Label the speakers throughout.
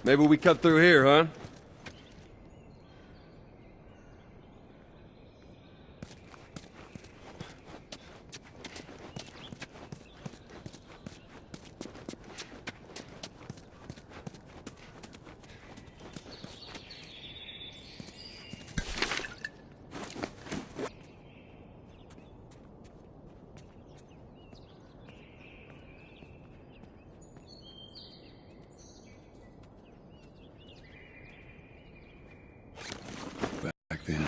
Speaker 1: Maybe we cut through here, huh? Back then.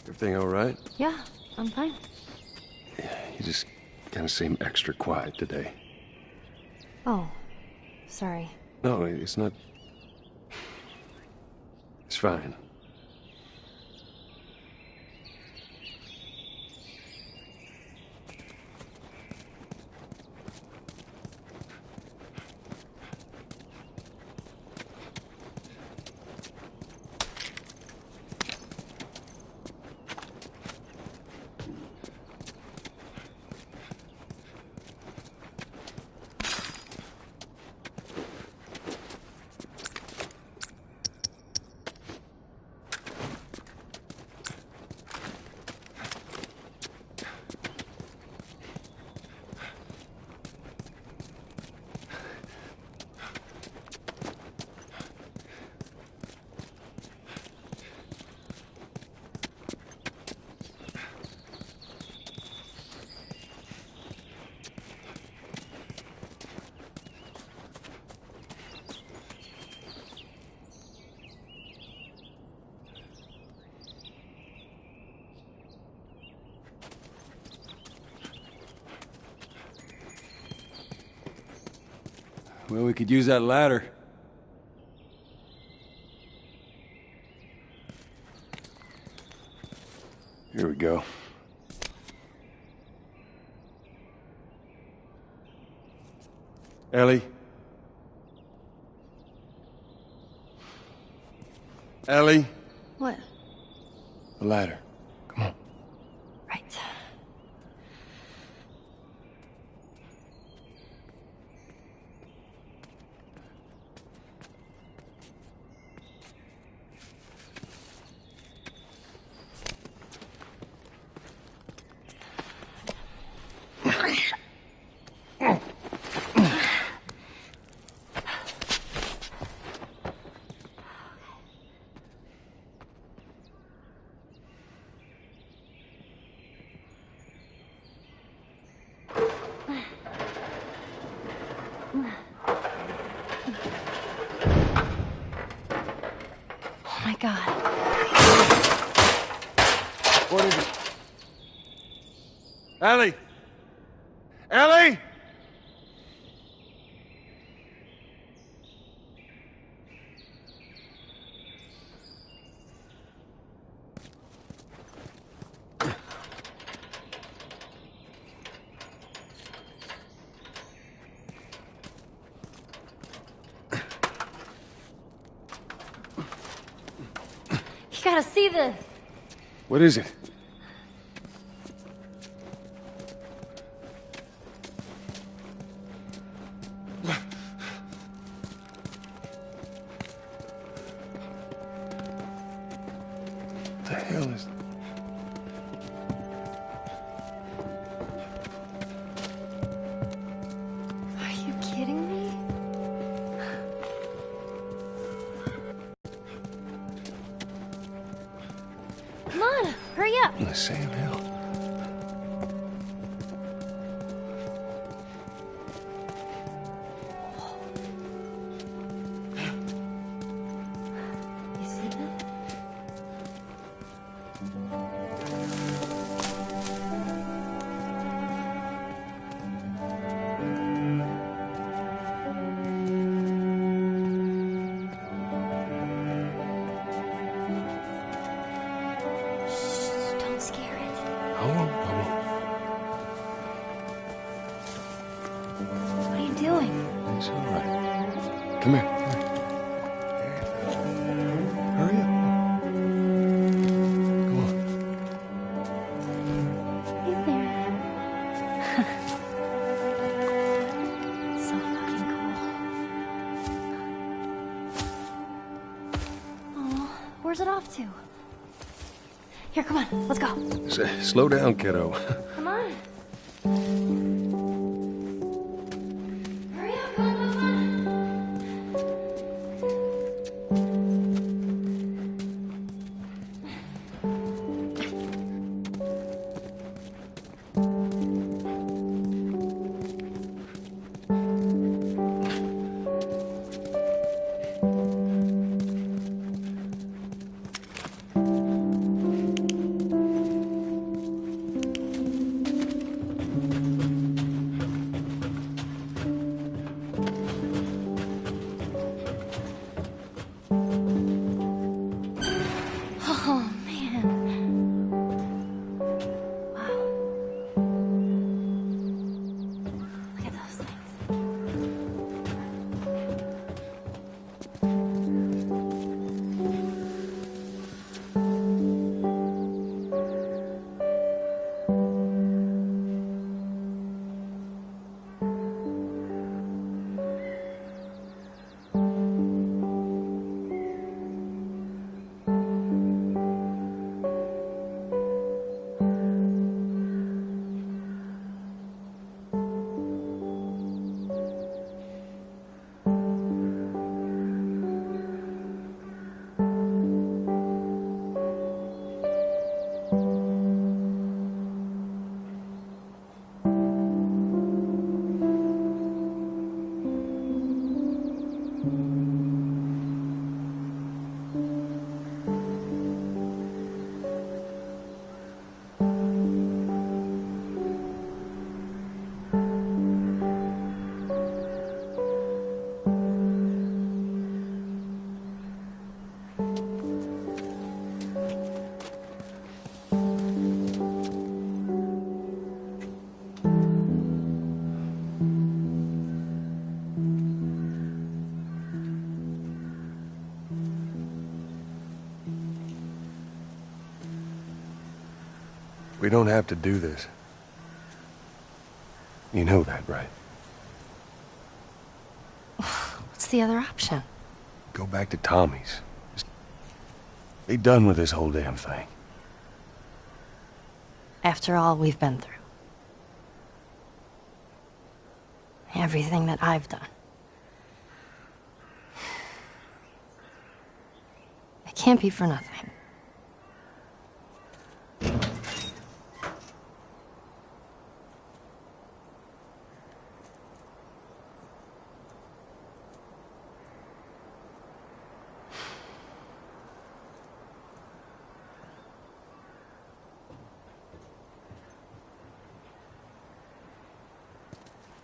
Speaker 1: Everything all right?
Speaker 2: Yeah, I'm fine.
Speaker 1: Yeah, you just kind of seem extra quiet today.
Speaker 2: Oh, sorry.
Speaker 1: No, it's not. It's fine. Well, we could use that ladder. Here we go. Ellie? Ellie?
Speaker 2: What?
Speaker 1: The ladder. Come on.
Speaker 2: Right. Oh my God.
Speaker 1: What is it? Ellie! Ellie!
Speaker 2: You gotta see this.
Speaker 1: What is it? What the hell is...
Speaker 2: Are you kidding me? up.
Speaker 1: Sam, hell.
Speaker 2: You see that? Shh, don't scare it.
Speaker 1: I won't.
Speaker 2: What are you doing?
Speaker 1: It's all right. Come here. Hurry up. Go on.
Speaker 2: Hey there. So fucking cool. Oh, where's it off to? Here, come on, let's go.
Speaker 1: Slow down, kiddo.
Speaker 2: Come on. Hurry up, come on, come on. Oh, man. Wow. Look at those things.
Speaker 1: We don't have to do this. You know that, right?
Speaker 2: What's the other option?
Speaker 1: Go back to Tommy's. Just be done with this whole damn thing.
Speaker 2: After all we've been through. Everything that I've done. It can't be for nothing.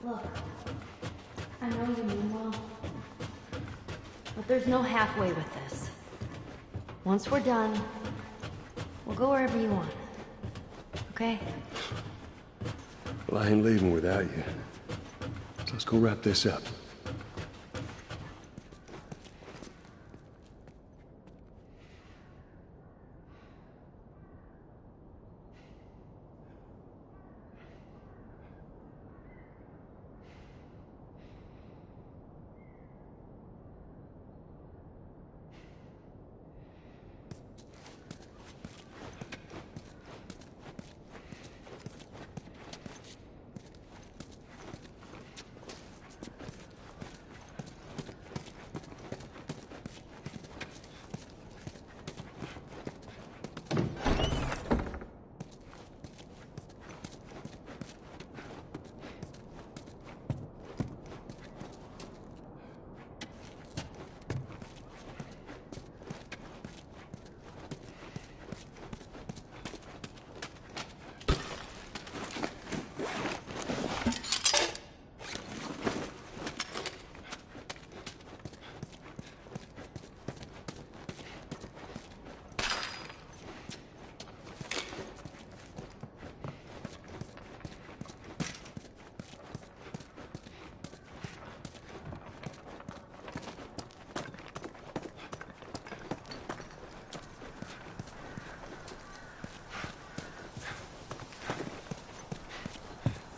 Speaker 2: Look, I know you mean well, but there's no halfway with this. Once we're done, we'll go wherever you want. Okay?
Speaker 1: Well, I ain't leaving without you. So let's go wrap this up.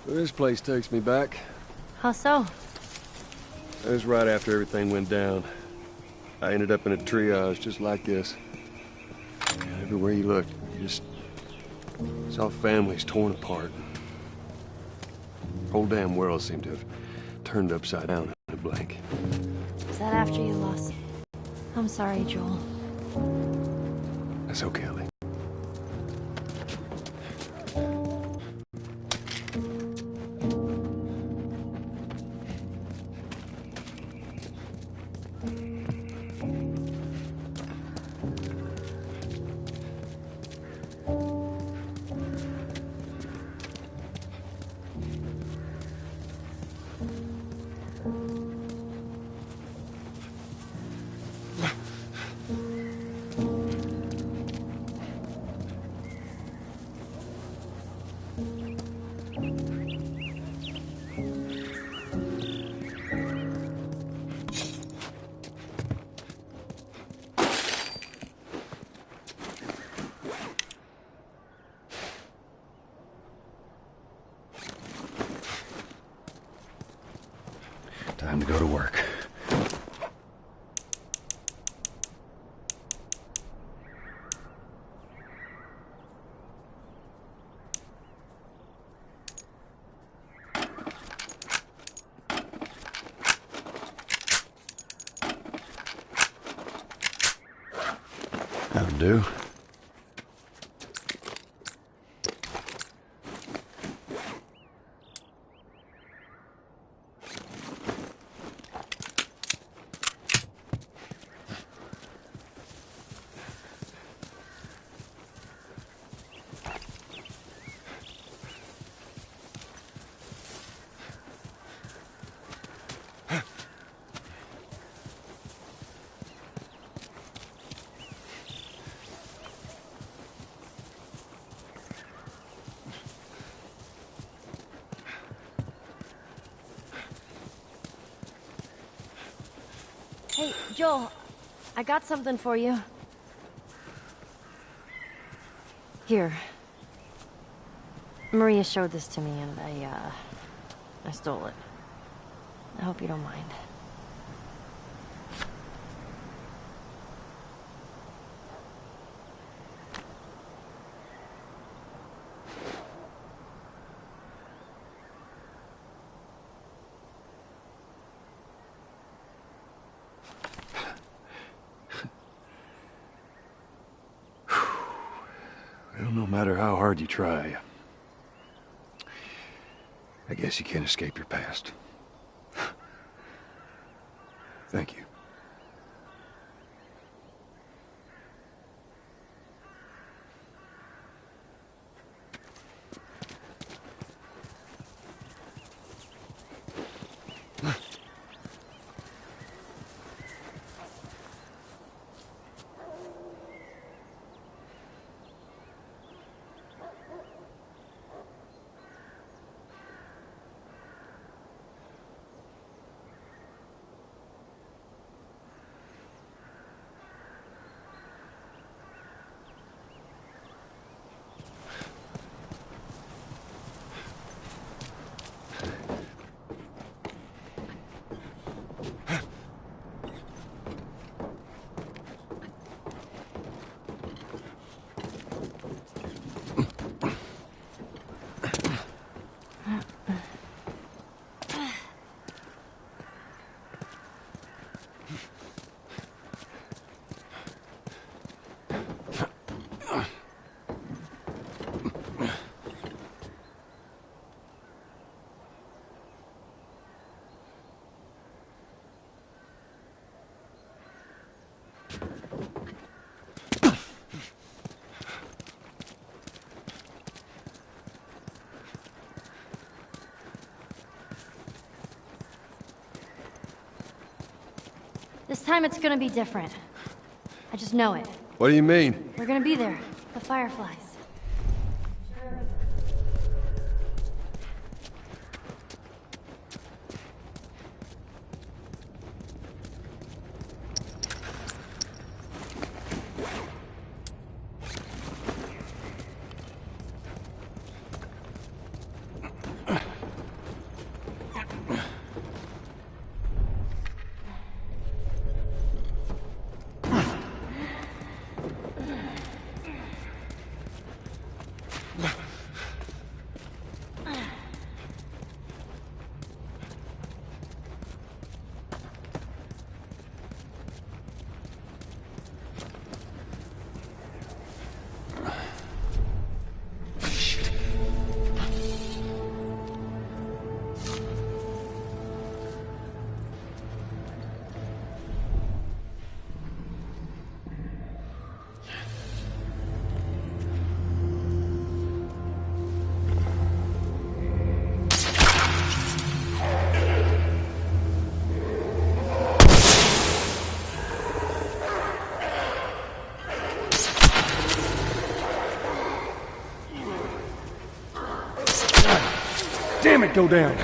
Speaker 1: Well, this place takes me back.
Speaker 2: How so?
Speaker 1: It was right after everything went down. I ended up in a triage just like this. And everywhere you looked, you just saw families torn apart. The whole damn world seemed to have turned upside down in a blink.
Speaker 2: Is that after you lost? I'm sorry, Joel.
Speaker 1: That's okay, Ellie. Time to go to work. That'll do.
Speaker 2: Hey, Joel, I got something for you. Here. Maria showed this to me and I stole it. I hope you don't mind.
Speaker 1: Well, no matter how hard you try, I guess you can't escape your past. Thank you.
Speaker 2: This time it's gonna be different. I just know it.
Speaker 1: What do you mean?
Speaker 2: We're gonna be there. The Fireflies.
Speaker 1: Damn it, go down.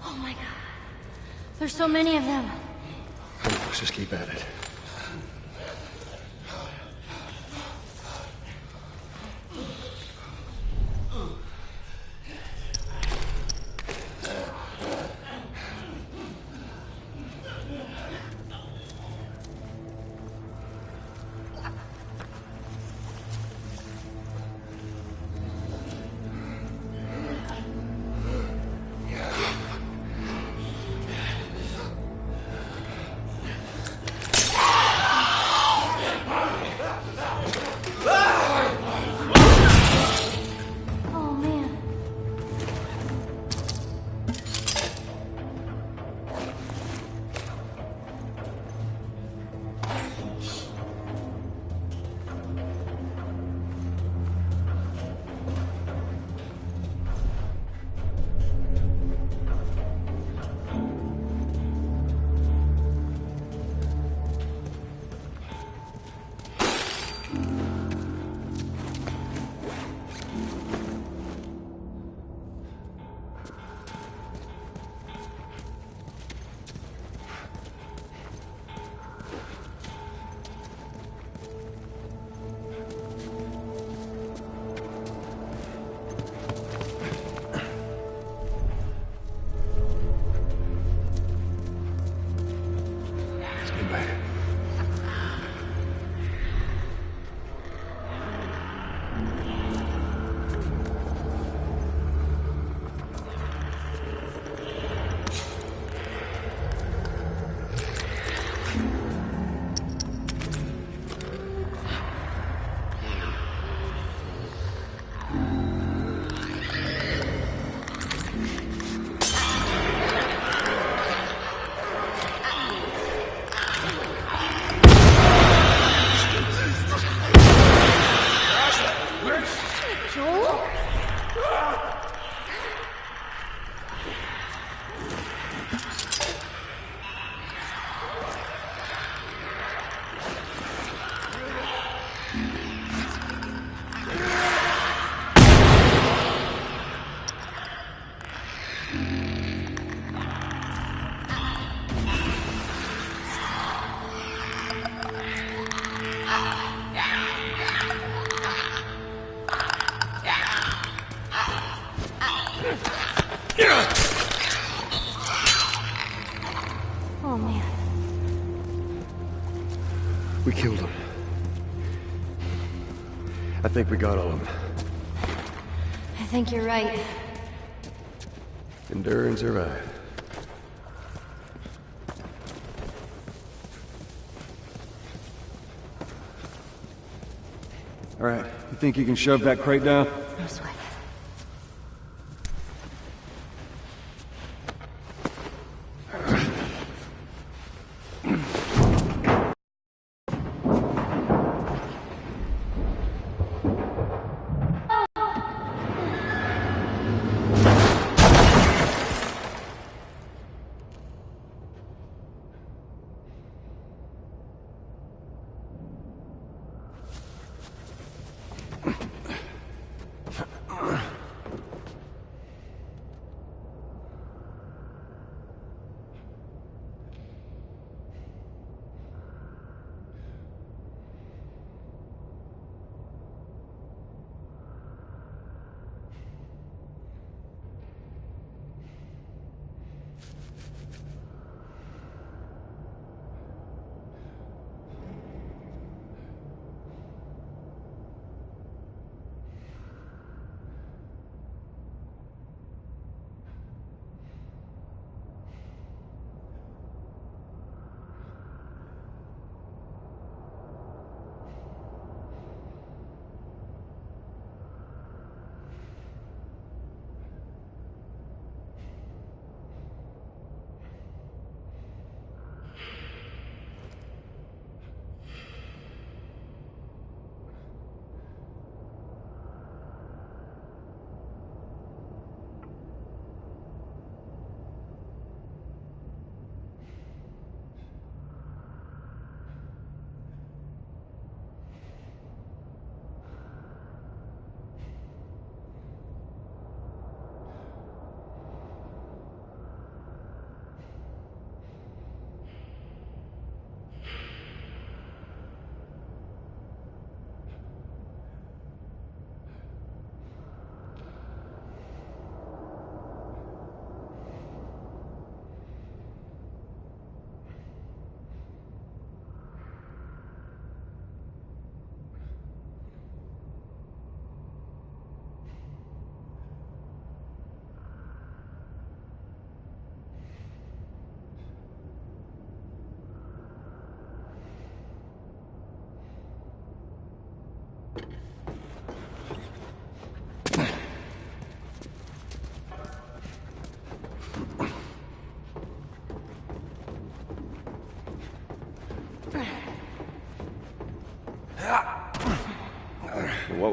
Speaker 2: Oh my god. There's so many of them.
Speaker 1: Let's just keep at it.
Speaker 2: Oh, man.
Speaker 1: We killed him. I think we got all of them.
Speaker 2: I think you're right.
Speaker 1: Endure and survive.
Speaker 3: All right, you think you can shove that crate down?
Speaker 2: No sweat.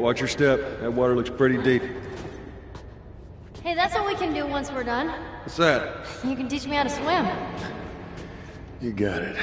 Speaker 1: Watch your step. That water looks pretty deep.
Speaker 2: Hey, that's what we can do once we're done.
Speaker 1: What's that?
Speaker 2: You can teach me how to swim.
Speaker 1: You got it.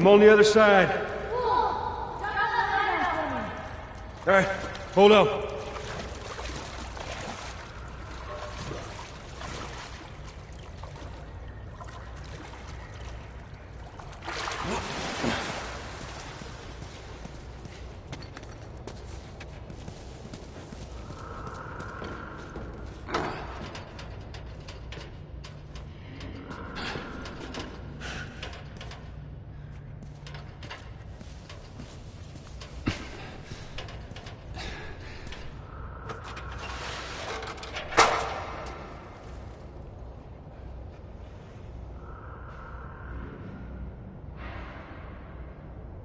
Speaker 1: I'm on the other side.
Speaker 2: Cool. Drop that
Speaker 1: All right, hold on.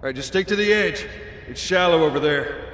Speaker 1: All right, just stick to the edge. It's shallow over there.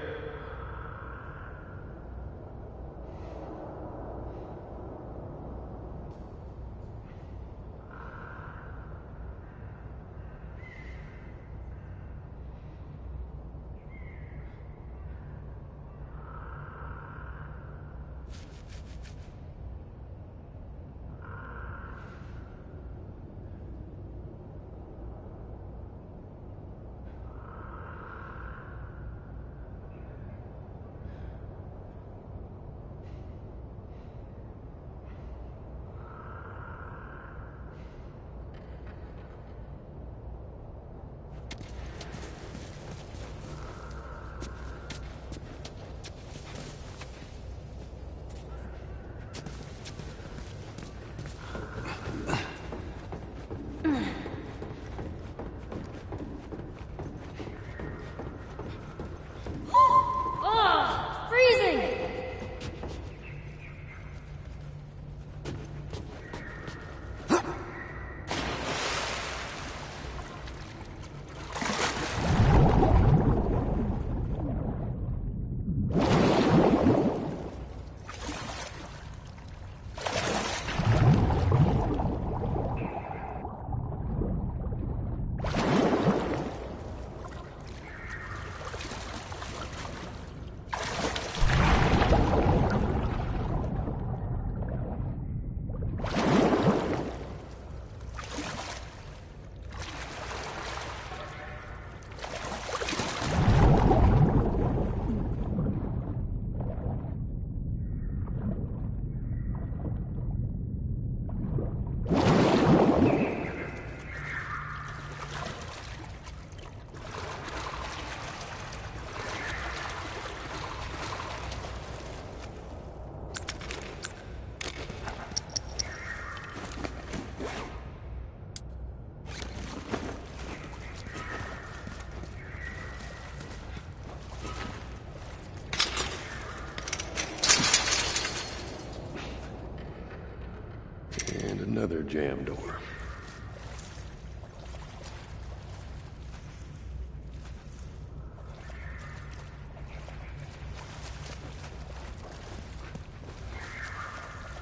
Speaker 1: Another jam door.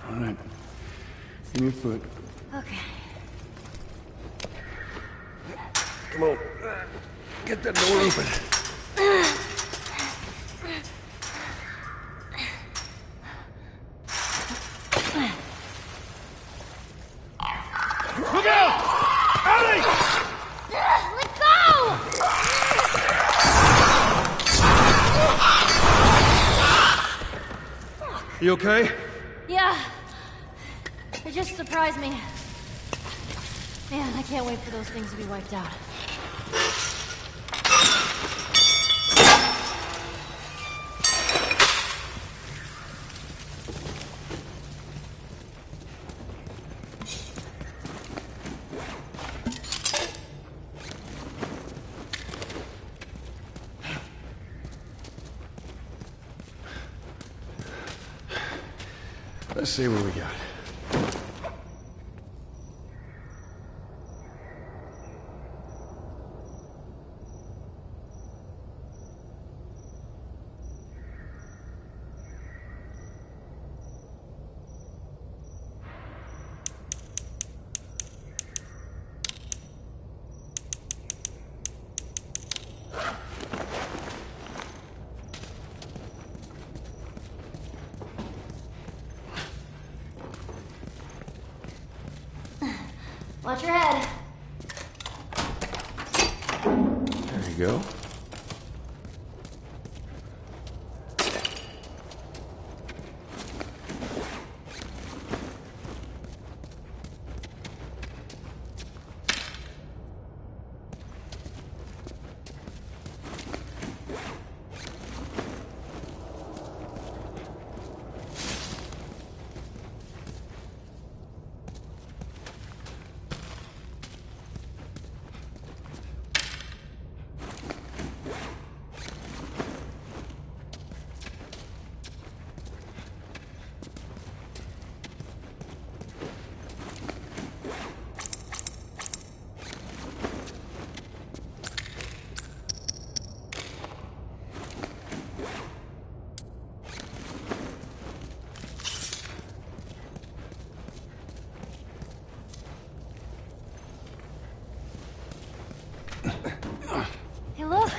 Speaker 3: All right. Give me your foot.
Speaker 2: Okay.
Speaker 1: Come on. Get that door open.
Speaker 3: Look out! Ellie!
Speaker 2: Let go!
Speaker 1: You okay?
Speaker 2: Yeah. It just surprised me. Man, I can't wait for those things to be wiped out.
Speaker 1: Let's see what we got.
Speaker 2: Watch your head.
Speaker 1: There you go.
Speaker 2: Hey, look.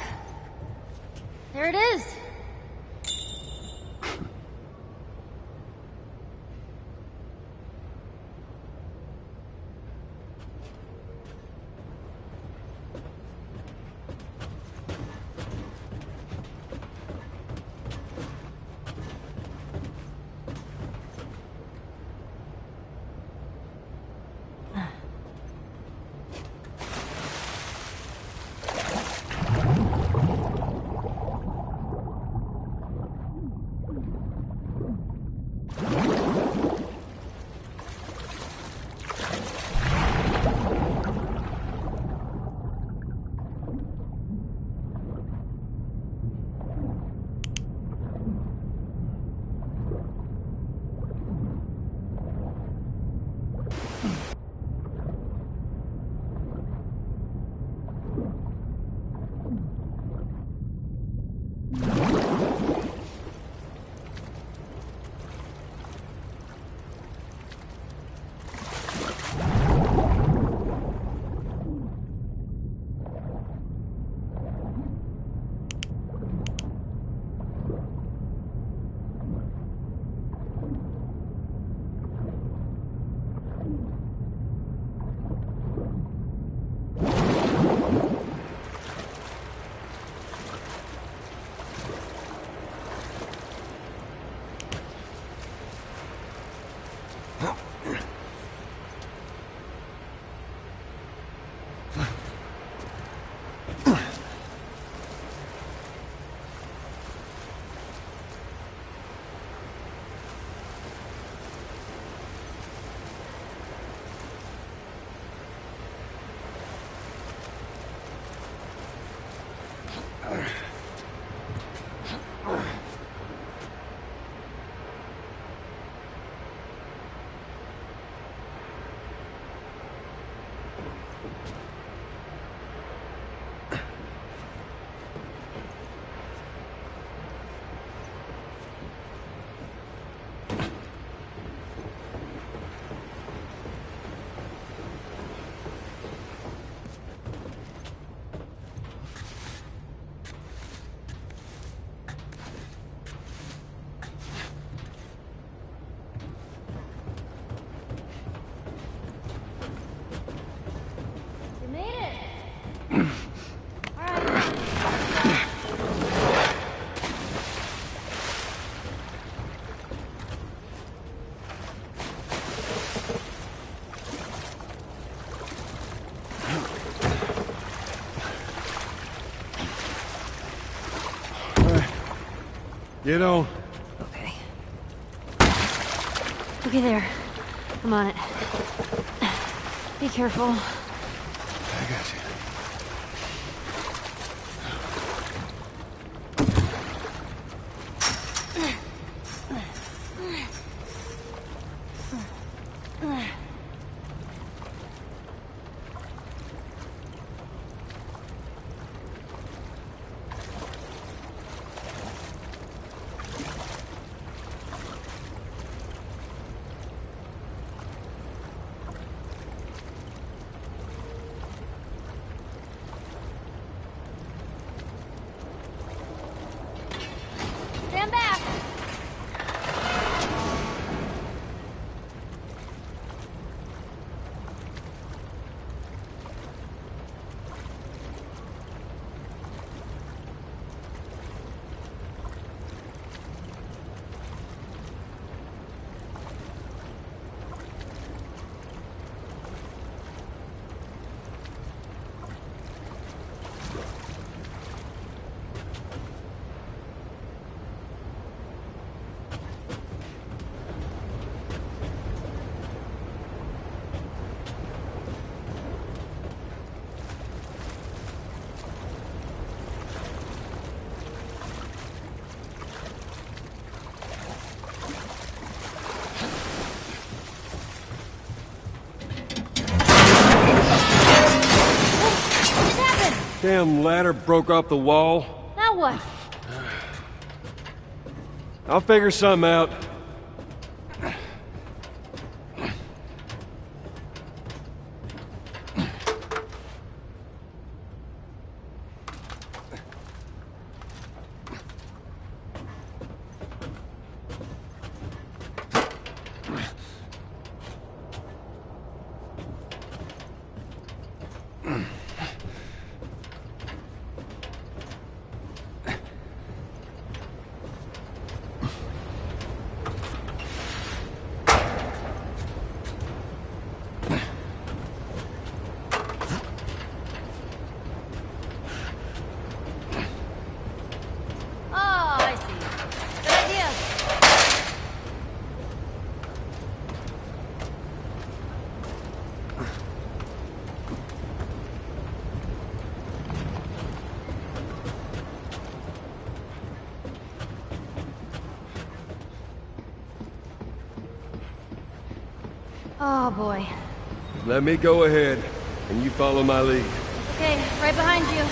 Speaker 2: There it is.
Speaker 1: Get on.
Speaker 2: Okay. Okay, there. I'm on it. Be careful.
Speaker 1: I got you.
Speaker 2: Stand back!
Speaker 1: Damn ladder broke off the wall.
Speaker 2: Now what?
Speaker 1: I'll figure something out.
Speaker 2: Oh, I see. Good idea. Oh, boy.
Speaker 1: Let me go ahead, and you follow my lead.
Speaker 2: Okay, right behind you.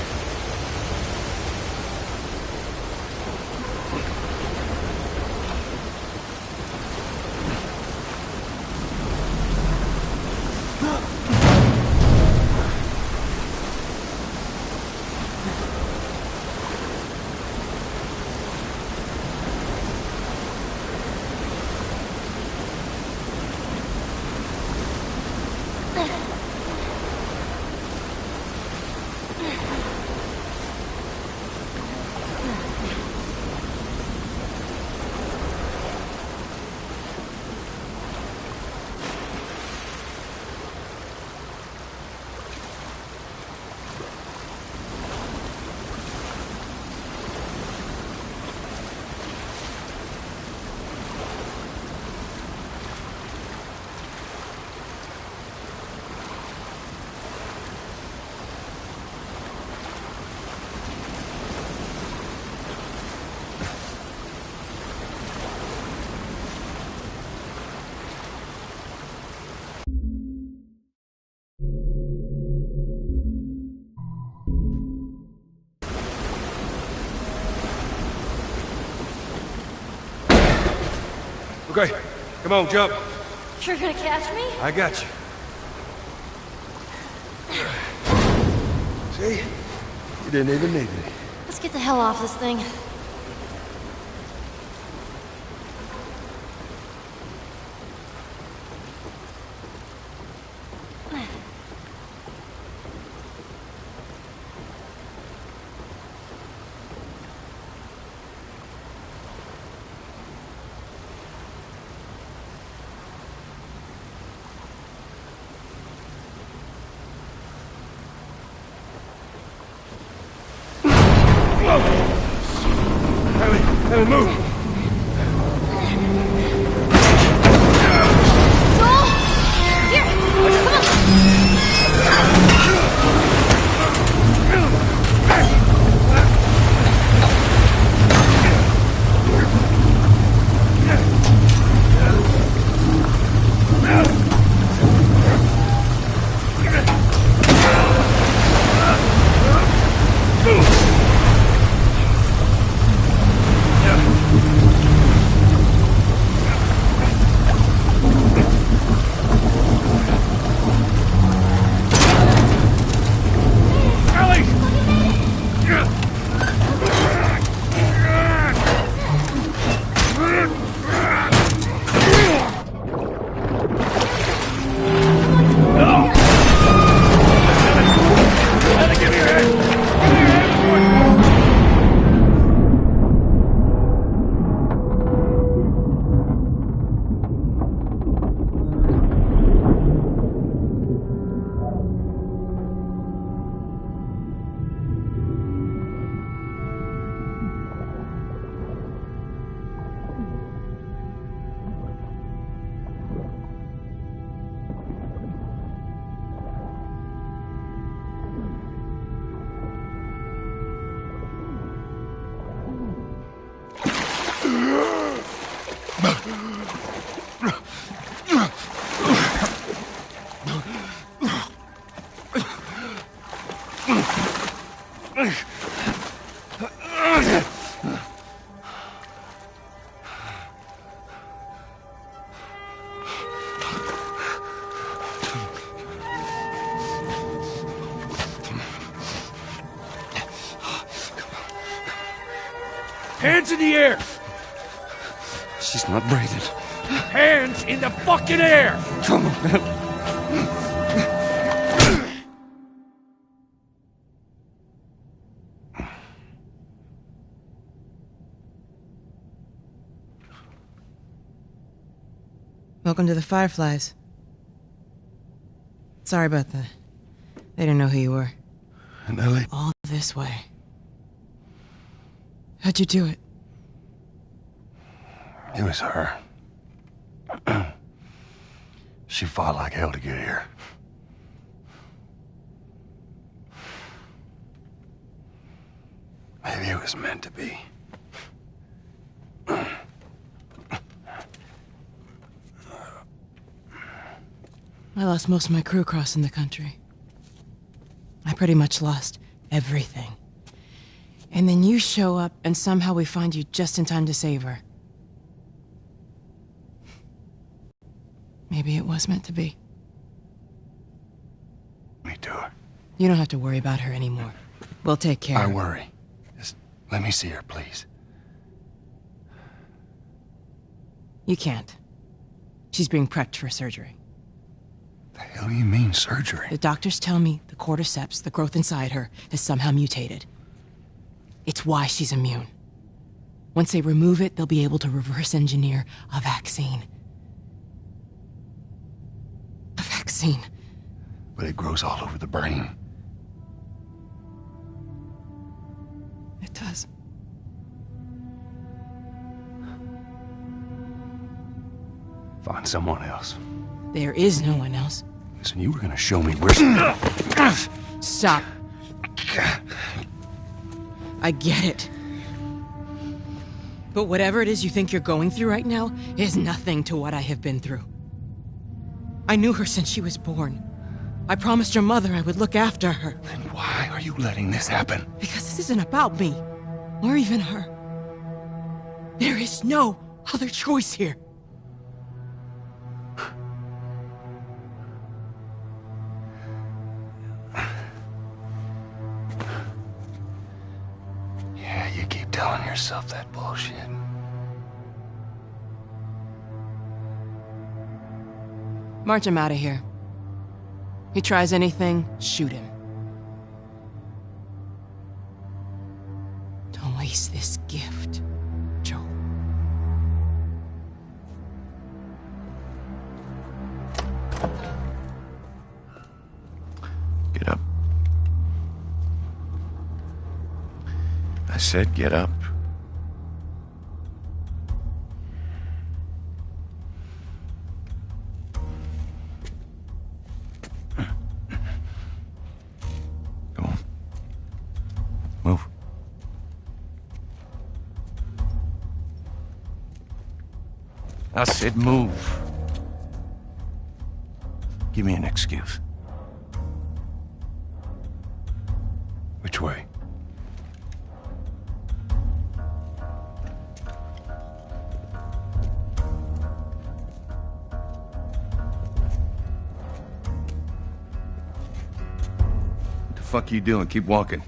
Speaker 1: Okay, come on, jump.
Speaker 2: You're gonna catch me?
Speaker 1: I got you. See? You didn't even need me.
Speaker 2: Let's get the hell off this thing.
Speaker 1: Ellie, move!
Speaker 3: Hands in the air!
Speaker 4: She's not breathing.
Speaker 3: Hands in the fucking air!
Speaker 4: Come on, man.
Speaker 5: Welcome to the Fireflies. Sorry about that. They didn't know who you were.
Speaker 4: And Ellie?
Speaker 5: All this way. How'd you do it?
Speaker 4: It was her. She fought like hell to get here. Maybe it was meant to be.
Speaker 5: I lost most of my crew crossing the country. I pretty much lost everything. And then you show up, and somehow we find you just in time to save her. Maybe it was meant to be.
Speaker 4: Me too.
Speaker 5: You don't have to worry about her anymore. We'll take care
Speaker 4: I
Speaker 5: of her.
Speaker 4: worry. Just let me see her, please.
Speaker 5: You can't. She's being prepped for surgery.
Speaker 4: The hell do you mean, surgery?
Speaker 5: The doctors tell me the cordyceps, the growth inside her, has somehow mutated. It's why she's immune. Once they remove it, they'll be able to reverse engineer a vaccine. A vaccine.
Speaker 4: But it grows all over the brain.
Speaker 5: It does.
Speaker 4: Find someone else.
Speaker 5: There is no one else.
Speaker 4: Listen, you were gonna show me where she...
Speaker 5: Stop. I get it. But whatever it is you think you're going through right now is nothing to what I have been through. I knew her since she was born. I promised your mother I would look after her.
Speaker 4: Then why are you letting this happen?
Speaker 5: Because this isn't about me, or even her. There is no other choice here.
Speaker 4: Yeah, you keep telling yourself that bullshit.
Speaker 5: March him out of here. He tries anything, shoot him. Don't waste this gift, Joe.
Speaker 4: Get up. I said get up. Go on. Move. I said move. Give me an excuse. Which way?
Speaker 1: What the fuck are you doing? Keep walking.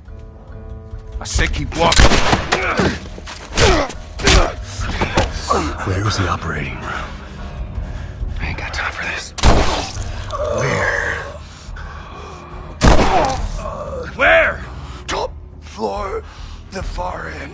Speaker 4: I said keep walking. Where's the operating room? I ain't got time for this. Where?
Speaker 1: Where?
Speaker 4: Top floor, the far end.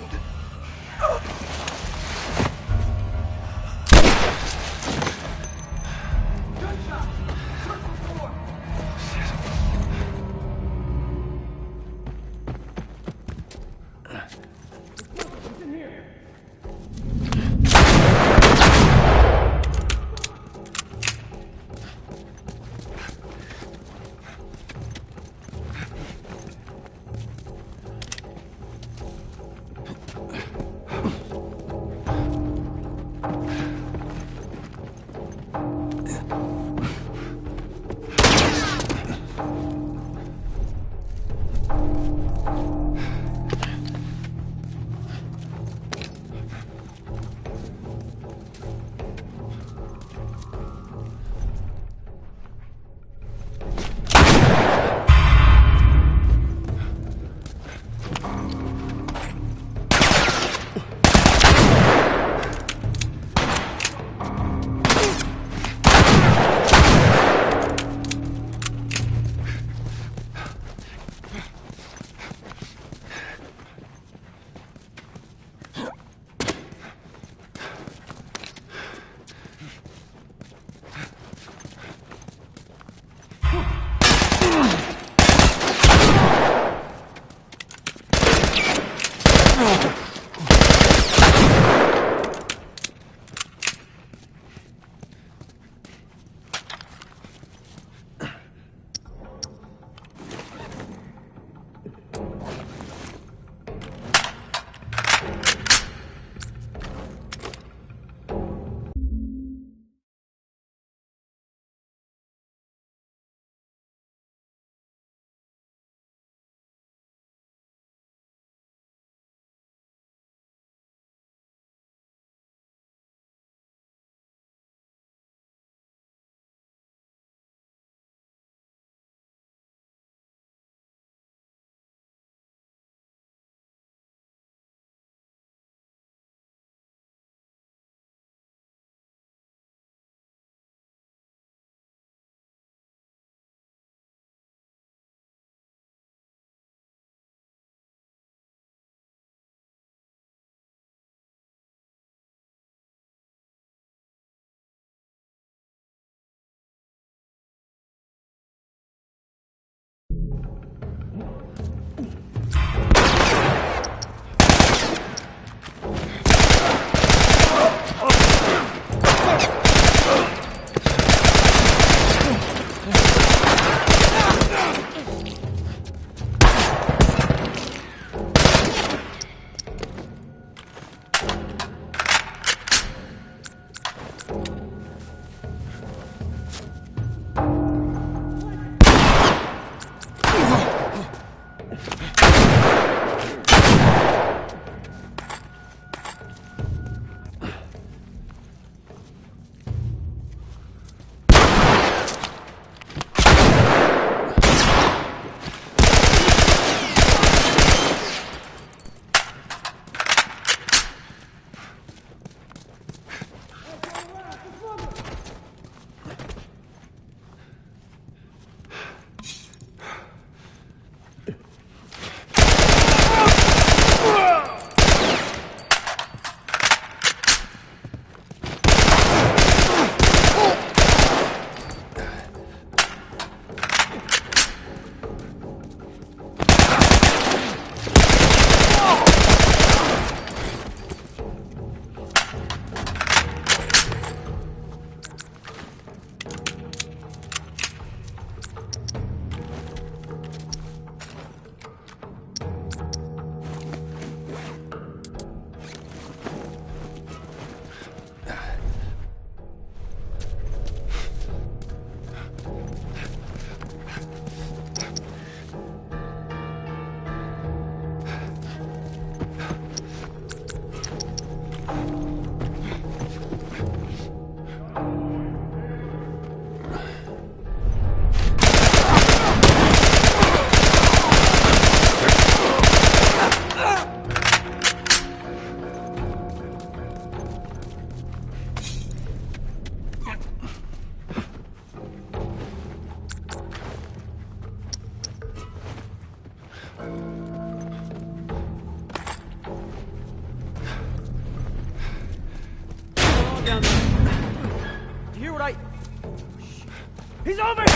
Speaker 3: He's over here!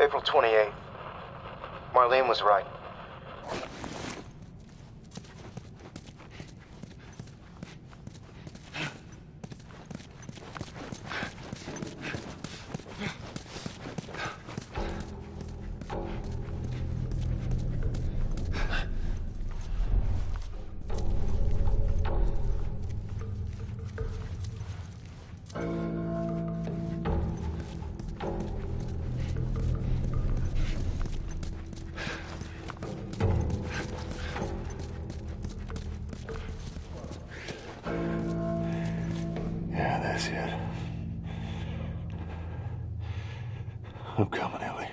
Speaker 4: April 28th. Marlene was right.
Speaker 1: Yeah, that's it. I'm coming, Ellie.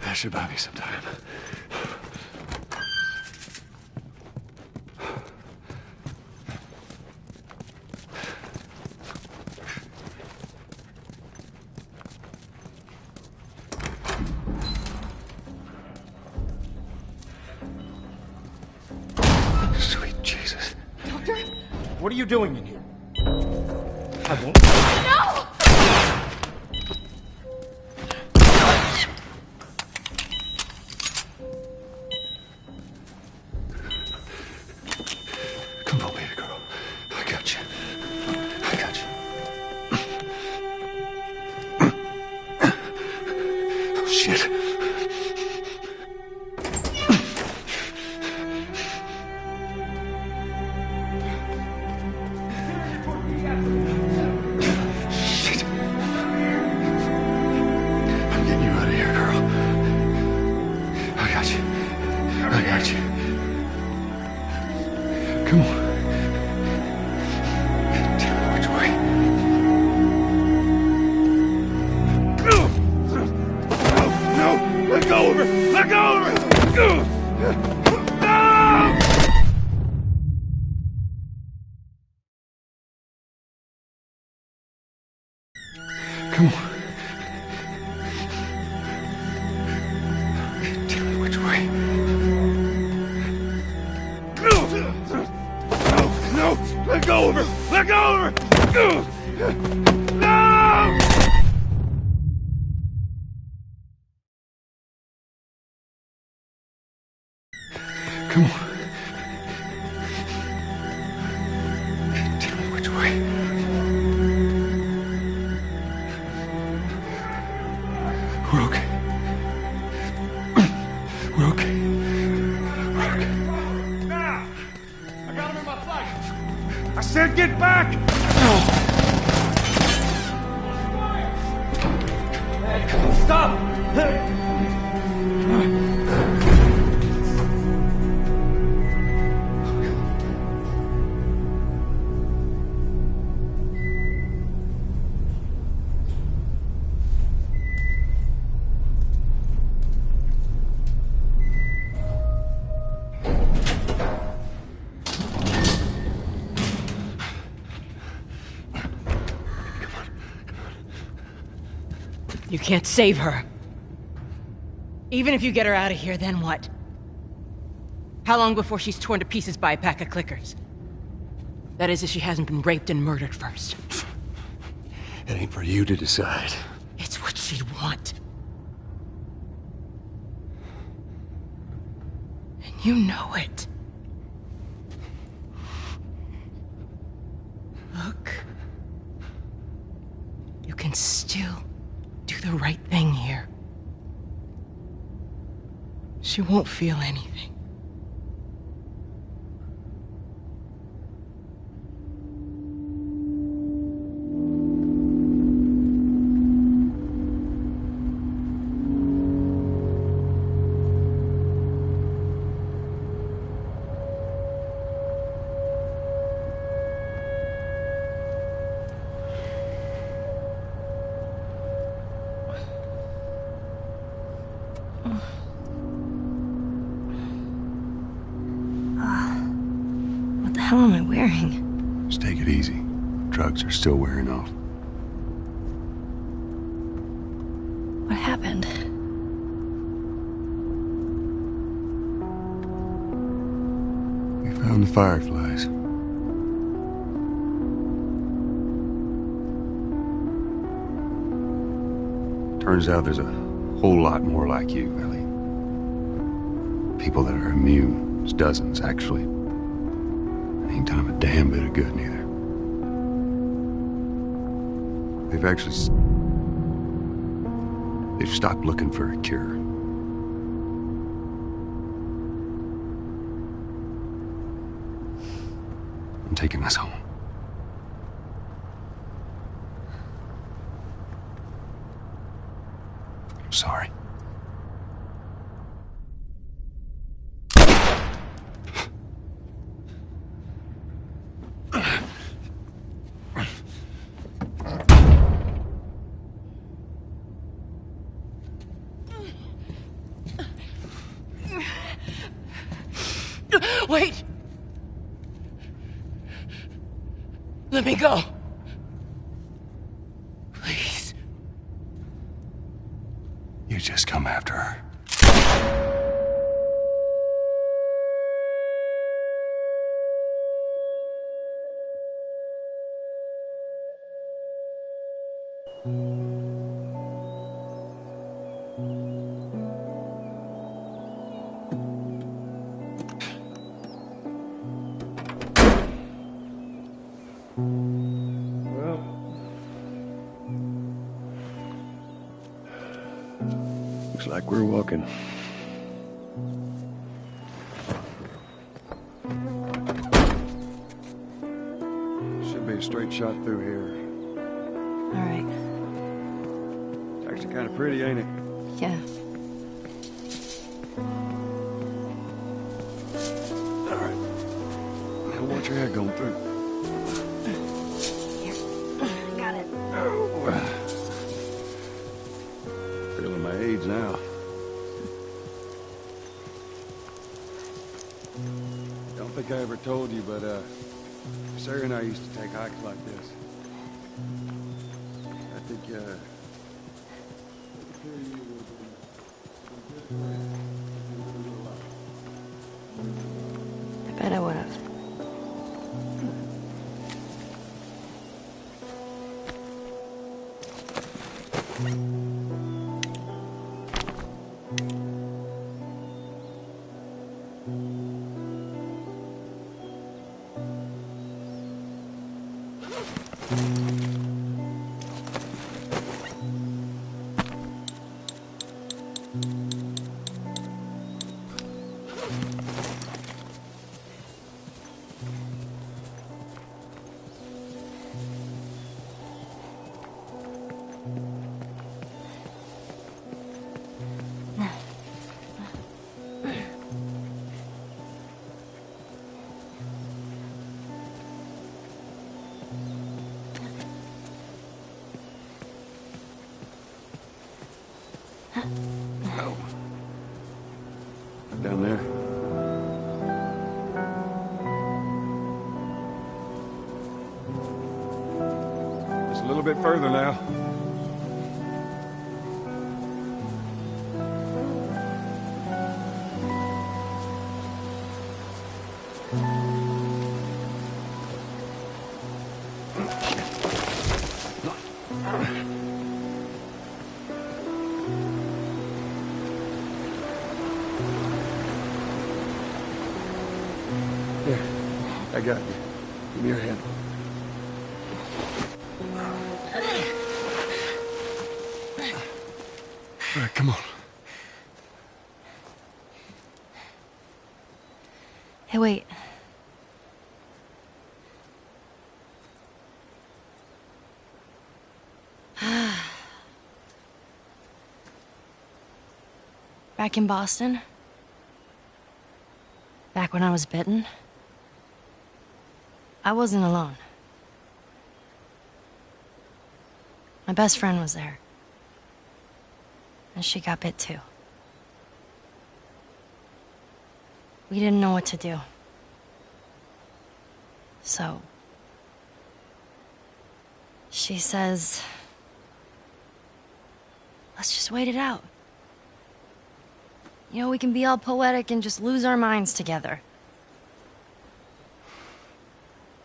Speaker 1: That should buy me some time. Sweet Jesus.
Speaker 2: Doctor?
Speaker 3: What are you doing in here? I won't.
Speaker 2: No!
Speaker 1: Come on, baby girl. I got you. I got you. Shit. Shit. I'm getting you out of here, girl. I got you. I got you. Come on. Tell me which way. No! Let go of her! Let go of her! No! Come on. Tell me which way. No! Let go of her! Let go of her! No! Come on. Tell me which way. We're okay. We're okay. We're okay.
Speaker 3: Now! I got him in my sight! I said get back! Stop!
Speaker 5: You can't save her. Even if you get her out of here, then what? How long before she's torn to pieces by a pack of clickers? That is, if she hasn't been raped and murdered first.
Speaker 1: It ain't for you to decide.
Speaker 5: It's what she'd want. And you know it. Look. You can still do the right thing here. She won't feel anything.
Speaker 2: What the hell am I wearing?
Speaker 1: Just take it easy. Drugs are still wearing off.
Speaker 2: What happened?
Speaker 1: We found the fireflies. Turns out there's a whole lot more like you, Ellie. People that are immune. There's dozens, actually. Ain't done 'em a damn bit of good, neither. They've stopped looking for a cure. I'm taking us home. I'm sorry.
Speaker 5: Wait! Let me go. Please.
Speaker 1: You just come after her. like we're walking. Should be a straight shot through here.
Speaker 2: All right.
Speaker 1: It's actually kind of pretty, ain't it?
Speaker 2: Yeah.
Speaker 1: All right. Now watch your head going through.
Speaker 2: Here. Got it.
Speaker 1: Feeling my age now. Don't think I ever told you, but Sarah and I used to take hikes like this. I think
Speaker 2: I bet I would have.
Speaker 1: oh. Down there. Just a little bit further now. Here, I got you. Give me your hand. All right, come on.
Speaker 2: Hey, wait. Back in Boston? Back when I was bitten? I wasn't alone. My best friend was there. And she got bit too. We didn't know what to do. So... she says... let's just wait it out. You know, we can be all poetic and just lose our minds together.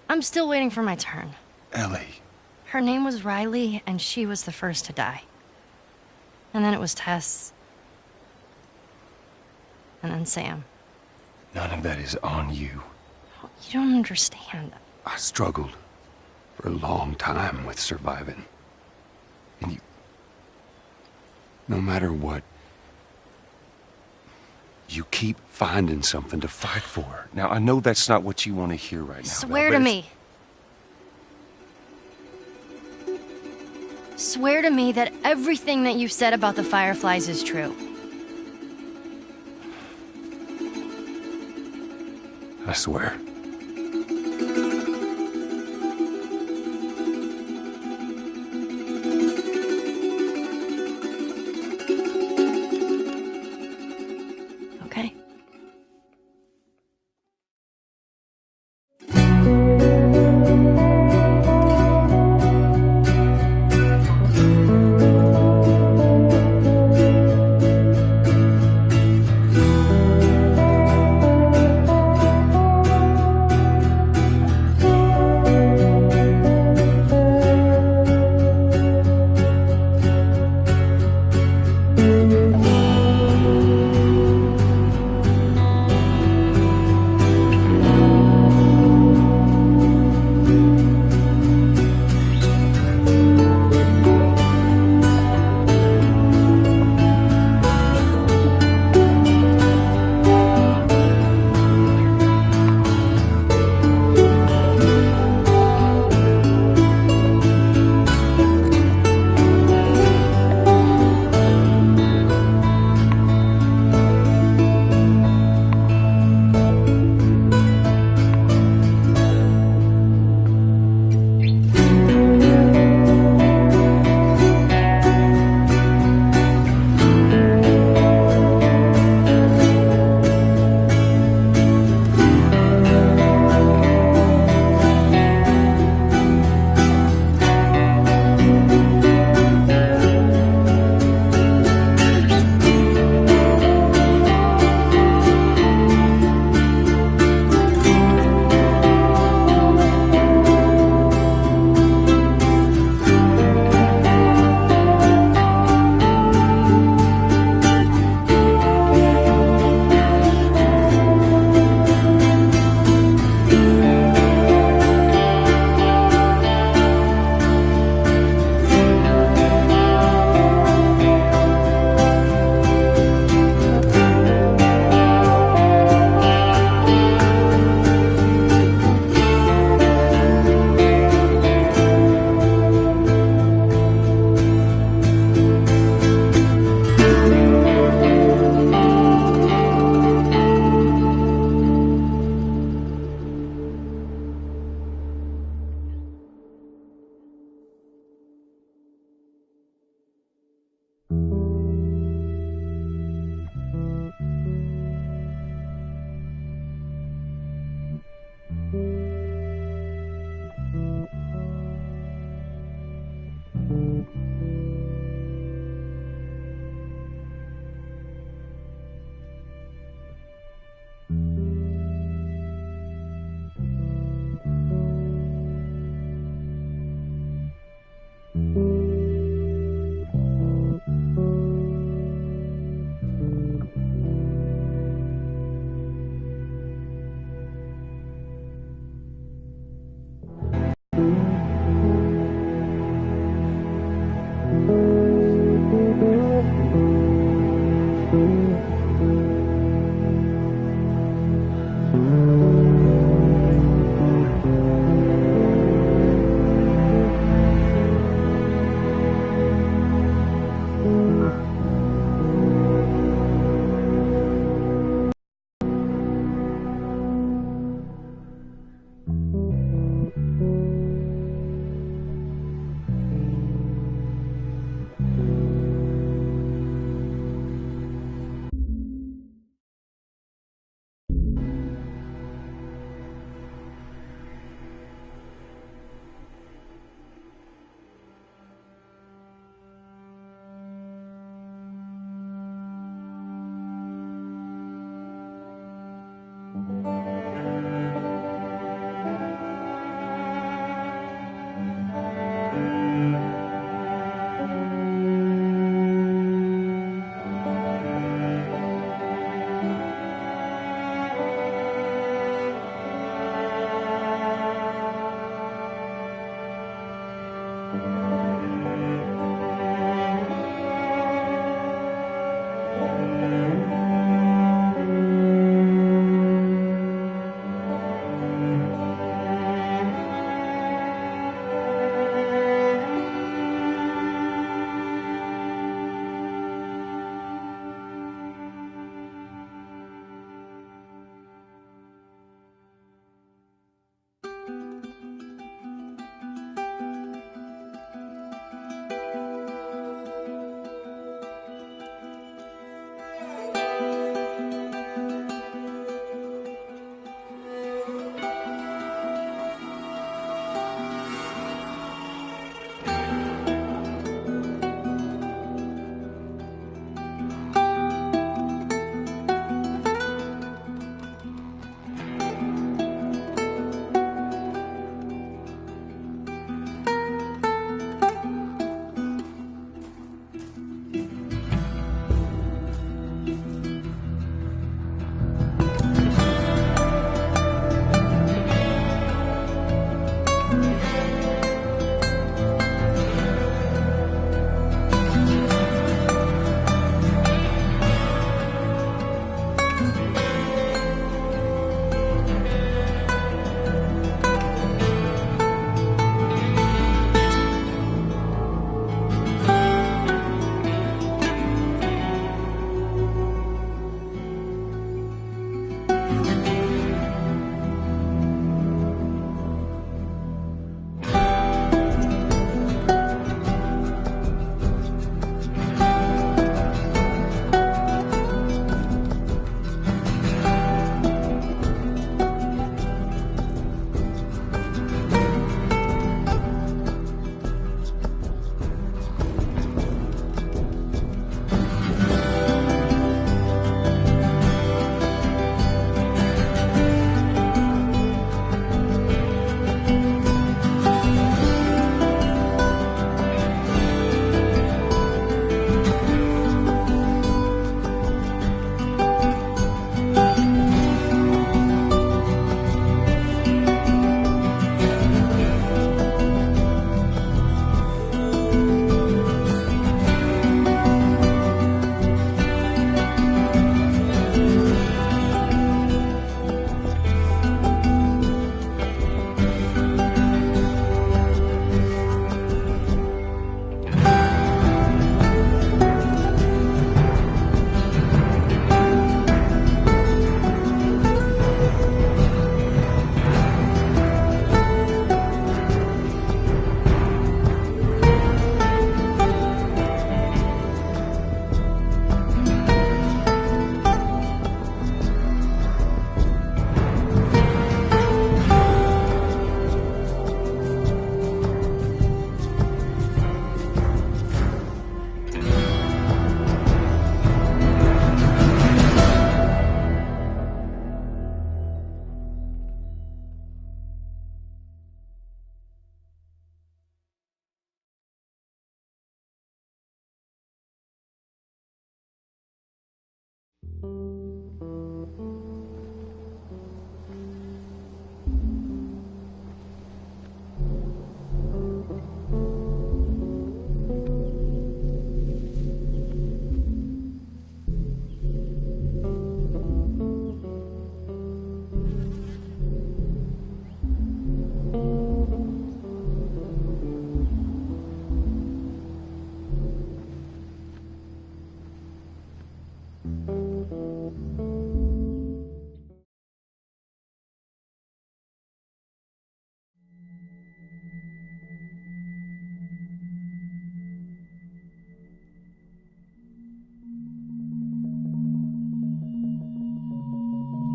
Speaker 2: I'm still waiting for my turn.
Speaker 1: Ellie.
Speaker 2: Her name was Riley, and she was the first to die. And then it was Tess. And then Sam.
Speaker 4: None of that is on you.
Speaker 2: You don't understand.
Speaker 4: I struggled for a long time with surviving. And you... no matter what, you keep finding something to fight for. Now, I know that's not what you want to hear right now.
Speaker 2: Swear to me. Swear to me that everything that you said about the Fireflies is true.
Speaker 4: I swear.
Speaker 2: Okay?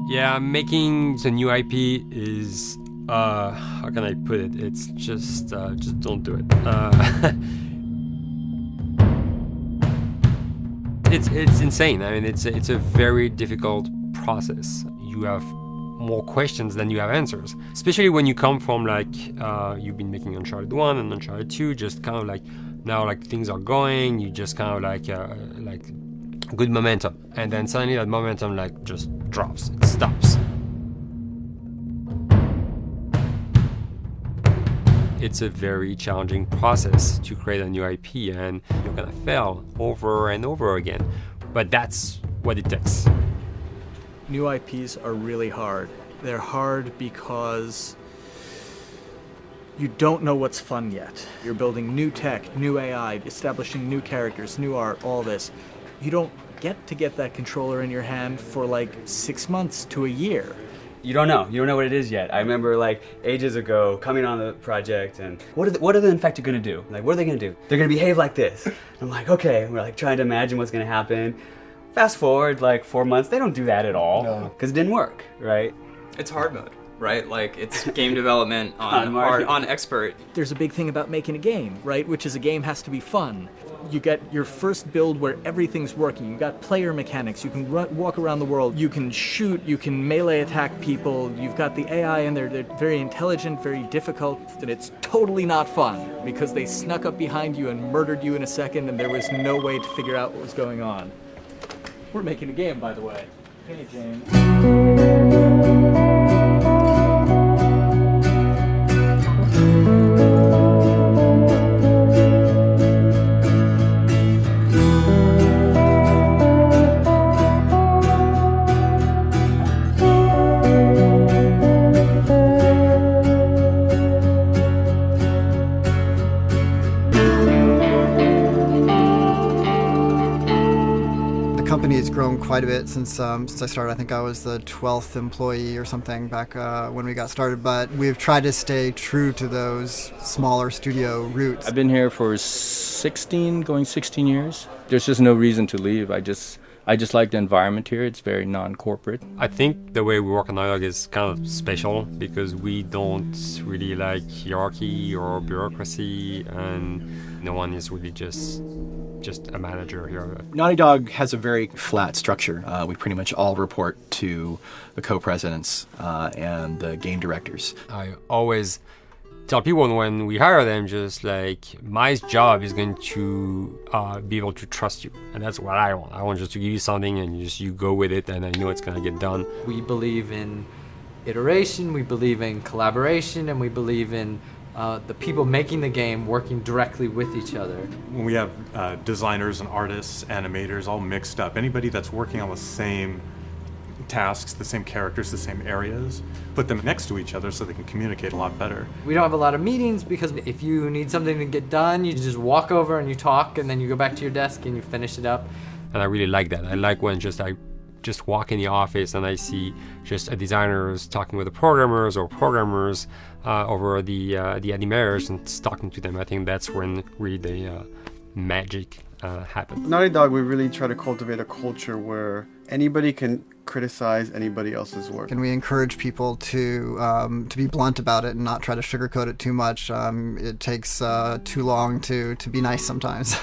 Speaker 6: Yeah, making the new IP is how can I put it? It's just don't do it. It's insane. I mean, it's a very difficult process. You have more questions than you have answers, especially when you come from like you've been making Uncharted 1 and Uncharted 2, just kind of like now like things are going, you just kind of like good momentum, and then suddenly that momentum like just drops, it stops. It's a very challenging process to create a new IP, and you're gonna fail over and over again, but that's what it takes.
Speaker 7: New IPs are really hard. They're hard because you don't know what's fun yet. You're building new tech, new AI, establishing new characters, new art, all this. You don't get that controller in your hand for like 6 months to a year.
Speaker 8: You don't know what it is yet. I remember like ages ago coming on the project and what are the infected gonna do? Like, what are they gonna do? They're gonna behave like this. I'm like, okay, we're like trying to imagine what's gonna happen. Fast forward like 4 months, they don't do that at all because it didn't work, right?
Speaker 9: It's hard mode, right? Like, it's game development on expert.
Speaker 7: There's a big thing about making a game, right? Which is a game has to be fun. You get your first build where everything's working. You got player mechanics. You can walk around the world. You can shoot. You can melee attack people. You've got the AI in there. They're very intelligent, very difficult, and it's totally not fun because they snuck up behind you and murdered you in a second, and there was no way to figure out what was going on. We're making a game, by the way. Hey, James.
Speaker 10: It's grown quite a bit since I started. I think I was the 12th employee or something back when we got started, but we've tried to stay true to those smaller studio roots.
Speaker 11: I've been here for 16 years. There's just no reason to leave. I just like the environment here. It's very non-corporate.
Speaker 6: I think the way we work on Naughty Dog is kind of special because we don't really like hierarchy or bureaucracy, and no one is really just a manager here.
Speaker 12: Naughty Dog has a very flat structure. We pretty much all report to the co-presidents and the game directors.
Speaker 6: I always tell people when we hire them, just like, my job is going to be able to trust you, and that's what I want. I want just to give you something and you go with it, and I know it's going to get done.
Speaker 9: We believe in iteration, we believe in collaboration, and we believe in the people making the game working directly with each other.
Speaker 13: When we have designers and artists, animators all mixed up, anybody that's working on the same tasks, the same characters, the same areas, put them next to each other so they can communicate a lot better.
Speaker 9: We don't have a lot of meetings because if you need something to get done, you just walk over and you talk, and then you go back to your desk and you finish it up.
Speaker 6: And I really like that. I like when I just walk in the office and I see just designers talking with the programmers or programmers over the animators and talking to them. I think that's when really the magic happens.
Speaker 14: Naughty Dog, we really try to cultivate a culture where anybody can criticize anybody else's work.
Speaker 10: And we encourage people to be blunt about it and not try to sugarcoat it too much. It takes too long to be nice sometimes.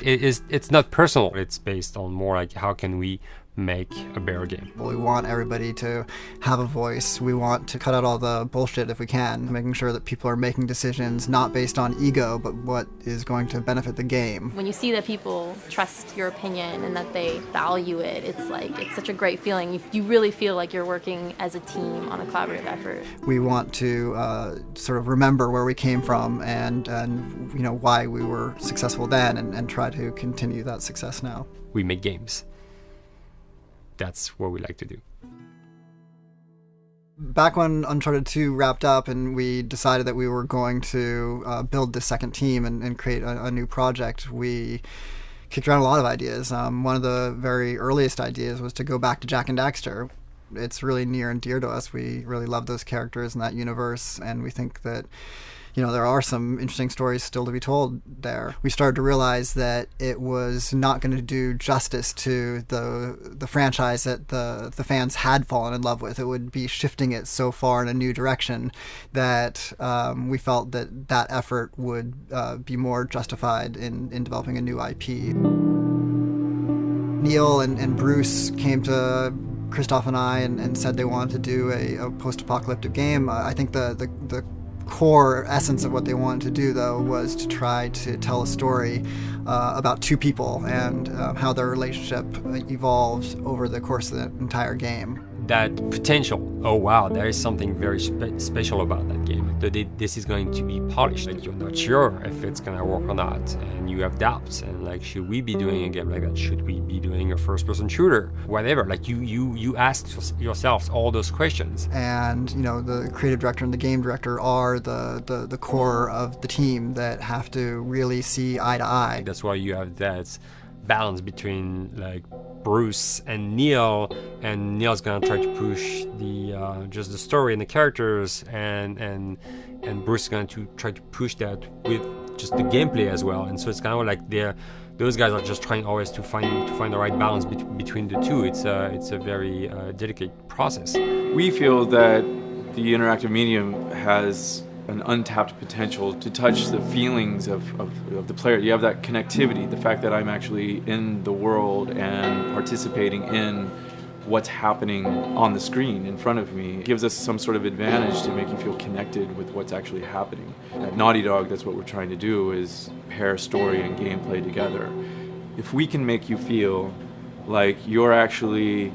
Speaker 6: It's not personal. It's based on more like how can we make a better game.
Speaker 10: We want everybody to have a voice. We want to cut out all the bullshit if we can, making sure that people are making decisions not based on ego, but what is going to benefit the game.
Speaker 15: When you see that people trust your opinion and that they value it, it's such a great feeling. You really feel like you're working as a team on a collaborative effort.
Speaker 10: We want to sort of remember where we came from and you know why we were successful then, and try to continue that success now.
Speaker 6: We make games. That's what we like to do.
Speaker 10: Back when Uncharted 2 wrapped up and we decided that we were going to build the second team and create a new project, we kicked around a lot of ideas. One of the very earliest ideas was to go back to Jak and Daxter. It's really near and dear to us. We really love those characters in that universe, and we think that there are some interesting stories still to be told there. We started to realize that it was not going to do justice to the franchise that the fans had fallen in love with. It would be shifting it so far in a new direction that we felt that effort would be more justified in developing a new IP. Neil and Bruce came to Christoph and I and said they wanted to do a post-apocalyptic game. I think the core essence of what they wanted to do, though, was to try to tell a story about two people and how their relationship evolved over the course of the entire game.
Speaker 6: That potential, oh wow, there is something very special about that game. This is going to be polished. Like, you're not sure if it's gonna work or not, and you have doubts. And like, should we be doing a game like that? Should we be doing a first-person shooter? Whatever. Like, you ask yourselves all those questions.
Speaker 10: And the creative director and the game director are the core of the team that have to really see eye to eye.
Speaker 6: That's why you have that balance between like Bruce and Neil, and Neil's gonna try to push the just the story and the characters, and Bruce is going to try to push that with just the gameplay as well. And so it's kind of like those guys are just trying always to find the right balance between the two. It's a very delicate process.
Speaker 16: We feel that the interactive medium has an untapped potential to touch the feelings of the player. You have that connectivity, the fact that I'm actually in the world and participating in what's happening on the screen in front of me gives us some sort of advantage to make you feel connected with what's actually happening. At Naughty Dog, that's what we're trying to do, is pair story and gameplay together. If we can make you feel like you're actually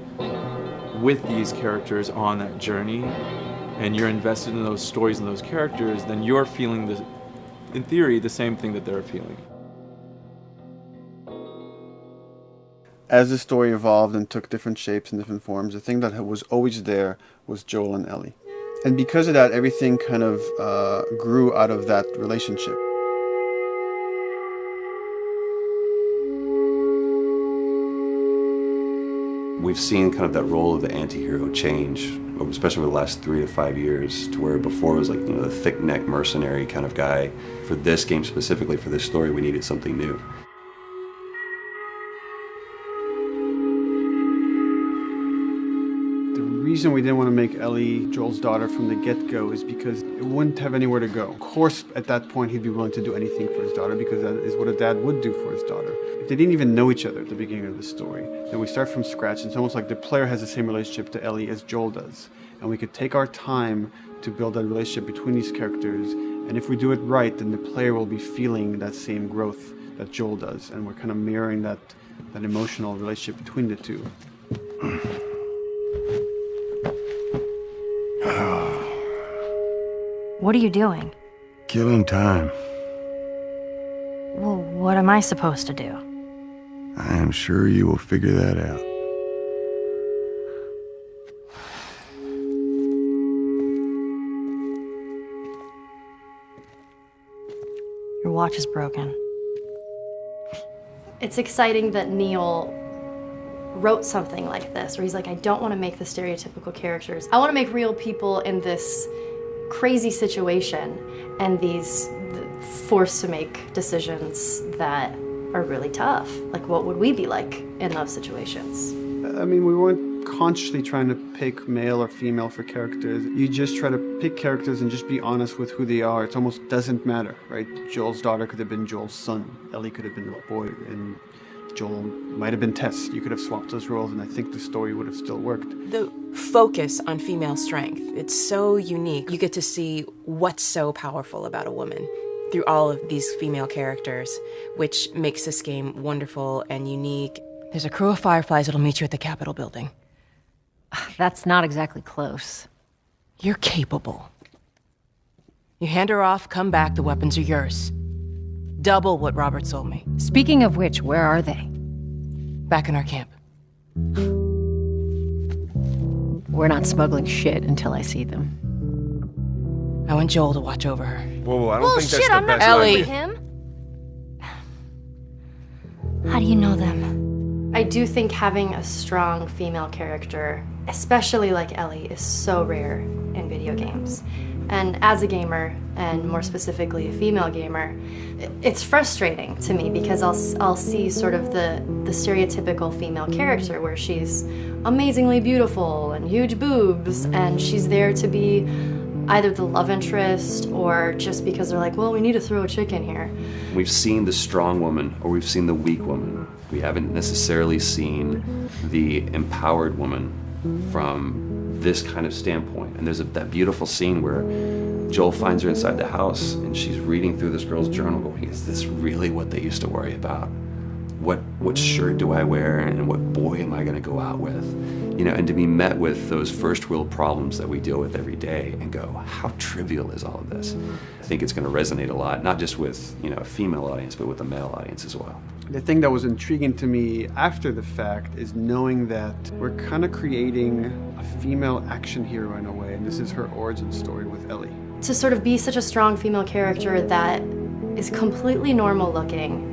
Speaker 16: with these characters on that journey, and you're invested in those stories and those characters, then you're feeling, in theory, the same thing that they're feeling.
Speaker 14: As the story evolved and took different shapes and different forms, the thing that was always there was Joel and Ellie. And because of that, everything kind of grew out of that relationship.
Speaker 17: We've seen kind of that role of the anti-hero change, especially over the last 3 to 5 years, to where before it was like, the thick-neck mercenary kind of guy. For this game specifically, for this story, we needed something new.
Speaker 14: The reason we didn't want to make Ellie Joel's daughter from the get-go is because it wouldn't have anywhere to go. Of course, at that point, he'd be willing to do anything for his daughter, because that is what a dad would do for his daughter. They didn't even know each other at the beginning of the story. Then we start from scratch. It's almost like the player has the same relationship to Ellie as Joel does. And we could take our time to build that relationship between these characters. And if we do it right, then the player will be feeling that same growth that Joel does. And we're kind of mirroring that emotional relationship between the two.
Speaker 2: What are you doing?
Speaker 1: Killing time.
Speaker 2: Well, what am I supposed to do?
Speaker 1: I am sure you will figure that out.
Speaker 2: Your watch is broken.
Speaker 15: It's exciting that Neil wrote something like this, where he's like, I don't want to make the stereotypical characters. I want to make real people in this crazy situation, and these forced to make decisions that are really tough. Like, what would we be like in those situations?
Speaker 14: I mean, we weren't consciously trying to pick male or female for characters. You just try to pick characters and just be honest with who they are. It almost doesn't matter, right? Joel's daughter could have been Joel's son. Ellie could have been a boy, and Joel might have been Tess. You could have swapped those roles, and I think the story would have still worked.
Speaker 5: The focus on female strength, it's so unique. You get to see what's so powerful about a woman through all of these female characters, which makes this game wonderful and unique. There's a crew of Fireflies that'll meet you at the Capitol building.
Speaker 2: That's not exactly close.
Speaker 5: You're capable. You hand her off, come back, the weapons are yours. Double what Robert sold me.
Speaker 2: Speaking of which, where are they?
Speaker 5: Back in our camp.
Speaker 2: We're not smuggling shit until I see them.
Speaker 5: I want Joel to watch over her.
Speaker 1: Whoa, I don't think that's the
Speaker 2: I'm not
Speaker 1: best
Speaker 2: Ellie.
Speaker 1: idea.
Speaker 2: Him? How do you know them?
Speaker 15: I do think having a strong female character, especially like Ellie, is so rare in video games. And as a gamer, and more specifically a female gamer, it's frustrating to me because I'll see sort of the stereotypical female character where she's amazingly beautiful and huge boobs, and she's there to be either the love interest or just because they're like, well, we need to throw a chick in here.
Speaker 17: We've seen the strong woman or we've seen the weak woman. We haven't necessarily seen the empowered woman from this kind of standpoint. And there's that beautiful scene where Joel finds her inside the house and she's reading through this girl's journal going, is this really what they used to worry about? What shirt do I wear and what boy am I gonna go out with? You know, and to be met with those first world problems that we deal with every day and go, how trivial is all of this? I think it's gonna resonate a lot, not just with, you know, a female audience, but with a male audience as well.
Speaker 14: The thing that was intriguing to me after the fact is knowing that we're kind of creating a female action hero in a way, and this is her origin story with Ellie.
Speaker 15: To sort of be such a strong female character that is completely normal looking,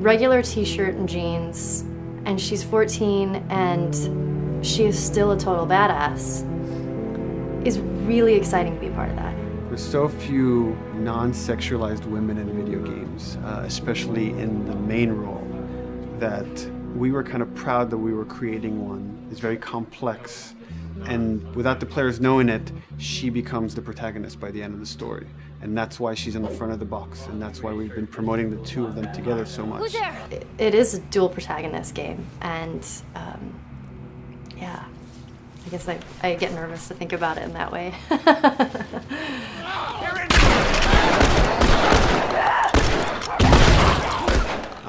Speaker 15: regular t-shirt and jeans, and she's 14 and she is still a total badass, is really exciting to be a part of that.
Speaker 14: There's so few non-sexualized women in video games, especially in the main role, that we were kind of proud that we were creating one. It's very complex, and without the players knowing it, she becomes the protagonist by the end of the story. And that's why she's in the front of the box, and that's why we've been promoting the two of them together so much.
Speaker 15: Who's there? It is a dual protagonist game, and yeah, I guess I get nervous to think about it in that way.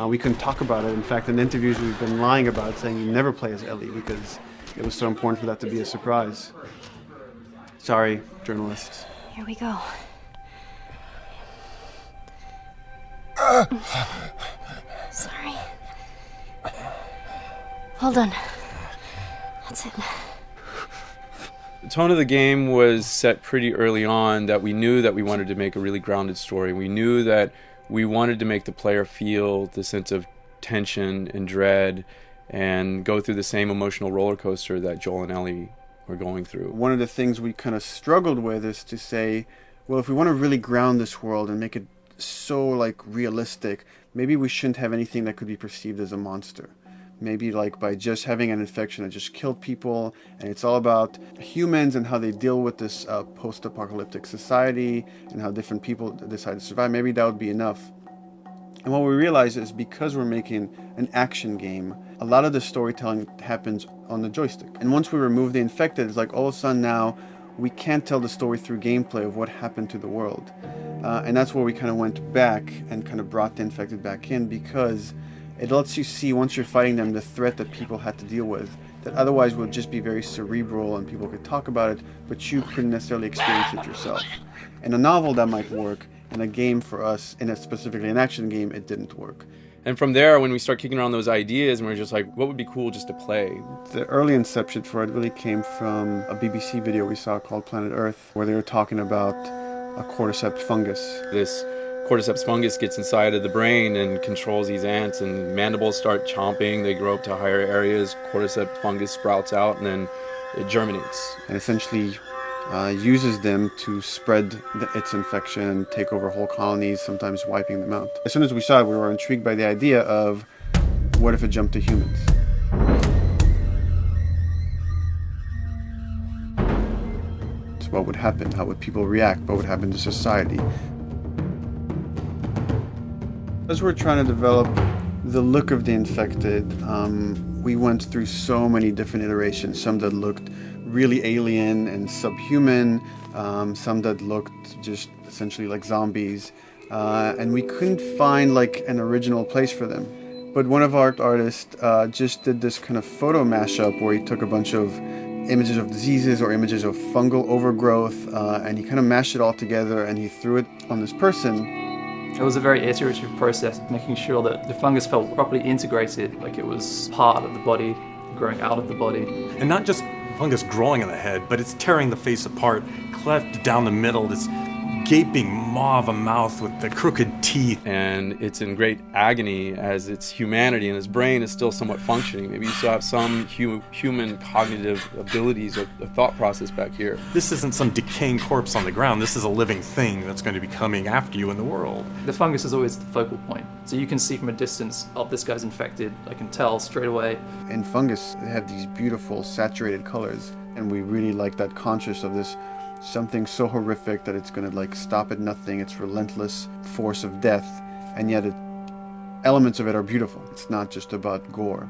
Speaker 14: We couldn't talk about it. In fact, in interviews we've been lying about it, saying you never play as Ellie because it was so important for that to be a surprise. Sorry, journalists.
Speaker 15: Here we go. Sorry. Hold on. That's it.
Speaker 16: The tone of the game was set pretty early on that we knew that we wanted to make a really grounded story. We knew that we wanted to make the player feel the sense of tension and dread and go through the same emotional roller coaster that Joel and Ellie were going through.
Speaker 14: One of the things we kind of struggled with is to say, well, if we want to really ground this world and make it so like realistic, maybe we shouldn't have anything that could be perceived as a monster. Maybe like by just having an infection that just killed people, and it's all about humans and how they deal with this post-apocalyptic society and how different people decide to survive. Maybe that would be enough. And what we realize is because we're making an action game, a lot of the storytelling happens on the joystick. And once we remove the infected, it's like all of a sudden now we can't tell the story through gameplay of what happened to the world. And that's where we kind of went back and kind of brought the infected back in, because it lets you see, once you're fighting them, the threat that people had to deal with that otherwise would just be very cerebral and people could talk about it, but you couldn't necessarily experience it yourself. In a novel that might work, in a game for us, in a specifically an action game, it didn't work.
Speaker 16: And from there, when we start kicking around those ideas, and we're just like, what would be cool just to play?
Speaker 14: The early inception for it really came from a BBC video we saw called Planet Earth, where they were talking about a cordyceps fungus.
Speaker 16: This cordyceps fungus gets inside of the brain and controls these ants, and mandibles start chomping, they grow up to higher areas, cordyceps fungus sprouts out, and then it germinates.
Speaker 14: And essentially uses them to spread its infection and take over whole colonies, sometimes wiping them out. As soon as we saw it, we were intrigued by the idea of, what if it jumped to humans? So what would happen? How would people react? What would happen to society? As we're trying to develop the look of the infected, we went through so many different iterations, some that looked really alien and subhuman, some that looked just essentially like zombies, and we couldn't find like an original place for them. But one of our artists just did this kind of photo mashup where he took a bunch of images of diseases or images of fungal overgrowth, and he kind of mashed it all together and he threw it on this person.
Speaker 18: It was a very iterative process, making sure that the fungus felt properly integrated, like it was part of the body, growing out of the body.
Speaker 13: And not just fungus growing in the head, but it's tearing the face apart, cleft down the middle, this gaping maw of a mouth with the crooked teeth.
Speaker 16: And it's in great agony as its humanity and its brain is still somewhat functioning. Maybe you still have some human cognitive abilities or thought process back here.
Speaker 13: This isn't some decaying corpse on the ground. This is a living thing that's going to be coming after you in the world.
Speaker 18: The fungus is always the focal point. So you can see from a distance, oh, this guy's infected. I can tell straight away.
Speaker 14: In fungus, they have these beautiful saturated colors, and we really like that conscious of this something so horrific that it's going to like stop at nothing. It's relentless force of death, and yet elements of it are beautiful. It's not just about gore.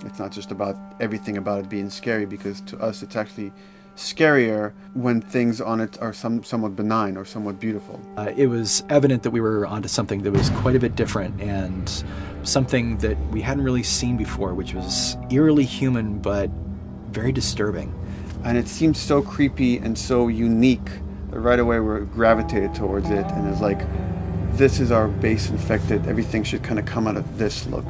Speaker 14: It's not just about everything about it being scary, because to us it's actually scarier when things on it are somewhat benign or somewhat beautiful.
Speaker 12: It was evident that we were onto something that was quite a bit different and something that we hadn't really seen before, which was eerily human but very disturbing.
Speaker 14: And it seemed so creepy and so unique that right away we gravitated towards it, and it's like, this is our base infected. Everything should kind of come out of this look.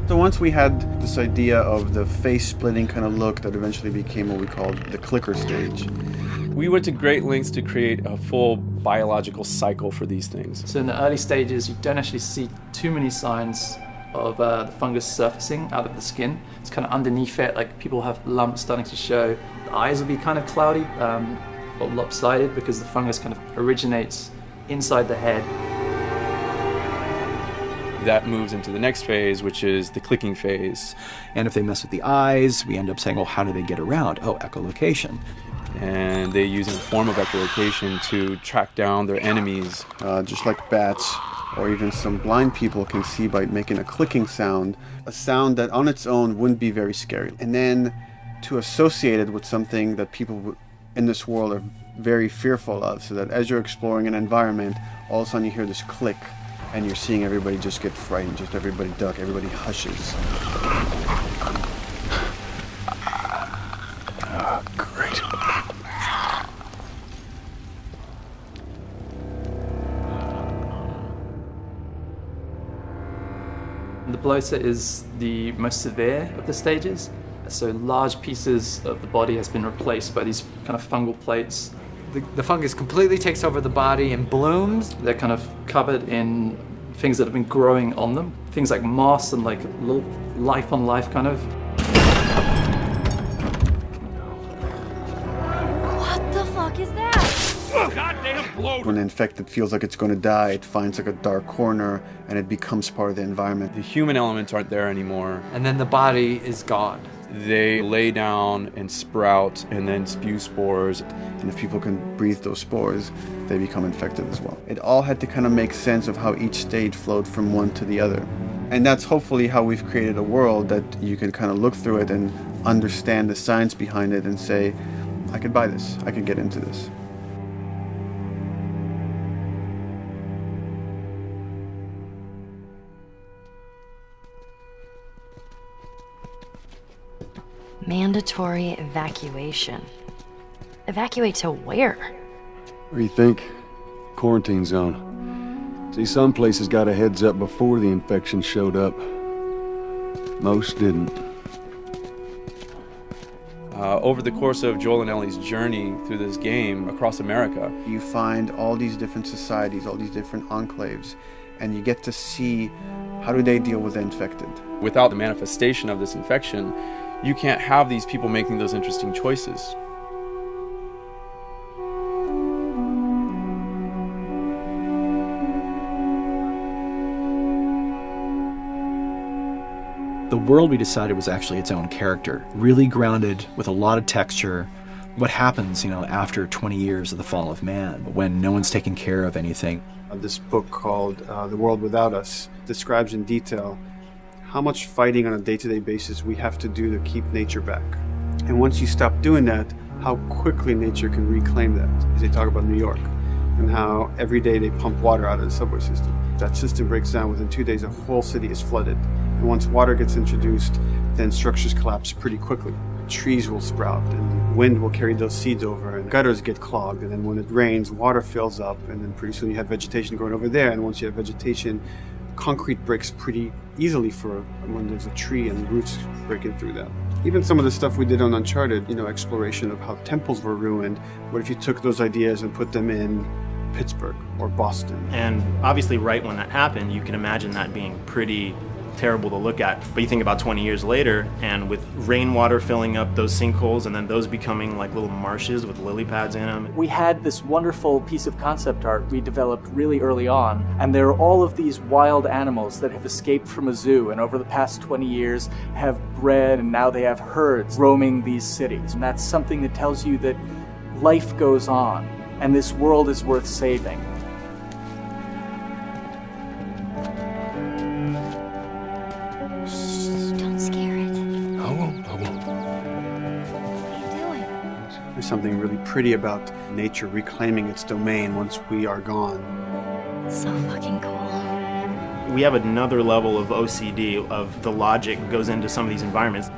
Speaker 14: So once we had this idea of the face-splitting kind of look that eventually became what we called the clicker stage.
Speaker 16: We went to great lengths to create a full biological cycle for these things.
Speaker 18: So in the early stages, you don't actually see too many signs of the fungus surfacing out of the skin. It's kind of underneath it, like people have lumps starting to show. The eyes will be kind of cloudy or lopsided because the fungus kind of originates inside the head.
Speaker 16: That moves into the next phase, which is the clicking phase.
Speaker 12: And if they mess with the eyes, we end up saying, well, how do they get around? Oh, echolocation.
Speaker 16: And they use a form of echolocation to track down their enemies.
Speaker 14: Just like bats, or even some blind people can see by making a clicking sound, a sound that on its own wouldn't be very scary. And then to associate it with something that people in this world are very fearful of, so that as you're exploring an environment, all of a sudden you hear this click, and you're seeing everybody just get frightened, just everybody duck, everybody hushes.
Speaker 4: Great.
Speaker 18: The bloater is the most severe of the stages. So large pieces of the body has been replaced by these kind of fungal plates.
Speaker 9: The fungus completely takes over the body and blooms.
Speaker 18: They're kind of covered in things that have been growing on them. Things like moss and like little life on life kind of.
Speaker 2: What the fuck is that?
Speaker 3: Goddamn bloater!
Speaker 14: When the infected feels like it's going to die, it finds like a dark corner and it becomes part of the environment.
Speaker 16: The human elements aren't there anymore.
Speaker 9: And then the body is gone.
Speaker 16: They lay down and sprout and then spew spores.
Speaker 14: And if people can breathe those spores, they become infected as well. It all had to kind of make sense of how each stage flowed from one to the other. And that's hopefully how we've created a world that you can kind of look through it and understand the science behind it and say, I could buy this, I could get into this.
Speaker 2: Mandatory evacuation. Evacuate to where?
Speaker 1: What do you think? Quarantine zone. See, some places got a heads up before the infection showed up. Most didn't.
Speaker 16: Over the course of Joel and Ellie's journey through this game across America,
Speaker 14: you find all these different societies, all these different enclaves, and you get to see how do they deal with the infected.
Speaker 16: Without the manifestation of this infection, you can't have these people making those interesting choices.
Speaker 12: The world we decided was actually its own character, really grounded with a lot of texture. What happens, after 20 years of the fall of man, when no one's taking care of anything.
Speaker 14: This book called The World Without Us describes in detail how much fighting on a day-to-day basis we have to do to keep nature back. And once you stop doing that, how quickly nature can reclaim that. As they talk about New York, and how every day they pump water out of the subway system. That system breaks down. Within 2 days, a whole city is flooded. And once water gets introduced, then structures collapse pretty quickly. Trees will sprout, and wind will carry those seeds over, and gutters get clogged. And then when it rains, water fills up, and then pretty soon you have vegetation growing over there. And once you have vegetation, concrete breaks pretty easily for when there's a tree and roots breaking through that. Even some of the stuff we did on Uncharted, you know, exploration of how temples were ruined. What if you took those ideas and put them in Pittsburgh or Boston?
Speaker 19: And obviously right when that happened, you can imagine that being pretty terrible to look at. But you think about 20 years later, and with rainwater filling up those sinkholes and then those becoming like little marshes with lily pads in them.
Speaker 7: We had this wonderful piece of concept art we developed really early on, and there are all of these wild animals that have escaped from a zoo and over the past 20 years have bred, and now they have herds roaming these cities. And that's something that tells you that life goes on and this world is worth saving.
Speaker 14: There's something really pretty about nature reclaiming its domain once we are gone.
Speaker 2: So fucking cool.
Speaker 19: We have another level of OCD, of the logic goes into some of these environments.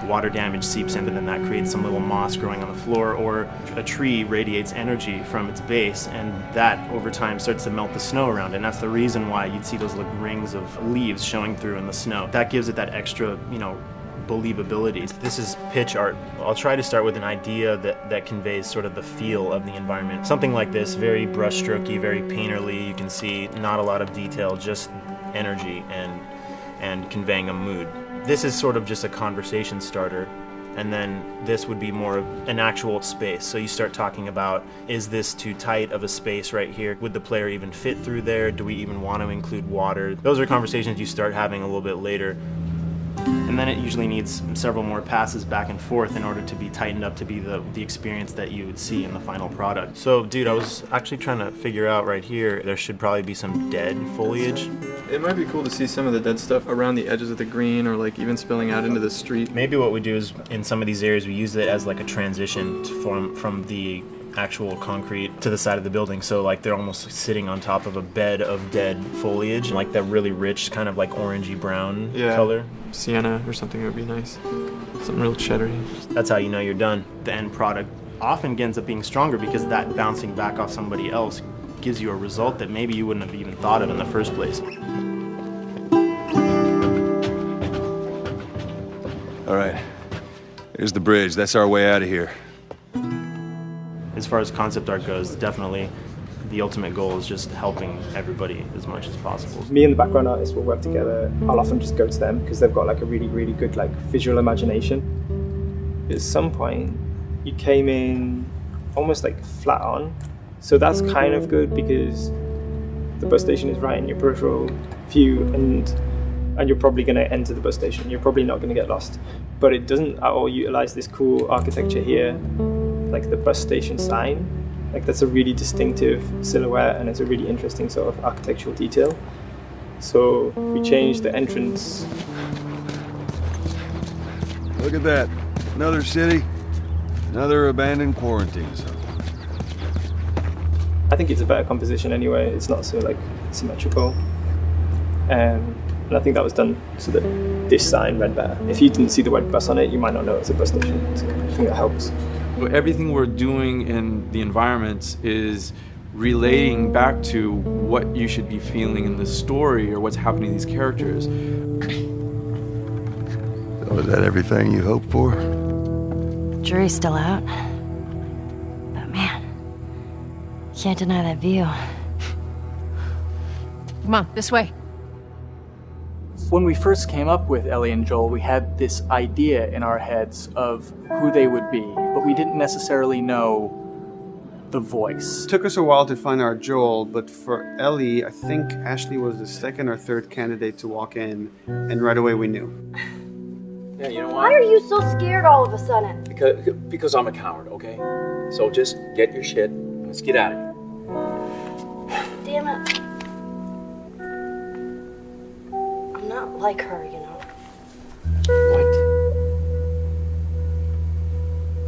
Speaker 19: Water damage seeps in, and then that creates some little moss growing on the floor, or a tree radiates energy from its base, and that over time starts to melt the snow around it. And that's the reason why you'd see those little rings of leaves showing through in the snow. That gives it that extra, you know, believability. This is pitch art. I'll try to start with an idea that conveys sort of the feel of the environment. Something like this, very brushstrokey, very painterly. You can see not a lot of detail, just energy and conveying a mood. This is sort of just a conversation starter, and then this would be more of an actual space. So you start talking about, is this too tight of a space right here? Would the player even fit through there? Do we even want to include water? Those are conversations you start having a little bit later. And then it usually needs several more passes back and forth in order to be tightened up to be the experience that you would see in the final product. So, dude, I was actually trying to figure out right here, there should probably be some dead foliage.
Speaker 18: It might be cool to see some of the dead stuff around the edges of the green, or like even spilling out into the street.
Speaker 19: Maybe what we do is, in some of these areas, we use it as like a transition from the actual concrete to the side of the building. So like they're almost sitting on top of a bed of dead foliage, like that really rich kind of like orangey brown color.
Speaker 18: Sienna or something would be nice. Something real cheddary.
Speaker 19: That's how you know you're done. The end product often ends up being stronger because that bouncing back off somebody else gives you a result that maybe you wouldn't have even thought of in the first place.
Speaker 1: All right, here's the bridge. That's our way out of here.
Speaker 19: As far as concept art goes, definitely the ultimate goal is just helping everybody as much as possible.
Speaker 20: Me and the background artist will work together. I'll often just go to them because they've got like a really, really good like visual imagination. At some point, you came in almost like flat on. So that's kind of good because the bus station is right in your peripheral view, and you're probably going to enter the bus station. You're probably not going to get lost. But it doesn't at all utilize this cool architecture here, like the bus station sign. Like that's a really distinctive silhouette, and it's a really interesting sort of architectural detail. So we changed the entrance.
Speaker 1: Look at that. Another city, another abandoned quarantine zone.
Speaker 20: I think it's a better composition anyway. It's not so like symmetrical. And I think that was done so that this sign read better. If you didn't see the word bus on it, you might not know it's a bus station. So I think that helps.
Speaker 16: Everything we're doing in the environments is relating back to what you should be feeling in the story or what's happening to these characters.
Speaker 1: So is that everything you hoped for?
Speaker 2: Jury's still out. But man, can't deny that view.
Speaker 5: Come on, this way.
Speaker 7: When we first came up with Ellie and Joel, we had this idea in our heads of who they would be, but we didn't necessarily know the voice.
Speaker 14: It took us a while to find our Joel, but for Ellie, I think Ashley was the second or third candidate to walk in, and right away we knew.
Speaker 21: Yeah, you know
Speaker 15: Why
Speaker 21: what?
Speaker 15: are you so scared all of a sudden?
Speaker 21: Because I'm a coward, okay? So just get your shit and let's get out of here.
Speaker 15: Damn it. I'm not like her, you know.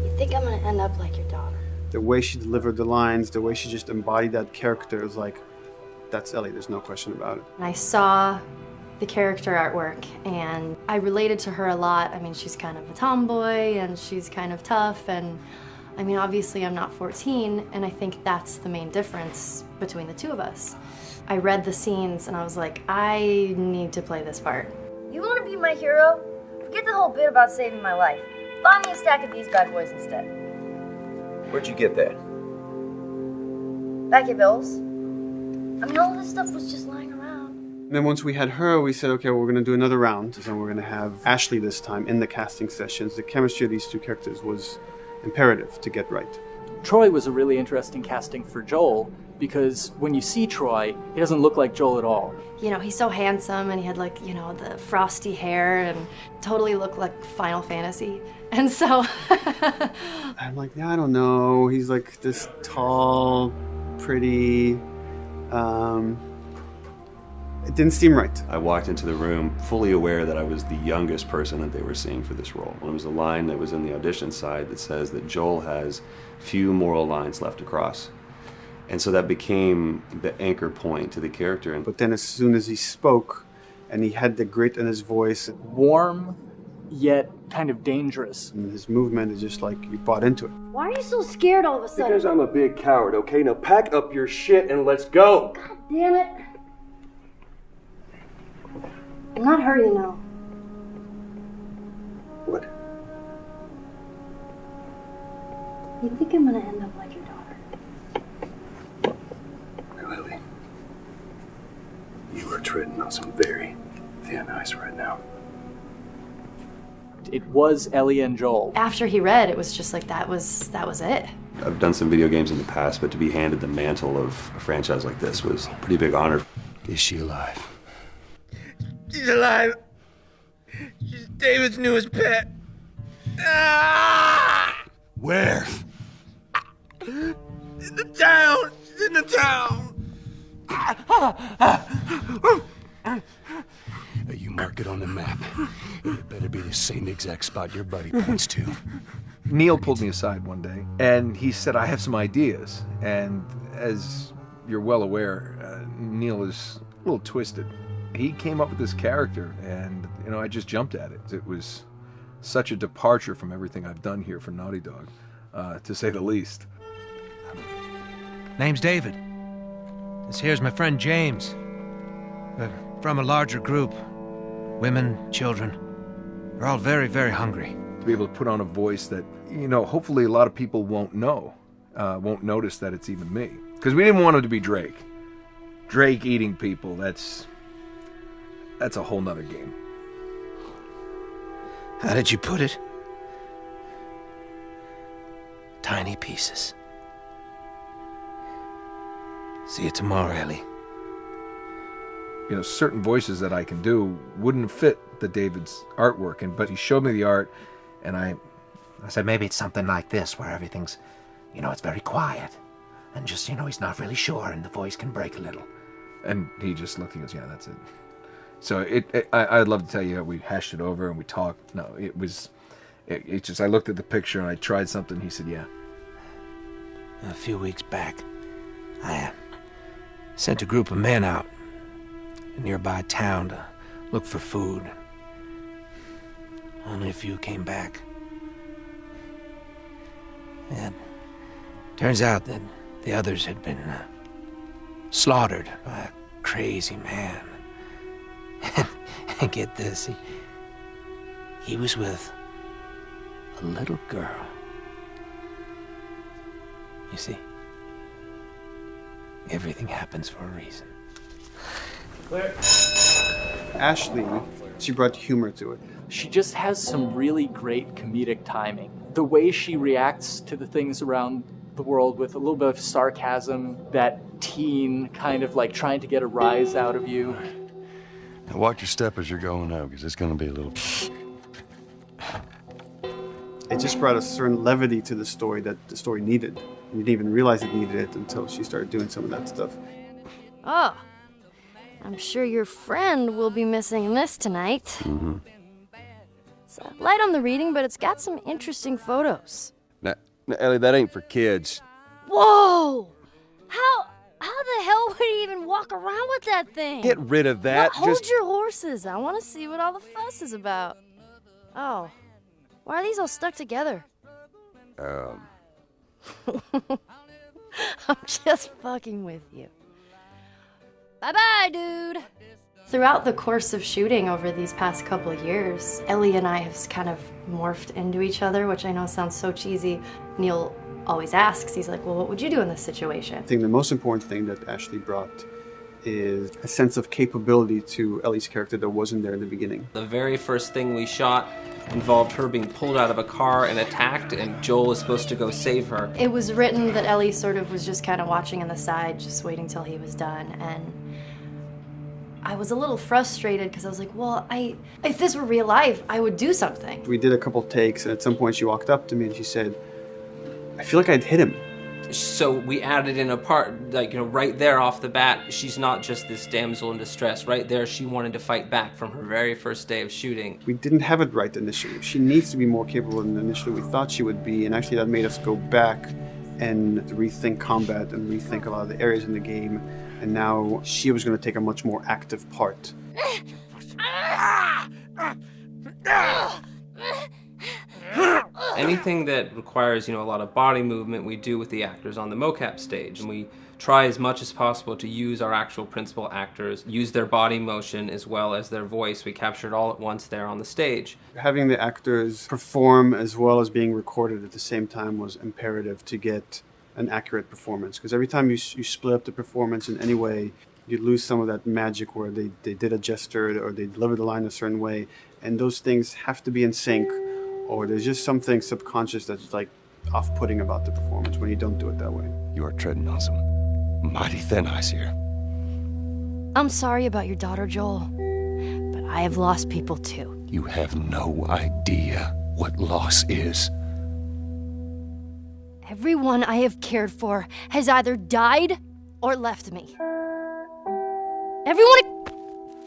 Speaker 15: You think I'm gonna end up like your daughter?
Speaker 14: The way she delivered the lines, the way she just embodied that character is like, that's Ellie, there's no question about it.
Speaker 15: And I saw the character artwork and I related to her a lot. I mean, she's kind of a tomboy and she's kind of tough, and I mean, obviously I'm not 14, and I think that's the main difference between the two of us. I read the scenes and I was like, I need to play this part.
Speaker 22: You want to be my hero? Forget
Speaker 2: Forget the whole bit about saving my life. Buy me a stack of these bad boys instead.
Speaker 21: Where'd you get that?
Speaker 2: Back at Bill's. I mean, all this stuff was just lying around.
Speaker 14: And then once we had her, we said, okay, well, we're going to do another round. And we're going to have Ashley this time in the casting sessions. The chemistry of these two characters was imperative to get right.
Speaker 7: Troy was a really interesting casting for Joel because when you see Troy, he doesn't look like Joel at all.
Speaker 15: You know, he's so handsome and he had like, you know, the frosty hair and totally looked like Final Fantasy. And so
Speaker 14: I'm like, yeah, I don't know. He's like this tall, pretty. It didn't seem right.
Speaker 17: I walked into the room fully aware that I was the youngest person that they were seeing for this role. There was a line that was in the audition side that says that Joel has few moral lines left to cross. And so that became the anchor point to the character.
Speaker 14: But then as soon as he spoke and he had the grit in his voice,
Speaker 7: warm yet kind of dangerous.
Speaker 14: And his movement is just like you bought into it.
Speaker 2: Why are you so scared all of a sudden?
Speaker 1: Because I'm a big coward, okay? Now pack up your shit and let's go.
Speaker 2: God damn it. I'm not her, you know.
Speaker 1: What?
Speaker 2: You think I'm gonna end up like your daughter?
Speaker 4: Lily, you are treading on some very thin ice right now.
Speaker 7: It was Ellie and Joel.
Speaker 15: after he read, it was just like that was it.
Speaker 17: I've done some video games in the past, but to be handed the mantle of a franchise like this was a pretty big honor.
Speaker 4: Is she alive?
Speaker 3: She's alive. She's David's newest pet. Ah!
Speaker 4: Where?
Speaker 3: In the town. She's in the town.
Speaker 4: You mark it on the map. It better be the same exact spot your buddy points to.
Speaker 12: Neil pulled me aside one day, and he said, I have some ideas. And as you're well aware, Neil is a little twisted. He came up with this character, and, I just jumped at it. It was such a departure from everything I've done here for Naughty Dog, to say the least.
Speaker 8: Name's David. This here's my friend James. We're from a larger group. Women, children. We're all very, very hungry.
Speaker 12: To be able to put on a voice that, hopefully a lot of people won't know, won't notice that it's even me. Because we didn't want it to be Drake. Drake eating people, that's a whole nother game.
Speaker 8: How did you put it? Tiny pieces. See you tomorrow, Ellie.
Speaker 12: Certain voices that I can do wouldn't fit the David's artwork, but he showed me the art, and I
Speaker 8: said maybe it's something like this, where everything's, it's very quiet. And just, he's not really sure, and the voice can break a little.
Speaker 12: And he just looked and goes, yeah, that's it. So I'd love to tell you how we hashed it over and we talked. No, it just, I looked at the picture and I tried something. He said, yeah.
Speaker 8: A few weeks back, I sent a group of men out a nearby town to look for food. Only a few came back. And turns out that the others had been slaughtered by a crazy man. And get this, he was with a little girl. You see, everything happens for a reason.
Speaker 14: Claire. Ashley, she brought humor to it.
Speaker 7: She just has some really great comedic timing. The way she reacts to the things around the world with a little bit of sarcasm, that teen kind of like trying to get a rise out of you.
Speaker 4: Now watch your step as you're going out, because it's going to be a little...
Speaker 14: It just brought a certain levity to the story that the story needed. You didn't even realize it needed it until she started doing some of that stuff.
Speaker 2: Oh, I'm sure your friend will be missing this tonight.
Speaker 17: Mm-hmm.
Speaker 2: It's light on the reading, but it's got some interesting photos.
Speaker 1: Now, Ellie, that ain't for kids.
Speaker 2: Whoa! How the hell would he even walk around with that thing?
Speaker 1: Get rid of that.
Speaker 2: Well, hold your horses. I want to see what all the fuss is about. Oh, why are these all stuck together? I'm just fucking with you. Bye-bye, dude.
Speaker 15: Throughout the course of shooting over these past couple of years, Ellie and I have kind of morphed into each other, which I know sounds so cheesy. Neil always asks, he's like, well, what would you do in this situation?
Speaker 14: I think the most important thing that Ashley brought is a sense of capability to Ellie's character that wasn't there in the beginning.
Speaker 11: The very first thing we shot involved her being pulled out of a car and attacked, and Joel was supposed to go save her.
Speaker 15: It was written that Ellie sort of was just kind of watching on the side, just waiting till he was done, and I was a little frustrated because I was like, well, if this were real life, I would do something.
Speaker 14: We did a couple takes, and at some point she walked up to me and she said, I feel like I'd hit him.
Speaker 11: So we added in a part, like, you know, right there off the bat, she's not just this damsel in distress. Right there, she wanted to fight back from her very first day of shooting.
Speaker 14: We didn't have it right initially. She needs to be more capable than initially we thought she would be, and actually that made us go back and rethink combat and rethink a lot of the areas in the game, and now she was going to take a much more active part.
Speaker 11: Anything that requires, you know, a lot of body movement, we do with the actors on the mocap stage. And we try as much as possible to use our actual principal actors, use their body motion as well as their voice. We capture it all at once there on the stage.
Speaker 14: Having the actors perform as well as being recorded at the same time was imperative to get an accurate performance. Because every time you split up the performance in any way, you lose some of that magic where they did a gesture or they delivered the line a certain way. And those things have to be in sync, or there's just something subconscious that's like off-putting about the performance when you don't do it that way.
Speaker 4: You are treading on some mighty thin ice here.
Speaker 2: I'm sorry about your daughter, Joel, but I have lost people too.
Speaker 4: You have no idea what loss is.
Speaker 2: Everyone I have cared for has either died or left me. Everyone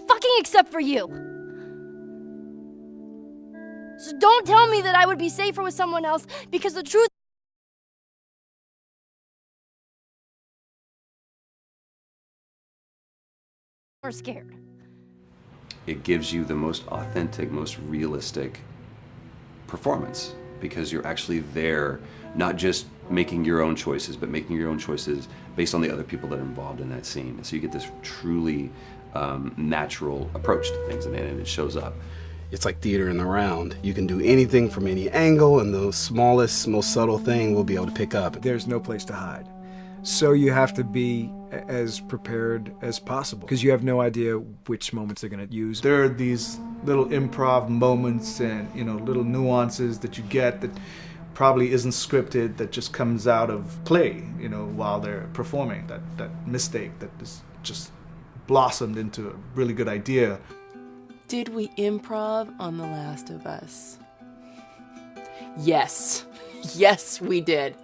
Speaker 2: fucking except for you. So don't tell me that I would be safer with someone else, because the truth are scared.
Speaker 17: It gives you the most authentic, most realistic performance, because you're actually there, not just making your own choices, but making your own choices based on the other people that are involved in that scene. And so you get this truly natural approach to things, and it shows up.
Speaker 22: It's like theater in the round. You can do anything from any angle, and the smallest, most subtle thing we'll be able to pick up.
Speaker 23: There's no place to hide. So you have to be as prepared as possible, because you have no idea which moments they're going to use. There are these little improv moments and, you know, little nuances that you get that probably isn't scripted, that just comes out of play, you know, while they're performing. That mistake that is just blossomed into a really good idea.
Speaker 5: Did we improv on The Last of Us? Yes. Yes, we did.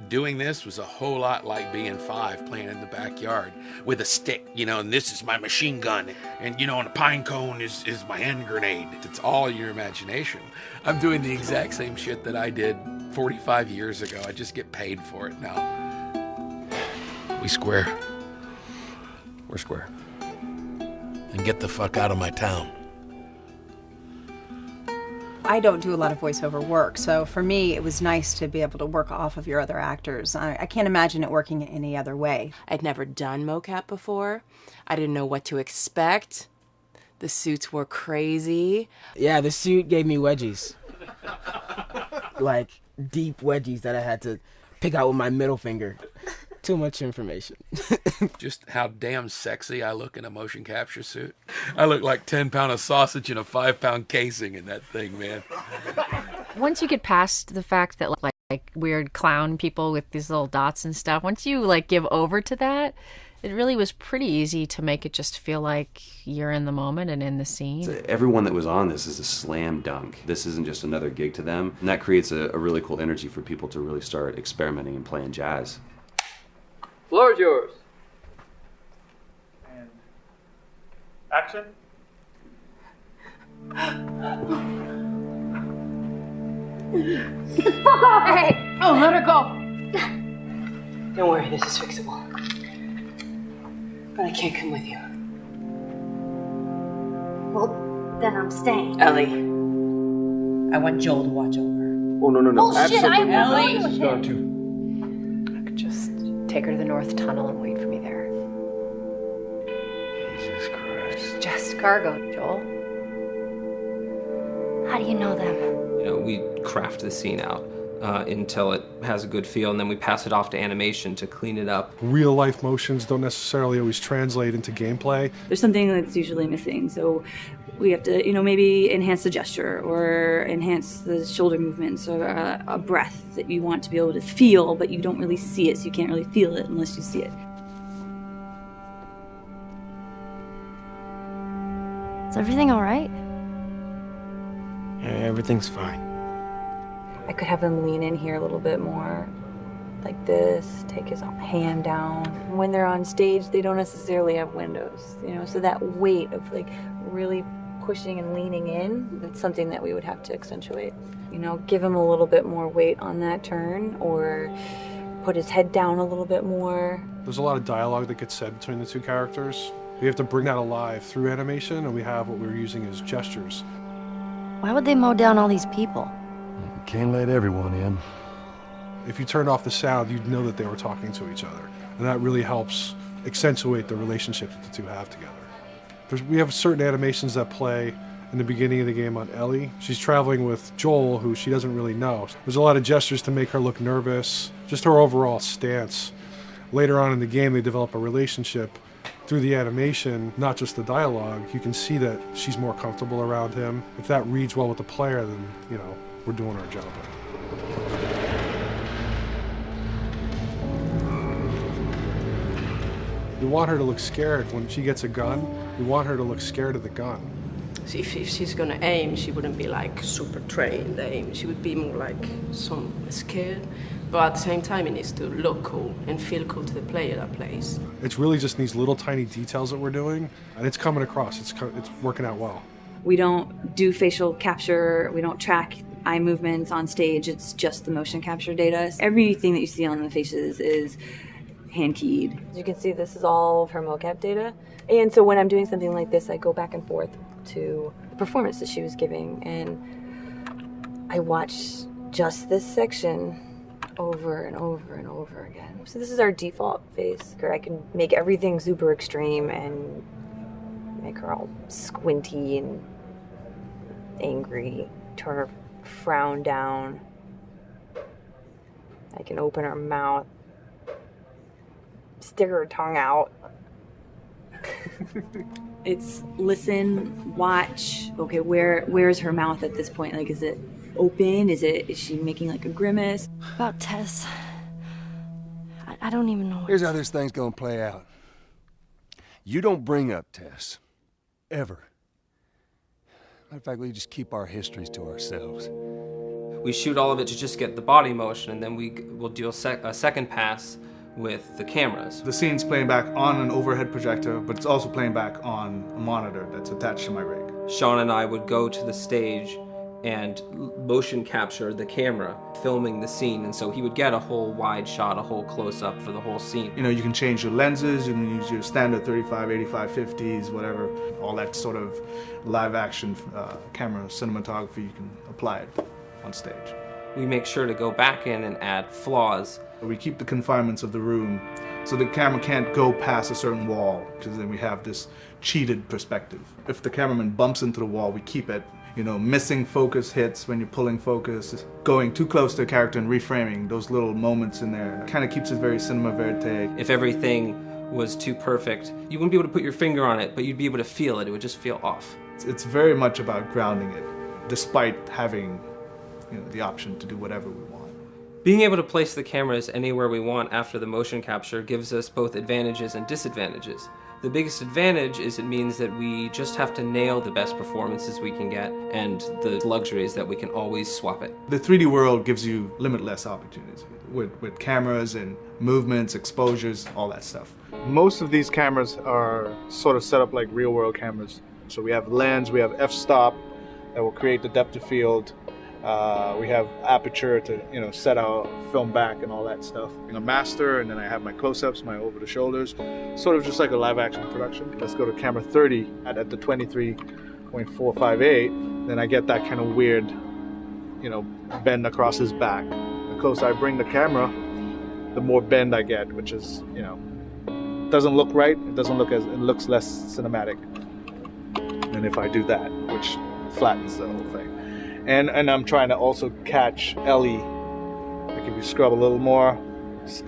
Speaker 24: Doing this was a whole lot like being 5 playing in the backyard with a stick, you know, and this is my machine gun, and, you know, and a pine cone is my hand grenade. It's all your imagination. I'm doing the exact same shit that I did 45 years ago. I just get paid for it now. We square.
Speaker 17: We're square.
Speaker 24: And get the fuck out of my town.
Speaker 25: I don't do a lot of voiceover work, so for me it was nice to be able to work off of your other actors. I can't imagine it working in any other way.
Speaker 5: I'd never done mocap before. I didn't know what to expect. The suits were crazy.
Speaker 26: Yeah, the suit gave me wedgies. Like, deep wedgies that I had to pick out with my middle finger. Too much information.
Speaker 24: Just how damn sexy I look in a motion capture suit. I look like 10 pound of sausage in a 5 pound casing in that thing, man.
Speaker 27: Once you get past the fact that like weird clown people with these little dots and stuff, once you like give over to that, it really was pretty easy to make it just feel like you're in the moment and in the scene.
Speaker 17: Everyone that was on this is a slam dunk. This isn't just another gig to them. And that creates a really cool energy for people to really start experimenting and playing jazz.
Speaker 28: Floor is yours.
Speaker 3: And action.
Speaker 2: Get the fuck off! Hey! Oh, let her go!
Speaker 29: Don't worry, this is fixable. But I can't come with you.
Speaker 2: Well, then I'm staying.
Speaker 29: Ellie, I want Joel to watch over her.
Speaker 1: Oh, no.
Speaker 2: Bullshit, I'm
Speaker 29: Ellie!
Speaker 2: going with
Speaker 1: Going
Speaker 2: him.
Speaker 29: I could just take her to the North Tunnel and wait for me there.
Speaker 1: Jesus Christ.
Speaker 15: just cargo, Joel. How do you know them?
Speaker 11: You know, we craft the scene out until it has a good feel, and then we pass it off to animation to clean it up.
Speaker 6: Real life motions don't necessarily always translate into gameplay.
Speaker 9: There's something that's usually missing, so we have to, maybe enhance the gesture or enhance the shoulder movements or a breath that you want to be able to feel, but you don't really see it, so you can't really feel it unless you see it.
Speaker 2: Is everything all right?
Speaker 26: Yeah, everything's fine.
Speaker 9: I could have him lean in here a little bit more, like this, take his hand down. When they're on stage, they don't necessarily have windows, so that weight of like really pushing and leaning in, that's something that we would have to accentuate. Give him a little bit more weight on that turn, or put his head down a little bit more.
Speaker 6: There's a lot of dialogue that gets said between the two characters. We have to bring that alive through animation, and we have what we're using as gestures.
Speaker 2: Why would they mow down all these people?
Speaker 1: Can't let everyone in.
Speaker 6: If you turned off the sound, you'd know that they were talking to each other. And that really helps accentuate the relationship that the two have together. We have certain animations that play in the beginning of the game on Ellie. She's traveling with Joel, who she doesn't really know. There's a lot of gestures to make her look nervous, just her overall stance. Later on in the game, they develop a relationship through the animation, not just the dialogue. You can see that she's more comfortable around him. If that reads well with the player, then, we're doing our job. We want her to look scared when she gets a gun. We want her to look scared of the gun.
Speaker 10: So if she's gonna aim, she wouldn't be like super trained aim. She would be more like some scared. But at the same time, it needs to look cool and feel cool to the player that plays.
Speaker 6: It's really just these little tiny details that we're doing, and it's coming across. It's working out well.
Speaker 9: We don't do facial capture. We don't track eye movements on stage. It's just the motion capture data. Everything that you see on the faces is hand keyed. As you can see, this is all of her mocap data. And so when I'm doing something like this, I go back and forth to the performance that she was giving, and I watch just this section over and over and over again. So this is our default face, where I can make everything super extreme and make her all squinty and angry, turn her frown down. I can open her mouth, stick her tongue out. It's listen, watch. Okay, where's her mouth at this point? Like, is it open? Is she making like a grimace?
Speaker 2: About Tess. I don't even know.
Speaker 1: Here's how this thing's gonna play out. You don't bring up Tess. Ever. Matter of fact, we just keep our histories to ourselves.
Speaker 11: We shoot all of it to just get the body motion, and then we'll do a second pass with the cameras.
Speaker 23: The scene's playing back on an overhead projector, but it's also playing back on a monitor that's attached to my rig.
Speaker 11: Sean and I would go to the stage and motion capture the camera, filming the scene, and so he would get a whole wide shot, a whole close-up for the whole scene.
Speaker 23: You can change your lenses, you can use your standard 35, 85, 50s, whatever. All that sort of live-action camera cinematography, you can apply it on stage.
Speaker 11: We make sure to go back in and add flaws.
Speaker 23: We keep the confinements of the room, so the camera can't go past a certain wall, because then we have this cheated perspective. If the cameraman bumps into the wall, we keep it. Missing focus hits when you're pulling focus, going too close to a character and reframing, those little moments in there, kind of keeps it very cinema verite.
Speaker 11: If everything was too perfect, you wouldn't be able to put your finger on it, but you'd be able to feel it. It would just feel off.
Speaker 23: It's very much about grounding it, despite having the option to do whatever we want.
Speaker 11: Being able to place the cameras anywhere we want after the motion capture gives us both advantages and disadvantages. The biggest advantage is it means that we just have to nail the best performances we can get, and the luxury is that we can always swap it.
Speaker 23: The 3D world gives you limitless opportunities with cameras and movements, exposures, all that stuff.
Speaker 13: Most of these cameras are sort of set up like real world cameras. So we have lens, we have f-stop that will create the depth of field. We have aperture to set our film back and all that stuff. A master, and then I have my close-ups, my over-the-shoulders, sort of just like a live-action production. Let's go to camera 30 at the 23.458. Then I get that kind of weird, bend across his back. The closer I bring the camera, the more bend I get, which is, doesn't look right. It looks less cinematic. than if I do that, which flattens the whole thing. And I'm trying to also catch Ellie. Like if you scrub a little more,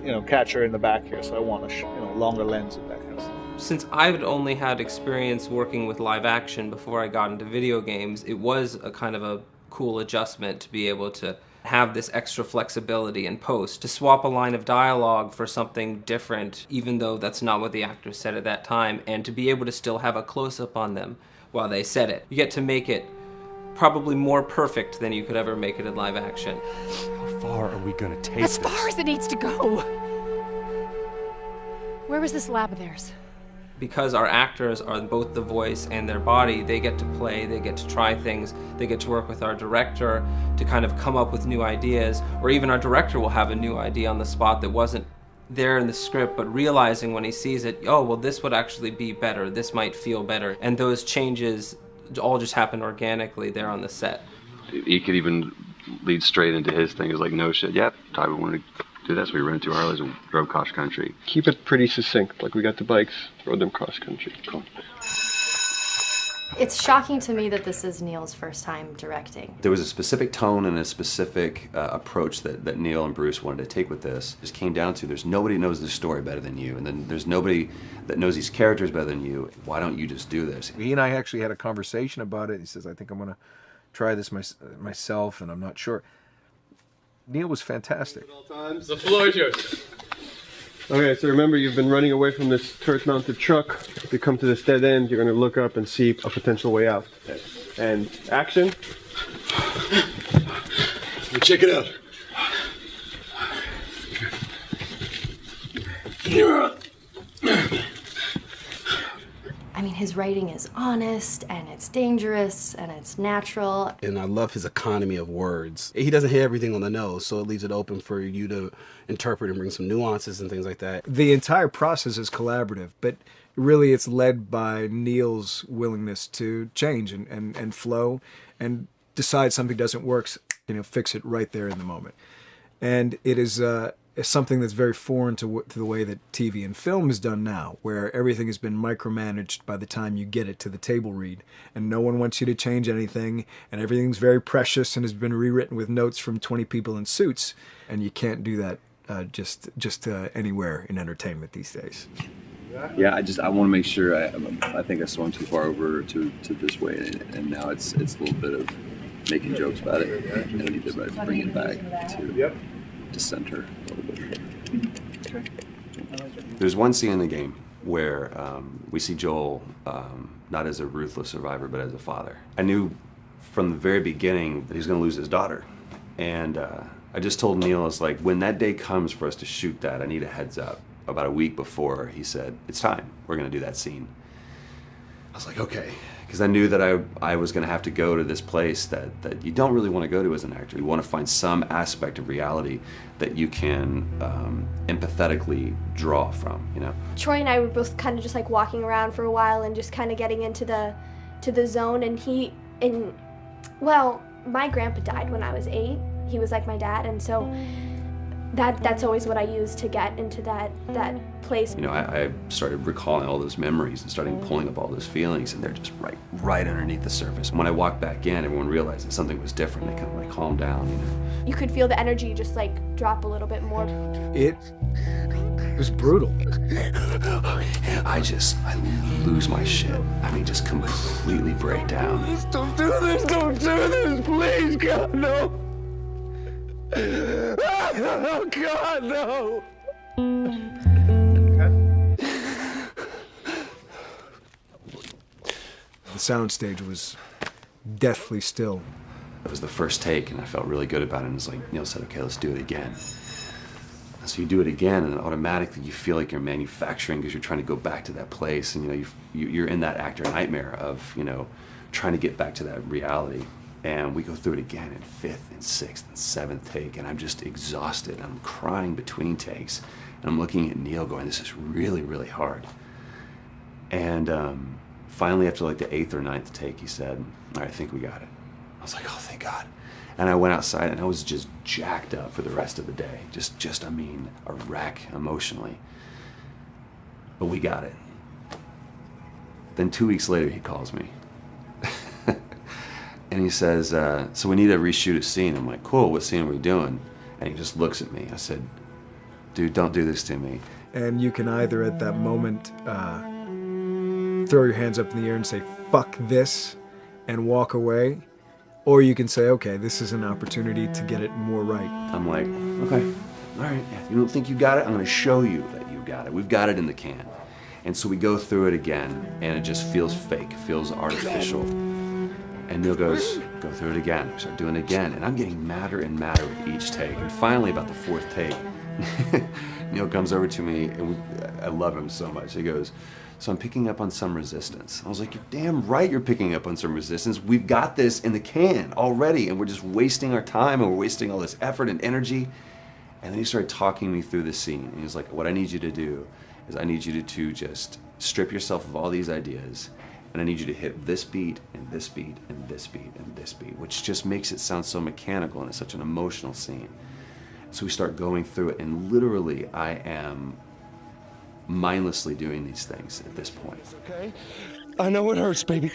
Speaker 13: you know, catch her in the back here. So I want a longer lens and that kind of stuff.
Speaker 11: Since I've only had experience working with live action before I got into video games, it was a kind of a cool adjustment to be able to have this extra flexibility in post, to swap a line of dialogue for something different, even though that's not what the actor said at that time, and to be able to still have a close-up on them while they said it. You get to make it probably more perfect than you could ever make it in live action.
Speaker 7: How far are we gonna take this?
Speaker 8: As far as it needs to go. Where was this lab of theirs?
Speaker 11: Because our actors are both the voice and their body, they get to play, they get to try things, they get to work with our director to kind of come up with new ideas, or even our director will have a new idea on the spot that wasn't there in the script, but realizing when he sees it, oh, well, this would actually be better, this might feel better. And those changes all just happen organically there on the set.
Speaker 17: He could even lead straight into his thing. It's like, no shit, yep, Ty, we wanted to do that, so we rented 2 Harleys and drove cross country.
Speaker 1: Keep it pretty succinct, like we got the bikes, rode them cross country. Cool.
Speaker 15: It's shocking to me that this is Neil's first time directing.
Speaker 17: There was a specific tone and a specific approach that Neil and Bruce wanted to take with this. It just came down to there's nobody who knows this story better than you, and then there's nobody that knows these characters better than you. Why don't you just do this?
Speaker 23: He and I actually had a conversation about it. He says, I think I'm going to try this myself, and I'm not sure. Neil was fantastic.
Speaker 1: The floor is yours. Okay, so remember, you've been running away from this turret-mounted truck. If you come to this dead end, you're going to look up and see a potential way out. And action.
Speaker 3: Check it out.
Speaker 15: I mean, his writing is honest, and it's dangerous, and it's natural.
Speaker 22: And I love his economy of words. He doesn't hit everything on the nose, so it leaves it open for you to interpret and bring some nuances and things like that.
Speaker 23: The entire process is collaborative, but really it's led by Neil's willingness to change and flow and decide something doesn't work, you know, fix it right there in the moment. And it is something that's very foreign to the way that TV and film is done now, where everything has been micromanaged by the time you get it to the table read, and no one wants you to change anything, and everything's very precious and has been rewritten with notes from 20 people in suits, and you can't do that just anywhere in entertainment these days.
Speaker 17: Yeah, I want to make sure. I think I swung too far over to this way, and now it's a little bit of making jokes about it, and I need to bring it back to center a little bit. There's one scene in the game where we see Joel not as a ruthless survivor, but as a father. I knew from the very beginning that he was going to lose his daughter, and I just told Neil, I was like, when that day comes for us to shoot that, I need a heads up. About a week before, he said, it's time, we're going to do that scene. I was like, okay, because I knew that I was going to have to go to this place that you don't really want to go to as an actor. You want to find some aspect of reality that you can empathetically draw from, you know?
Speaker 12: Troy and I were both kind of just like walking around for a while and just kind of getting into the zone, and well, my grandpa died when I was 8. He was like my dad, and so that's always what I use to get into that place.
Speaker 17: You know, I started recalling all those memories and starting pulling up all those feelings, and they're just right underneath the surface. When I walked back in, everyone realized that something was different. They kind of like calmed down, you know.
Speaker 12: You could feel the energy just like drop a little bit more.
Speaker 23: It was brutal.
Speaker 17: I lose my shit. I mean, just completely break down.
Speaker 3: Don't do this, please, God, no. Oh, God, no!
Speaker 23: The soundstage was deathly still.
Speaker 17: It was the first take, and I felt really good about it. And it's like Neil said, okay, let's do it again. So you do it again, and automatically you feel like you're manufacturing because you're trying to go back to that place, and you know you're in that actor nightmare of trying to get back to that reality. And we go through it again in 5th and 6th and 7th take, and I'm just exhausted. I'm crying between takes, and I'm looking at Neil going, this is really, really hard. And finally, after like the 8th or 9th take, he said, all right, I think we got it. I was like, oh, thank God. And I went outside, and I was just jacked up for the rest of the day. I mean, a wreck emotionally. But we got it. Then 2 weeks later, he calls me. And he says, so we need to reshoot a scene. I'm like, cool, what scene are we doing? And he just looks at me. I said, dude, don't do this to me.
Speaker 23: And you can either at that moment throw your hands up in the air and say, fuck this, and walk away. Or you can say, okay, this is an opportunity to get it more right.
Speaker 17: I'm like, okay, all right. If you don't think you got it, I'm going to show you that you got it. We've got it in the can. And so we go through it again, and it just feels fake. It feels artificial. And Neil goes, go through it again. We start doing it again. And I'm getting madder and madder with each take. And finally, about the fourth take, Neil comes over to me, and I love him so much. He goes, so I'm picking up on some resistance. I was like, you're damn right you're picking up on some resistance. We've got this in the can already, and we're just wasting our time, and we're wasting all this effort and energy. And then he started talking me through the scene. And he was like, what I need you to do is I need you to just strip yourself of all these ideas, and I need you to hit this beat, and this beat, and this beat, and this beat, which just makes it sound so mechanical, and it's such an emotional scene. So we start going through it, and literally I am mindlessly doing these things at this point.
Speaker 3: It's okay. I know it hurts, baby.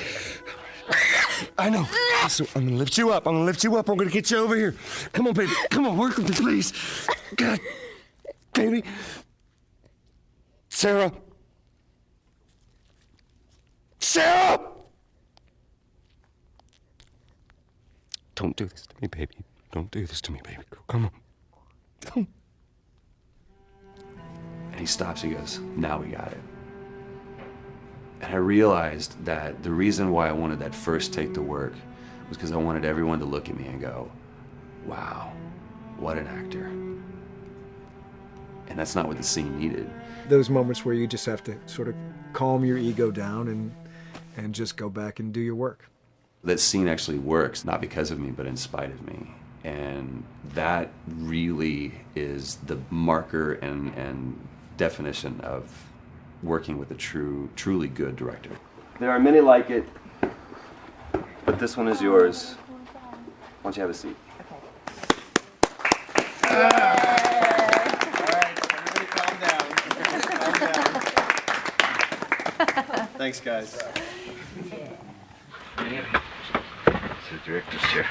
Speaker 3: I know. So I'm gonna lift you up. I'm gonna lift you up. I'm gonna get you over here. Come on, baby. Come on, work with me, please. God, baby. Sarah. Sarah! Don't do this to me, baby. Don't do this to me, baby. Come on. Don't.
Speaker 17: And he stops, he goes, now we got it. And I realized that the reason why I wanted that first take to work was because I wanted everyone to look at me and go, wow, what an actor. And that's not what the scene needed.
Speaker 23: Those moments where you just have to sort of calm your ego down and just go back and do your work.
Speaker 17: That scene actually works, not because of me, but in spite of me. And that really is the marker and definition of working with a truly good director. There are many like it, but this one is yours. Why don't you have a seat?
Speaker 4: Thanks, guys.
Speaker 1: The director's chair.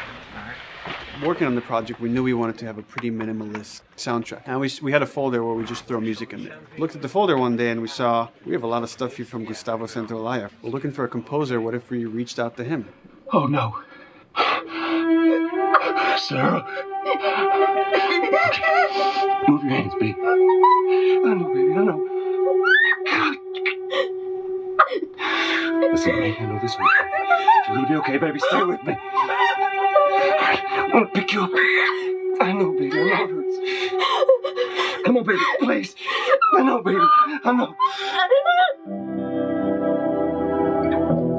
Speaker 4: Working on the project, we knew we wanted to have a pretty minimalist soundtrack. And we had a folder where we just throw music in there. Looked at the folder one day and we saw, we have a lot of stuff here from Gustavo Santaolalla. We're looking for a composer. What if we reached out to him?
Speaker 3: Oh, no. Sarah. Move your hands, baby. I know, baby, I know. Listen, baby, I know this one. You're gonna be okay, baby. Stay with me. I want to pick you up. I know, baby. I know it hurts. Come on, baby. Please. I know, baby. I know.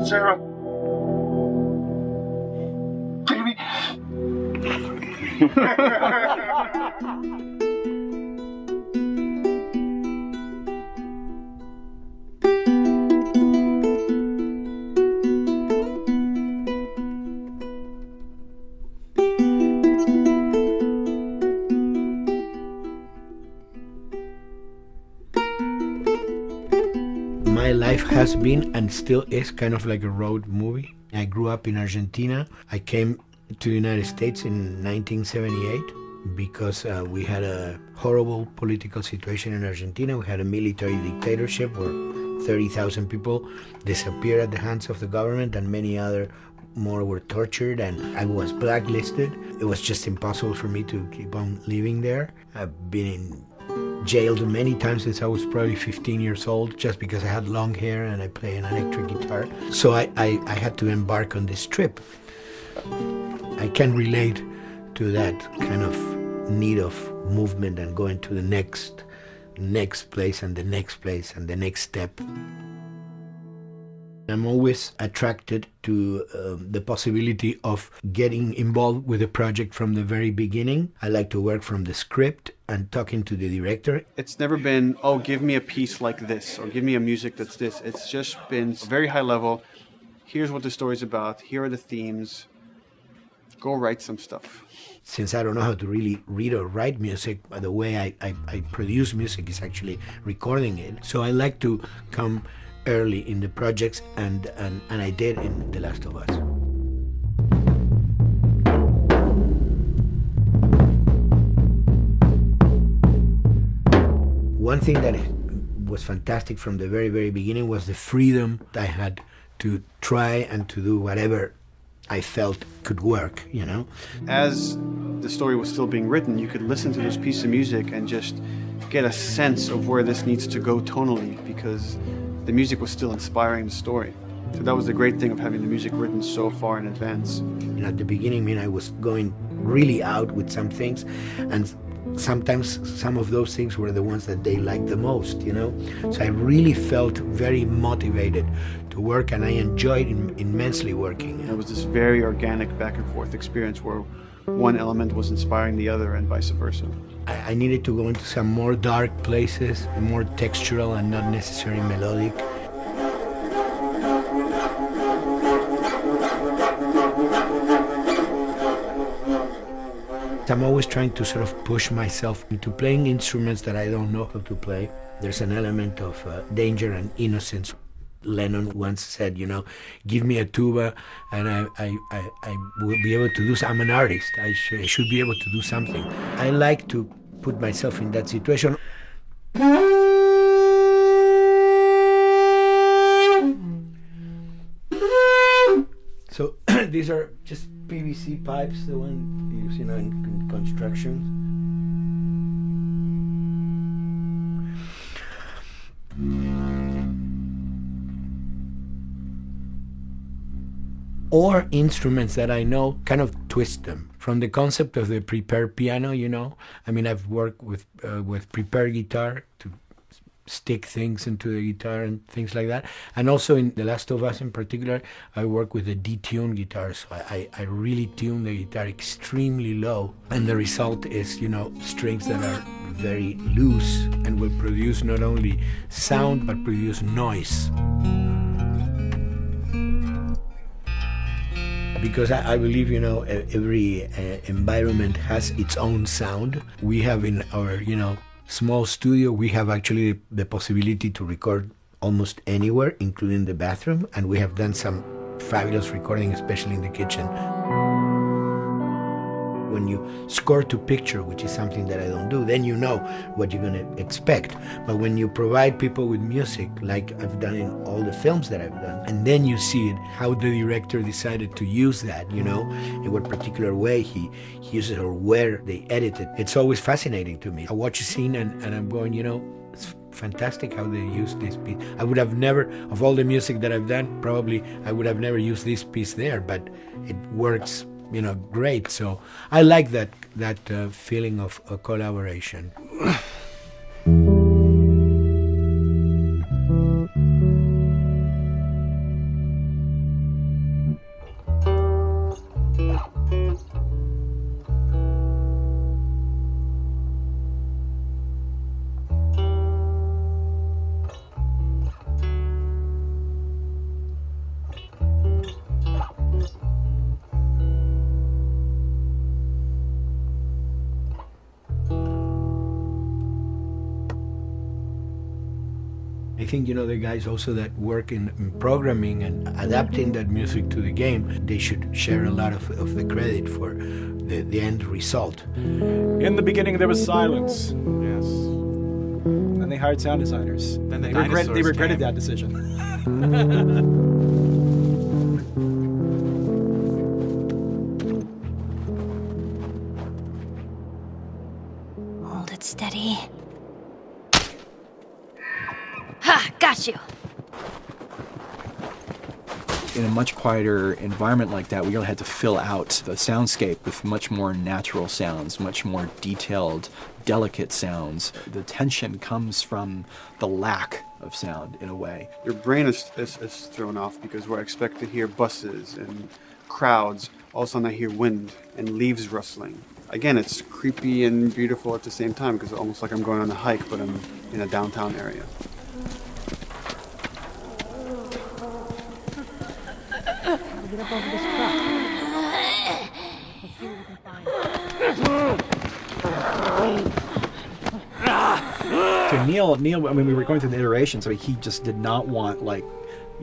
Speaker 3: Sarah. Baby.
Speaker 5: My life has been and still is kind of like a road movie. I grew up in Argentina. I came to the United States in 1978 because we had a horrible political situation in Argentina. We had a military dictatorship where 30,000 people disappeared at the hands of the government and many other more were tortured, and I was blacklisted. It was just impossible for me to keep on living there. I've been in jailed many times since I was probably 15 years old just because I had long hair and I play an electric guitar. So I had to embark on this trip. I can relate to that kind of need of movement and going to the next place and the next place and the next step. I'm always attracted to the possibility of getting involved with a project from the very beginning. I like to work from the script and talking to the director.
Speaker 4: It's never been, oh, give me a piece like this or give me a music that's this. It's just been a very high level. Here's what the story's about. Here are the themes. Go write some stuff.
Speaker 5: Since I don't know how to really read or write music, the way I produce music is actually recording it. So I like to come early in the projects, and I did in The Last of Us. one thing that was fantastic from the very, very beginning was the freedom I had to try and to do whatever I felt could work, you know?
Speaker 4: As the story was still being written, you could listen to this piece of music and just get a sense of where this needs to go tonally, because the music was still inspiring the story. So that was the great thing of having the music written so far in advance.
Speaker 5: You know, at the beginning, I was going really out with some things, and sometimes some of those things were the ones that they liked the most, you know? So I really felt very motivated to work, and I enjoyed immensely working.
Speaker 4: It was this very organic back and forth experience where one element was inspiring the other and vice versa.
Speaker 5: I needed to go into some more dark places, more textural and not necessarily melodic. I'm always trying to sort of push myself into playing instruments that I don't know how to play. There's an element of danger and innocence. Lennon once said, you know, give me a tuba and I will be able to do I'm an artist. I should be able to do something. I like to put myself in that situation. So these are just PVC pipes, the one you use, you know, in construction. Or instruments that I know, kind of twist them. From the concept of the prepared piano, you know, I mean, I've worked with prepared guitar to stick things into the guitar and things like that. And also in The Last of Us in particular, I work with a detuned guitar. So I really tune the guitar extremely low. And the result is, you know, strings that are very loose and will produce not only sound, but produce noise. Because I believe, you know, every environment has its own sound. We have in our, you know, small studio, we have actually the possibility to record almost anywhere, including the bathroom, and we have done some fabulous recording, especially in the kitchen. When you score to picture, which is something that I don't do, then you know what you're going to expect. But when you provide people with music, like I've done in all the films that I've done, and then you see it, how the director decided to use that, you know, in what particular way he uses it or where they edit it. It's always fascinating to me. I watch a scene and I'm going, you know, it's fantastic how they use this piece. I would have never, of all the music that I've done, probably I would have never used this piece there, but it works, you know, great. So I like that feeling of a collaboration. I think, you know, the guys also that work in programming and adapting that music to the game, they should share a lot of the credit for the end result.
Speaker 14: In the beginning, there was silence. Yes. Then they hired sound designers. Then they regretted that decision.
Speaker 2: Hold it steady. Ha! Got you!
Speaker 14: In a much quieter environment like that, we really had to fill out the soundscape with much more natural sounds, much more detailed, delicate sounds. The tension comes from the lack of sound, in a way.
Speaker 4: Your brain is thrown off because where I expect to hear buses and crowds, all of a sudden I hear wind and leaves rustling. Again, it's creepy and beautiful at the same time because it's almost like I'm going on a hike, but I'm in a downtown area.
Speaker 8: Get up over this truck. Let's see what we can find.
Speaker 14: So Neil, I mean, we were going through the iterations, so he just did not want, like,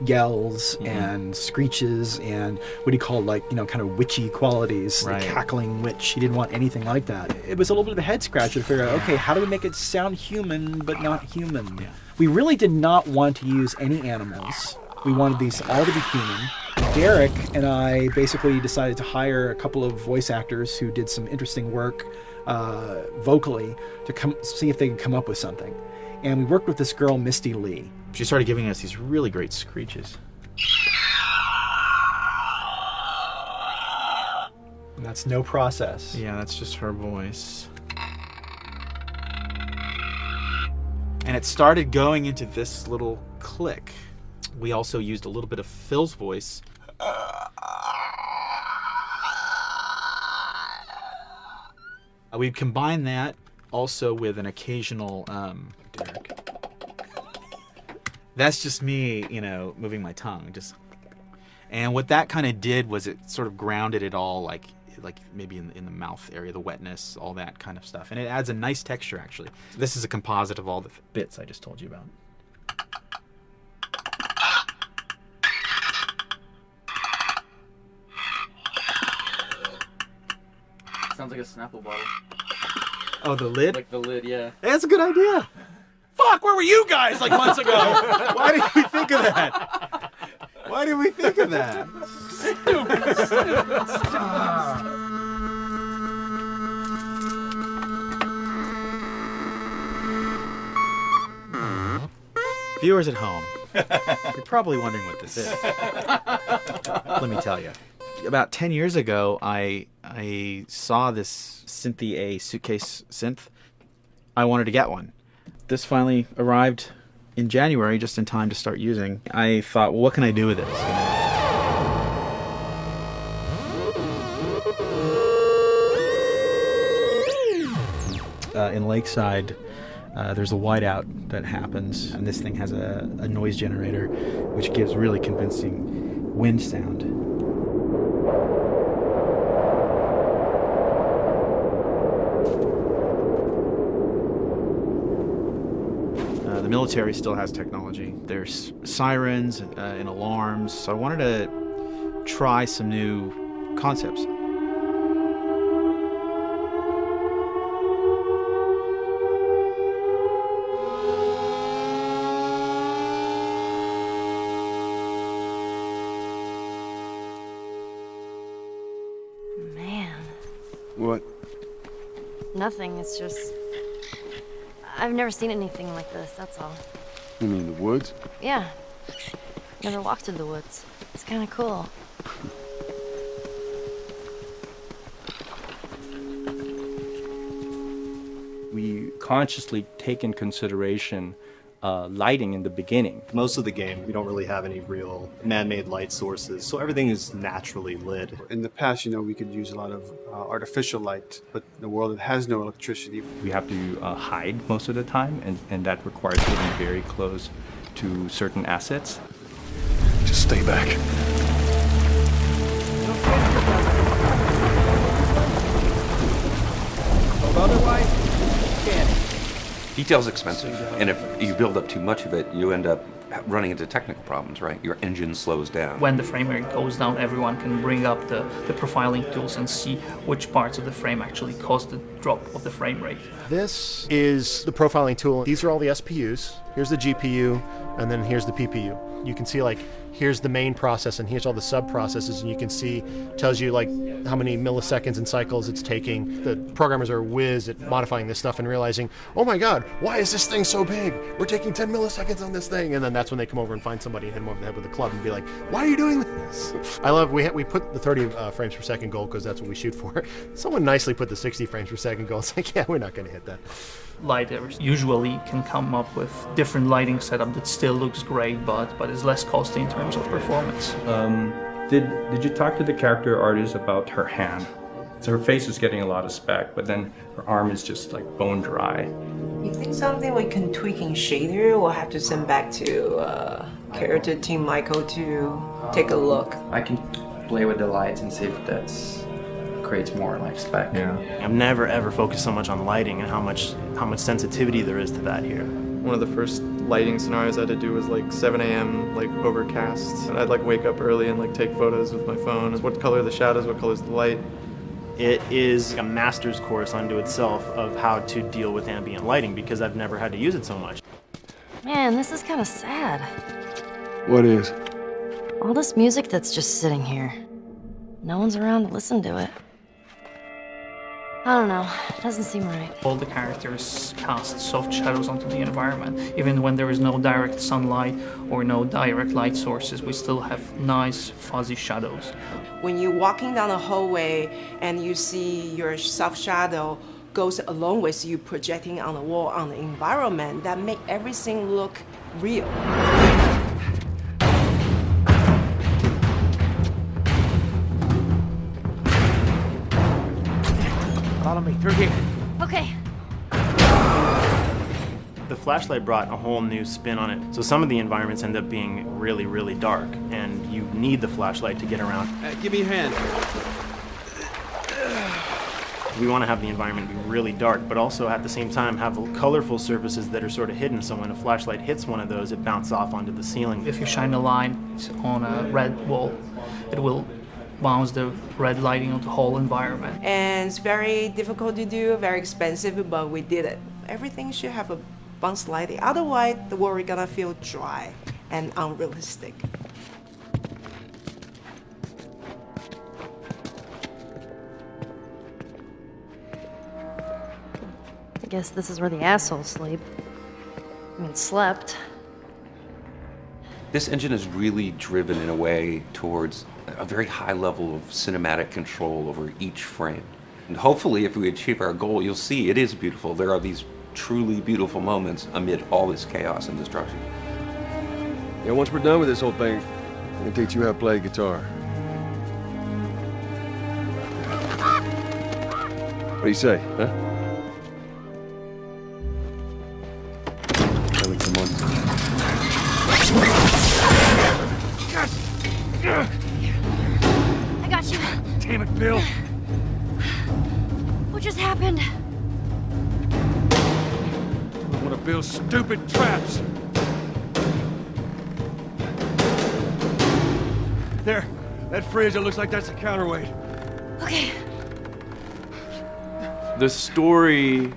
Speaker 14: yells and screeches and what do you call, like, you know, kind of witchy qualities,
Speaker 16: Right.
Speaker 14: the cackling witch. He didn't want anything like that. It was a little bit of a head scratcher to figure out, okay, how do we make it sound human but not human? Yeah. We really did not want to use any animals. We wanted these all to be human. Derek and I basically decided to hire a couple of voice actors who did some interesting work vocally to come see if they could come up with something. And we worked with this girl, Misty Lee.
Speaker 16: She started giving us these really great screeches.
Speaker 14: And that's no process.
Speaker 16: Yeah, that's just her voice. And it started going into this little click. We also used a little bit of Phil's voice. We'd combine that also with an occasional Derek. That's just me, you know, moving my tongue. And what that kind of did was it sort of grounded it all, like maybe in the mouth area, the wetness, all that kind of stuff. And it adds a nice texture, actually. This is a composite of all the bits I just told you about.
Speaker 18: Sounds like a Snapple bottle.
Speaker 16: Oh, the lid?
Speaker 18: Like the lid, yeah.
Speaker 16: That's a good idea. Fuck, where were you guys like months ago? Why did we think of that? Why did we think of that? Viewers at home, you're probably wondering what this is. Let me tell you. About 10 years ago, I saw this Synthy A suitcase synth. I wanted to get one. This finally arrived in January, just in time to start using. I thought, well, what can I do with this? In Lakeside, there's a whiteout that happens, and this thing has a noise generator, which gives really convincing wind sound. The military still has technology. There's sirens and alarms, so I wanted to try some new concepts.
Speaker 2: Man.
Speaker 1: What?
Speaker 2: Nothing, it's just... I've never seen anything like this, that's all.
Speaker 1: You mean the woods?
Speaker 2: Yeah. Never walked through the woods. It's kind of cool.
Speaker 19: We consciously take in consideration lighting in the beginning.
Speaker 20: Most of the game, we don't really have any real man-made light sources, so everything is naturally lit.
Speaker 4: In the past, you know, we could use a lot of artificial light, but in a world that has no electricity,
Speaker 19: We have to hide most of the time, and that requires getting very close to certain assets.
Speaker 1: Just stay back.
Speaker 19: Otherwise, can't.
Speaker 17: Detail's expensive, and if you build up too much of it, you end up running into technical problems, right? Your engine slows down.
Speaker 21: When the frame rate goes down, everyone can bring up the profiling tools and see which parts of the frame actually cause the drop of the frame rate.
Speaker 20: This is the profiling tool. These are all the SPUs. Here's the GPU, and then here's the PPU. You can see, like, here's the main process, and here's all the sub-processes, and you can see, tells you, like, how many milliseconds and cycles it's taking. The programmers are whiz at modifying this stuff and realizing, oh my god, why is this thing so big? We're taking 10 milliseconds on this thing. And then that's when they come over and find somebody and hit them over the head with a club and be like, why are you doing this? I love, we put the 30 frames per second goal because that's what we shoot for. Someone nicely put the 60 frames per second goal. It's like, yeah, we're not going to hit that.
Speaker 21: Lighters usually can come up with different lighting setup that still looks great, but is less costly in terms of performance.
Speaker 19: Did you talk to the character artist about her hand? So her face is getting a lot of spec, but then her arm is just like bone dry.
Speaker 29: You think something we can tweak in shader? We'll have to send back to character team Michael to take a look.
Speaker 18: I can play with the lights and see if that's creates more like spec.
Speaker 20: I've never ever focused so much on lighting and how much sensitivity there is to that here.
Speaker 6: One of the first lighting scenarios I had to do was like 7 a.m. like overcast, and I'd like wake up early and like take photos with my phone. What color are the shadows? What color is the light?
Speaker 9: It is a master's course unto itself of how to deal with ambient lighting because I've never had to use it so much.
Speaker 2: Man, this is kind of sad.
Speaker 1: What is?
Speaker 2: All this music that's just sitting here. No one's around to listen to it. I don't know. It doesn't seem right.
Speaker 21: All the characters cast soft shadows onto the environment. Even when there is no direct sunlight or no direct light sources, we still have nice fuzzy shadows.
Speaker 29: When you're walking down the hallway and you see your soft shadow goes along with you projecting on the wall on the environment, that make everything look real.
Speaker 9: Follow me through here.
Speaker 2: Okay.
Speaker 9: The flashlight brought a whole new spin on it. So some of the environments end up being really, really dark, and you need the flashlight to get around.
Speaker 16: Give me your hand.
Speaker 9: We want to have the environment be really dark, but also at the same time have colorful surfaces that are sort of hidden, so when a flashlight hits one of those, it bounces off onto the ceiling.
Speaker 21: If you shine a light on a red wall, it will bounce the red lighting on the whole environment.
Speaker 29: And it's very difficult to do, very expensive, but we did it. Everything should have a bounce lighting, otherwise the world is gonna feel dry and unrealistic.
Speaker 2: I guess this is where the assholes sleep. I mean, slept.
Speaker 17: This engine is really driven in a way towards a very high level of cinematic control over each frame. And hopefully, if we achieve our goal, you'll see it is beautiful. There are these truly beautiful moments amid all this chaos and destruction.
Speaker 1: Yeah, once we're done with this whole thing, I'm gonna teach you how to play guitar. What do you say, huh? Ellie, come on.
Speaker 2: I got you.
Speaker 3: Damn it, Bill.
Speaker 2: What just happened?
Speaker 3: One of Bill's stupid traps. There, that fridge, it looks like that's a counterweight.
Speaker 2: Okay.
Speaker 10: The story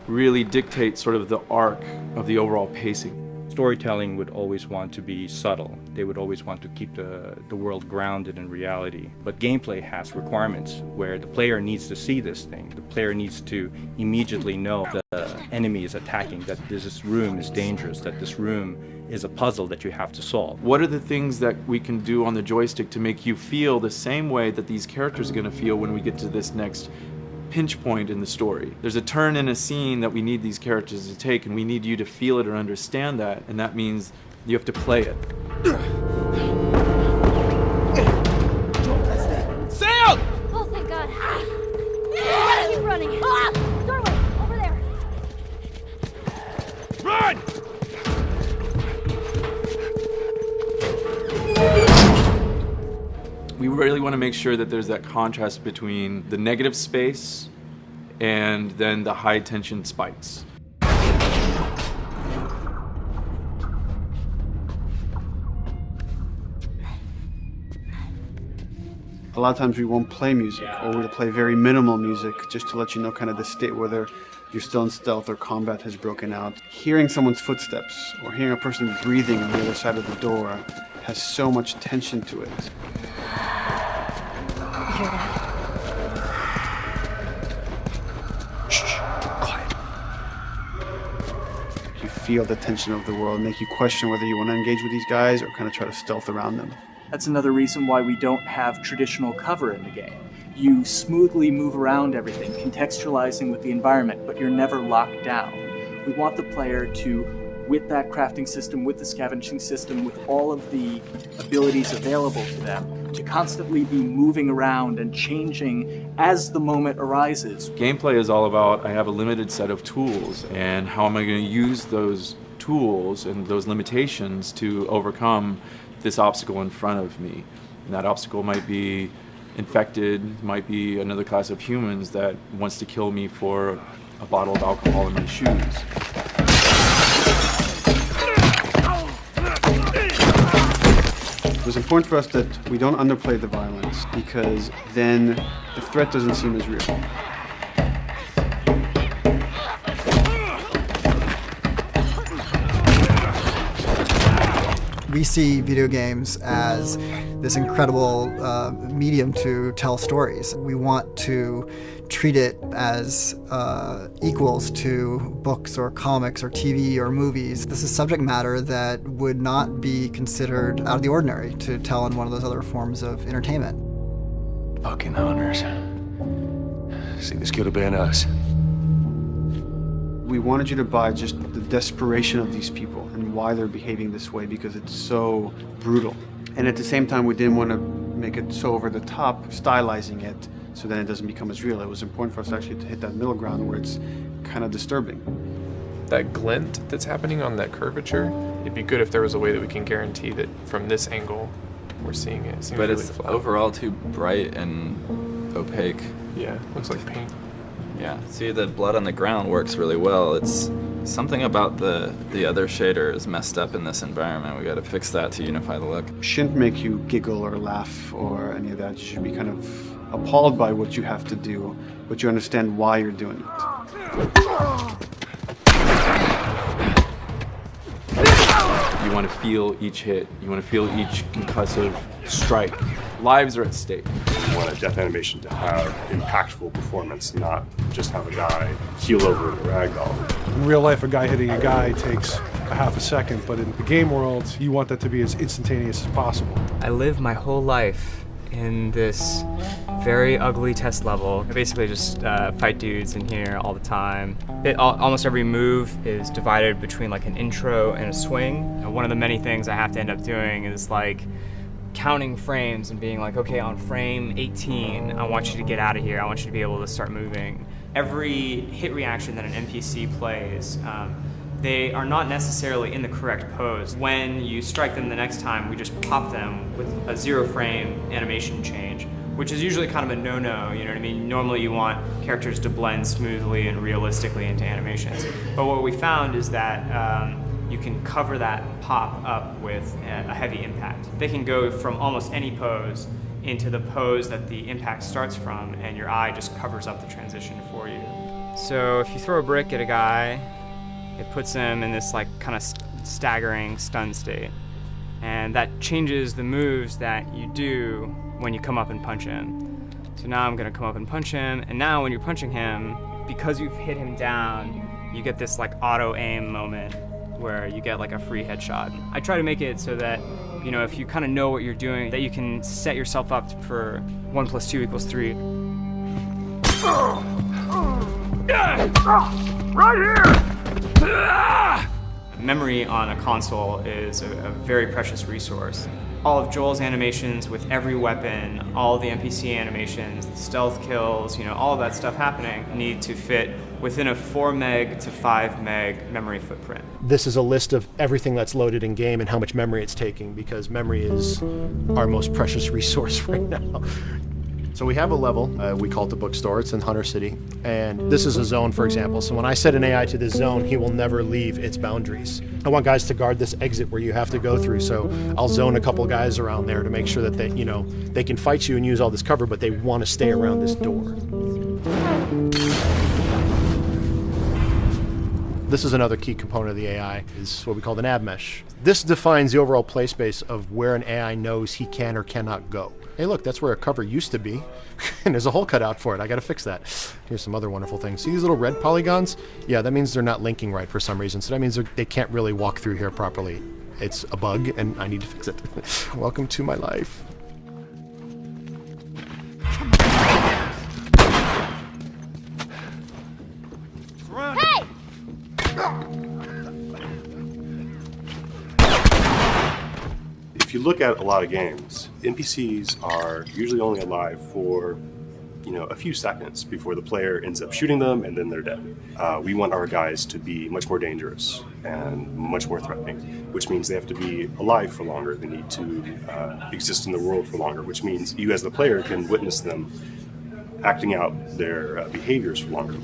Speaker 10: really dictates sort of the arc of the overall pacing.
Speaker 19: Storytelling would always want to be subtle. They would always want to keep the world grounded in reality. But gameplay has requirements where the player needs to see this thing. The player needs to immediately know the enemy is attacking, that this room is dangerous, that this room is a puzzle that you have to solve.
Speaker 10: What are the things that we can do on the joystick to make you feel the same way that these characters are going to feel when we get to this next pinch point in the story? There's a turn in a scene that we need these characters to take, and we need you to feel it or understand that, and that means you have to play it.
Speaker 3: Sam!
Speaker 2: Oh, thank God. Keep running. Doorway, over there.
Speaker 3: Run!
Speaker 10: We really want to make sure that there's that contrast between the negative space and then the high tension spikes.
Speaker 4: A lot of times we won't play music, or we'll play very minimal music just to let you know kind of the state, whether you're still in stealth or combat has broken out. Hearing someone's footsteps or hearing a person breathing on the other side of the door has so much tension to it.
Speaker 2: You hear that?
Speaker 4: Shh, quiet. You feel the tension of the world, make you question whether you want to engage with these guys or kind of try to stealth around them.
Speaker 13: That's another reason why we don't have traditional cover in the game. You smoothly move around everything, contextualizing with the environment, but you're never locked down. We want the player to, with that crafting system, with the scavenging system, with all of the abilities available to them, to constantly be moving around and changing as the moment arises.
Speaker 10: Gameplay is all about, I have a limited set of tools, and how am I going to use those tools and those limitations to overcome this obstacle in front of me. And that obstacle might be infected, might be another class of humans that wants to kill me for a bottle of alcohol in my shoes.
Speaker 4: It was important for us that we don't underplay the violence, because then the threat doesn't seem as real.
Speaker 7: We see video games as this incredible medium to tell stories. We want to treat it as equals to books or comics or TV or movies. This is subject matter that would not be considered out of the ordinary to tell in one of those other forms of entertainment.
Speaker 1: Fucking hunters. See, this could have been us.
Speaker 4: We wanted you to buy just the desperation of these people and why they're behaving this way, because it's so brutal. And at the same time, we didn't want to make it so over the top, stylizing it so that it doesn't become as real. It was important for us actually to hit that middle ground where it's kind of disturbing.
Speaker 11: That glint that's happening on that curvature, it'd be good if there was a way that we can guarantee that from this angle we're seeing it.
Speaker 15: But really it's flat. Overall too bright and opaque.
Speaker 11: Yeah, looks like paint.
Speaker 15: Yeah, see, the blood on the ground works really well. It's something about the other shader is messed up in this environment. We got to fix that to unify the look.
Speaker 4: Shouldn't make you giggle or laugh or any of that. You should be kind of appalled by what you have to do, but you understand why you're doing it.
Speaker 10: You want to feel each hit. You want to feel each concussive strike. Lives are at stake.
Speaker 22: You want a death animation to have impactful performance, not just have a guy keel over in a ragdoll.
Speaker 24: In real life, a guy hitting a guy takes a half a second, but in the game world, you want that to be as instantaneous as possible.
Speaker 25: I live my whole life in this very ugly test level. I basically just fight dudes in here all the time. Almost every move is divided between like an intro and a swing. And one of the many things I have to end up doing is like counting frames and being like, okay, on frame 18, I want you to get out of here. I want you to be able to start moving. Every hit reaction that an NPC plays, they are not necessarily in the correct pose. When you strike them the next time, we just pop them with a 0 frame animation change, which is usually kind of a no-no, you know what I mean? Normally you want characters to blend smoothly and realistically into animations. But what we found is that you can cover that pop up with a heavy impact. They can go from almost any pose into the pose that the impact starts from, and your eye just covers up the transition for you. So if you throw a brick at a guy, it puts him in this like kind of staggering stun state. And that changes the moves that you do when you come up and punch him. So now I'm gonna come up and punch him, and now when you're punching him, because you've hit him down, you get this like auto aim moment where you get like a free headshot. I try to make it so that, you know, if you kind of know what you're doing, that you can set yourself up for 1 + 2 = 3.
Speaker 3: Right here!
Speaker 25: Memory on a console is a very precious resource. All of Joel's animations with every weapon, all the NPC animations, the stealth kills, you know, all of that stuff happening need to fit within a 4 meg to 5 meg memory footprint.
Speaker 20: This is a list of everything that's loaded in game and how much memory it's taking, because memory is our most precious resource right now. So we have a level, we call it the bookstore, it's in Hunter City, and this is a zone, for example. So when I set an AI to this zone, he will never leave its boundaries. I want guys to guard this exit where you have to go through, so I'll zone a couple guys around there to make sure that they, you know, they can fight you and use all this cover, but they want to stay around this door. This is another key component of the AI, is what we call the nav mesh. This defines the overall play space of where an AI knows he can or cannot go. Hey look, that's where a cover used to be, and there's a hole cut out for it. I gotta fix that. Here's some other wonderful things. See these little red polygons? Yeah, that means they're not linking right for some reason, so that means they can't really walk through here properly. It's a bug, and I need to fix it. Welcome to my life.
Speaker 3: Hey!
Speaker 22: If you look at a lot of games, NPCs are usually only alive for, you know, a few seconds before the player ends up shooting them and then they're dead. We want our guys to be much more dangerous and much more threatening, which means they have to be alive for longer. They need to exist in the world for longer, which means you as the player can witness them acting out their behaviors for longer.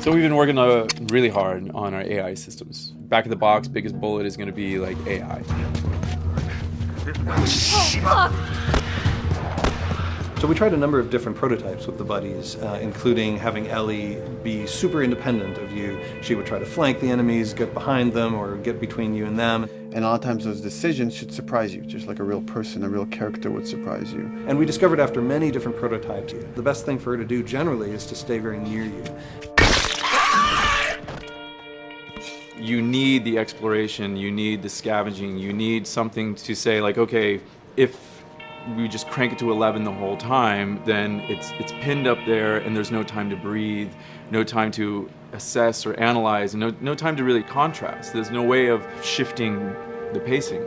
Speaker 10: So we've been working really hard on our AI systems. Back of the box, biggest bullet is going to be like AI.
Speaker 5: So we tried a number of different prototypes with the buddies, including having Ellie be super independent of you. She would try to flank the enemies, get behind them, or get between you and them.
Speaker 4: And a lot of times those decisions should surprise you, just like a real person, a real character would surprise you.
Speaker 5: And we discovered after many different prototypes, the best thing for her to do generally is to stay very near you.
Speaker 10: You need the exploration, you need the scavenging, you need something to say like, okay, if we just crank it to 11 the whole time, then it's pinned up there and there's no time to breathe, no time to assess or analyze, and no time to really contrast. There's no way of shifting the pacing.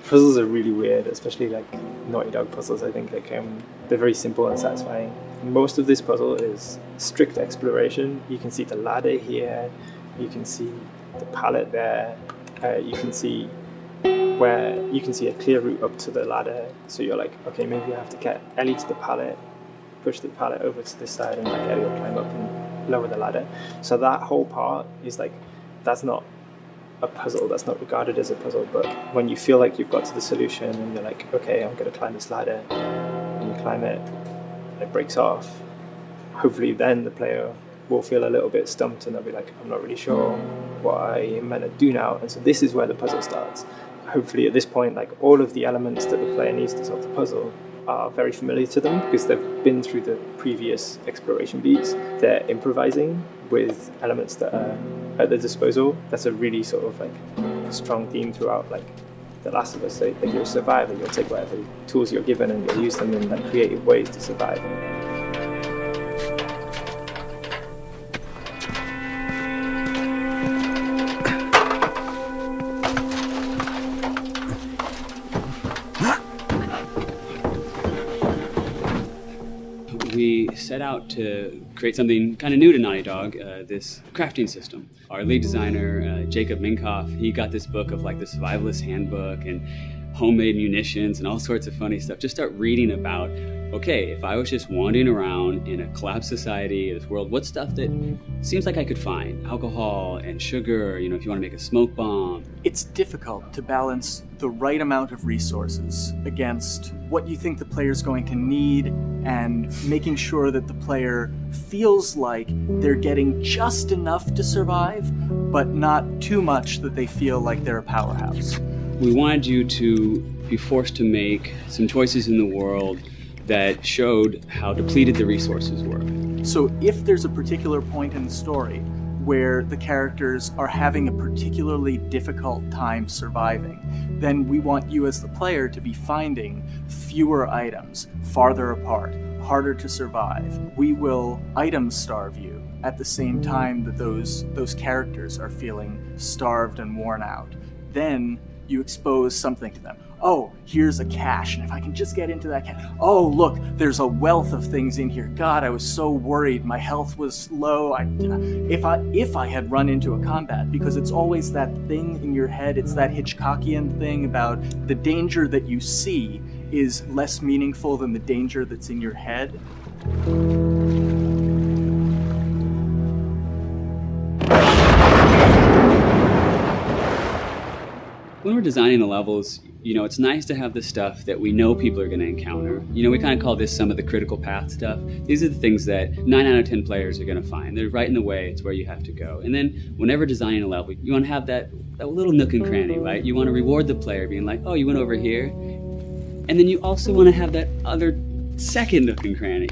Speaker 8: Puzzles are really weird, especially like Naughty Dog puzzles. I think they're very simple and satisfying. Most of this puzzle is strict exploration. You can see the ladder here, you can see the pallet there, you can see a clear route up to the ladder. So you're like, okay, maybe I have to get Ellie to the pallet, push the pallet over to this side, and like Ellie will climb up and lower the ladder. So that whole part is like, that's not a puzzle, that's not regarded as a puzzle, but when you feel like you've got to the solution and you're like, okay, I'm going to climb this ladder, and you climb it, and it breaks off, hopefully then the player will feel a little bit stumped and they'll be like, I'm not really sure what I am meant to do now, and so this is where the puzzle starts. Hopefully at this point, like all of the elements that the player needs to solve the puzzle are very familiar to them because they've been through the previous exploration beats. They're improvising with elements that are at their disposal. That's a really sort of like strong theme throughout like The Last of Us. So if you're a survivor, you'll take whatever tools you're given and you'll use them in like creative ways to survive.
Speaker 12: We set out to create something kind of new to Naughty Dog, this crafting system. Our lead designer, Jacob Minkoff, he got this book of like the survivalist handbook and homemade munitions and all sorts of funny stuff. Just start reading about, okay, if I was just wandering around in a collapsed society, this world, what stuff that seems like I could find? Alcohol and sugar, you know, if you want to make a smoke bomb.
Speaker 13: It's difficult to balance the right amount of resources against what you think the player's going to need and making sure that the player feels like they're getting just enough to survive, but not too much that they feel like they're a powerhouse.
Speaker 12: We wanted you to be forced to make some choices in the world that showed how depleted the resources were.
Speaker 13: So if there's a particular point in the story where the characters are having a particularly difficult time surviving, then we want you as the player to be finding fewer items, farther apart, harder to survive. We will item starve you at the same time that those characters are feeling starved and worn out. Then you expose something to them. Oh, here's a cache, and if I can just get into that cache. Oh, look, there's a wealth of things in here. God, I was so worried. My health was low. If I had run into a combat, because it's always that thing in your head, it's that Hitchcockian thing about the danger that you see is less meaningful than the danger that's in your head.
Speaker 12: When we're designing the levels, you know, it's nice to have the stuff that we know people are going to encounter. You know, we kind of call this some of the critical path stuff. These are the things that 9 out of 10 players are going to find. They're right in the way. It's where you have to go. And then whenever designing a level, you want to have that little nook and cranny, right? You want to reward the player being like, oh, you went over here. And then you also want to have that other second nook and cranny.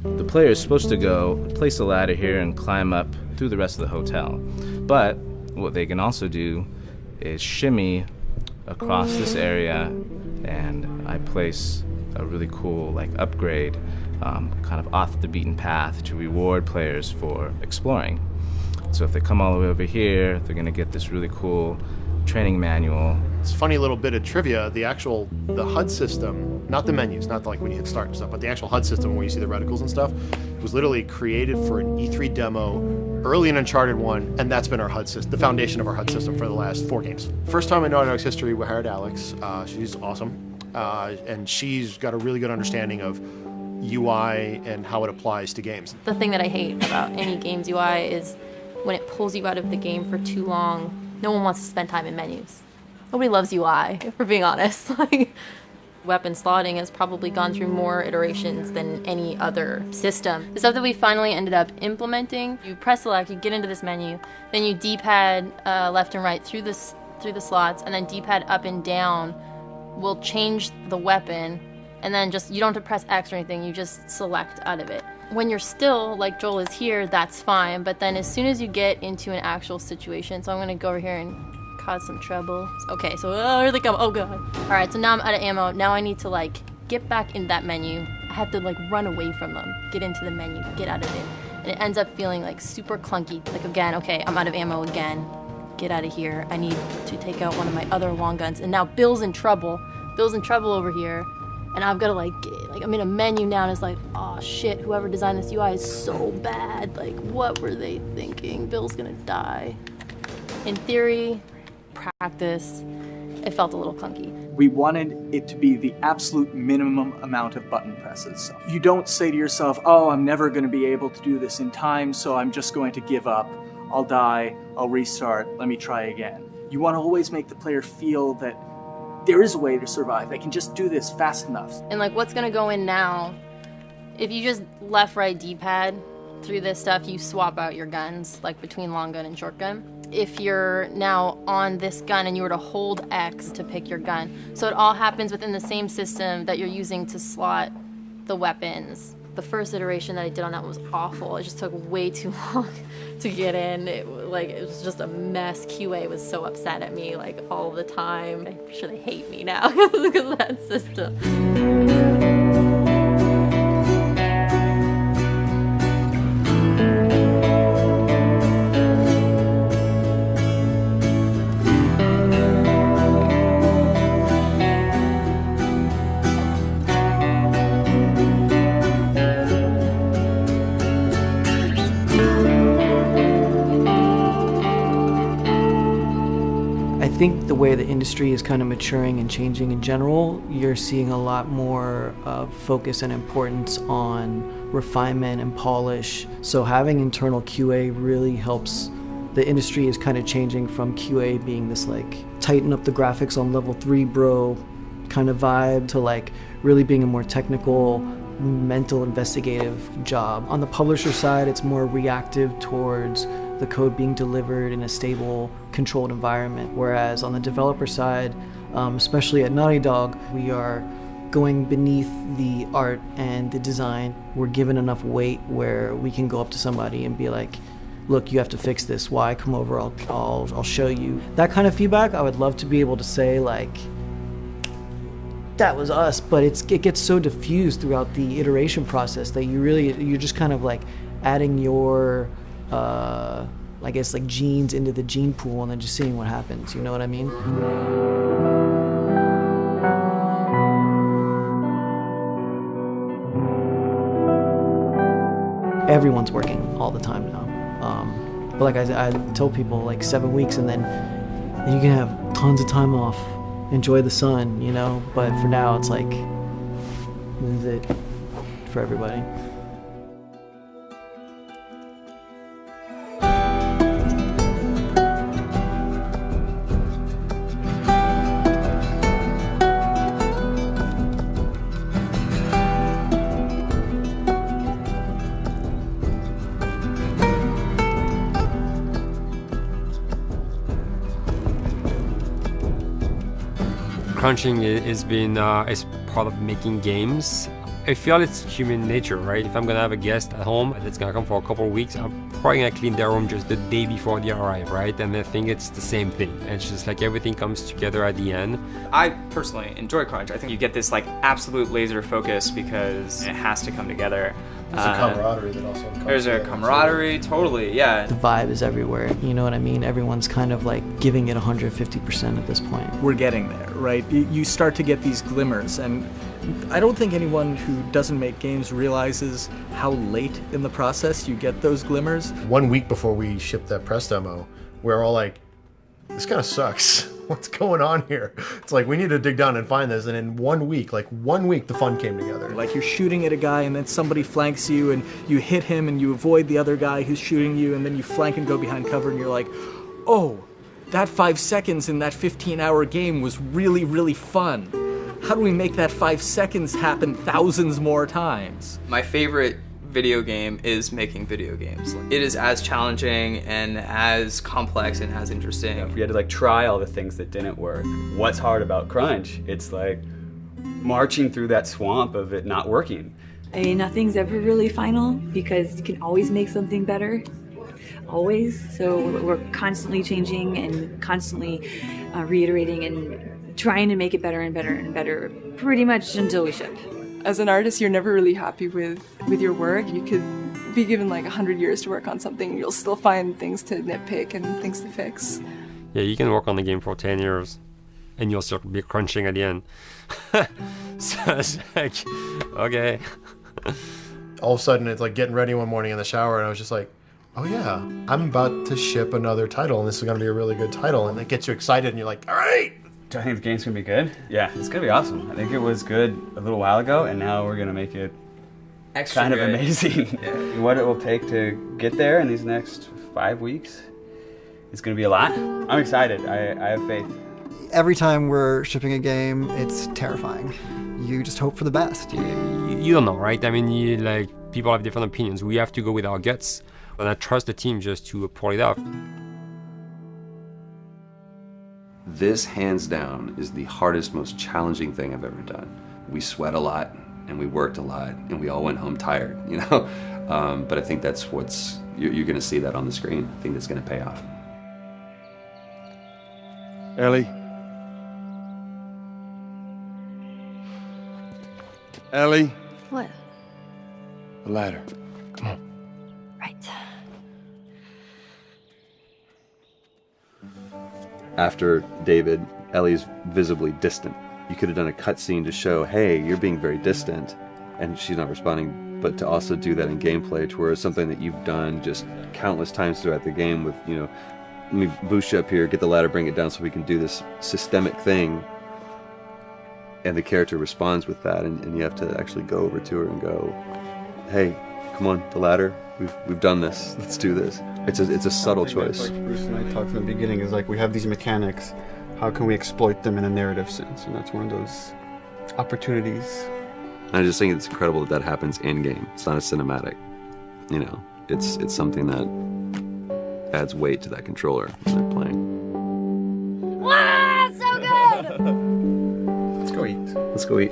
Speaker 14: The player is supposed to go place a ladder here and climb up through the rest of the hotel. But what they can also do is shimmy across this area, and I place a really cool like upgrade kind of off the beaten path to reward players for exploring. So if they come all the way over here, they're going to get this really cool training manual
Speaker 20: It's a funny little bit of trivia. The HUD system, not the menus, not like when you hit start and stuff, but the actual HUD system where you see the reticles and stuff, was literally created for an E3 demo early in Uncharted 1, and that's been our HUD system, the foundation of our HUD system for the last 4 games. First time in Naughty Dog's history, we hired Alex. She's awesome, and she's got a really good understanding of UI and how it applies to games.
Speaker 6: The thing that I hate about any game's UI is when it pulls you out of the game for too long. No one wants to spend time in menus. Nobody loves UI, if we're being honest. Like, weapon slotting has probably gone through more iterations than any other system. The stuff that we finally ended up implementing, you press select, you get into this menu, then you D-pad left and right through the slots, and then D-pad up and down will change the weapon, and then just, you don't have to press X or anything, you just select out of it. When you're still, like Joel is here, that's fine, but then as soon as you get into an actual situation, so I'm gonna go over here and cause some trouble. Okay, so here they come, oh god. All right, so now I'm out of ammo. Now I need to like get back in that menu. I have to like run away from them, get into the menu, get out of it. And it ends up feeling like super clunky. Like again, okay, I'm out of ammo again. Get out of here. I need to take out one of my other long guns. And now Bill's in trouble. Bill's in trouble over here. And I've got to like I'm in a menu now and it's like, oh shit, whoever designed this UI is so bad. Like, what were they thinking? Bill's gonna die. In theory, practice, it felt a little clunky.
Speaker 13: We wanted it to be the absolute minimum amount of button presses. You don't say to yourself, oh, I'm never going to be able to do this in time, so I'm just going to give up. I'll die, I'll restart, let me try again. You want to always make the player feel that there is a way to survive. They can just do this fast enough.
Speaker 6: And like what's gonna go in now, if you just left, right, D-pad through this stuff, you swap out your guns, like between long gun and short gun. If you're now on this gun and you were to hold X to pick your gun. So it all happens within the same system that you're using to slot the weapons. The first iteration that I did on that was awful. It just took way too long to get in. It was just a mess. QA was so upset at me like all the time. I'm sure they hate me now because of that system.
Speaker 9: I think the way the industry is kind of maturing and changing in general, you're seeing a lot more focus and importance on refinement and polish. So having internal QA really helps. The industry is kind of changing from QA being this like tighten up the graphics on level 3 bro kind of vibe to like really being a more technical, mental, investigative job. On the publisher side, it's more reactive towards the code being delivered in a stable, controlled environment. Whereas on the developer side, especially at Naughty Dog, we are going beneath the art and the design. We're given enough weight where we can go up to somebody and be like, look, you have to fix this. Why? Come over, I'll show you. That kind of feedback, I would love to be able to say like, that was us, but it gets so diffused throughout the iteration process that you're just kind of like adding your I guess like genes into the gene pool and then just seeing what happens, you know what I mean? Everyone's working all the time now. But like I tell people, like 7 weeks and then you can have tons of time off, enjoy the sun, you know? But for now it's like, this is it for everybody.
Speaker 16: Crunching is part of making games. I feel it's human nature, right? If I'm gonna have a guest at home that's gonna come for a couple of weeks, I'm probably gonna clean their room just the day before they arrive, right? And I think it's the same thing. It's just like everything comes together at the end.
Speaker 25: I personally enjoy crunch. I think you get this like absolute laser focus because it has to come together.
Speaker 20: There's a camaraderie that also comes
Speaker 25: There's a
Speaker 20: together,
Speaker 25: camaraderie, totally, yeah.
Speaker 9: The vibe is everywhere, you know what I mean? Everyone's kind of like giving it 150% at this point.
Speaker 13: We're getting there, right? You start to get these glimmers, and I don't think anyone who doesn't make games realizes how late in the process you get those glimmers.
Speaker 20: 1 week before we shipped that press demo, we're all like, this kind of sucks. What's going on here? It's like, we need to dig down and find this. And in 1 week, the fun came together.
Speaker 13: Like you're shooting at a guy and then somebody flanks you and you hit him and you avoid the other guy who's shooting you and then you flank and go behind cover and you're like, oh, that 5 seconds in that 15-hour game was really, really fun. How do we make that 5 seconds happen thousands more times?
Speaker 25: My favorite video game is making video games. It is as challenging and as complex and as interesting.
Speaker 12: If we had to like try all the things that didn't work, what's hard about Crunch? It's like marching through that swamp of it not working.
Speaker 17: I mean, nothing's ever really final because you can always make something better. Always. So we're constantly changing and constantly reiterating and trying to make it better and better and better pretty much until we ship.
Speaker 18: As an artist, you're never really happy with your work. You could be given like 100 years to work on something and you'll still find things to nitpick and things to fix.
Speaker 16: Yeah, you can work on the game for 10 years and you'll still be crunching at the end. So it's like, okay.
Speaker 20: All of a sudden, it's like getting ready one morning in the shower and I was just like, oh yeah, I'm about to ship another title and this is going to be a really good title. And it gets you excited and you're like, all right.
Speaker 12: Do I think the game's gonna be good? Yeah, it's gonna be awesome. I think it was good a little while ago, and now we're gonna make it
Speaker 25: Extra
Speaker 12: kind of
Speaker 25: good.
Speaker 12: amazing. Yeah. What it will take to get there in these next 5 weeks, it's gonna be a lot. I'm excited. I have faith.
Speaker 7: Every time we're shipping a game, it's terrifying. You just hope for the best.
Speaker 16: You don't know, right? I mean, people have different opinions. We have to go with our guts, and I trust the team just to pull it off.
Speaker 19: This, hands down, is the hardest, most challenging thing I've ever done. We sweat a lot, and we worked a lot, and we all went home tired, you know? But I think that's you're gonna see that on the screen. I think that's gonna pay off.
Speaker 1: Ellie? Ellie?
Speaker 2: What?
Speaker 1: The ladder. Come on.
Speaker 2: Right.
Speaker 19: After David, Ellie's visibly distant. You could have done a cutscene to show, hey, you're being very distant, and she's not responding, but to also do that in gameplay to where it's something that you've done just countless times throughout the game with, let me boost you up here, get the ladder, bring it down so we can do this systemic thing, and the character responds with that, and you have to actually go over to her and go, hey, come on, the ladder, we've done this, let's do this. It's a subtle choice.
Speaker 4: Like Bruce and I talked from the beginning, is like we have these mechanics, how can we exploit them in a narrative sense? And that's one of those opportunities.
Speaker 19: I just think it's incredible that happens in-game. It's not a cinematic. It's something that adds weight to that controller when they're playing.
Speaker 2: Wow, so good!
Speaker 4: Let's go eat.
Speaker 19: Let's go eat.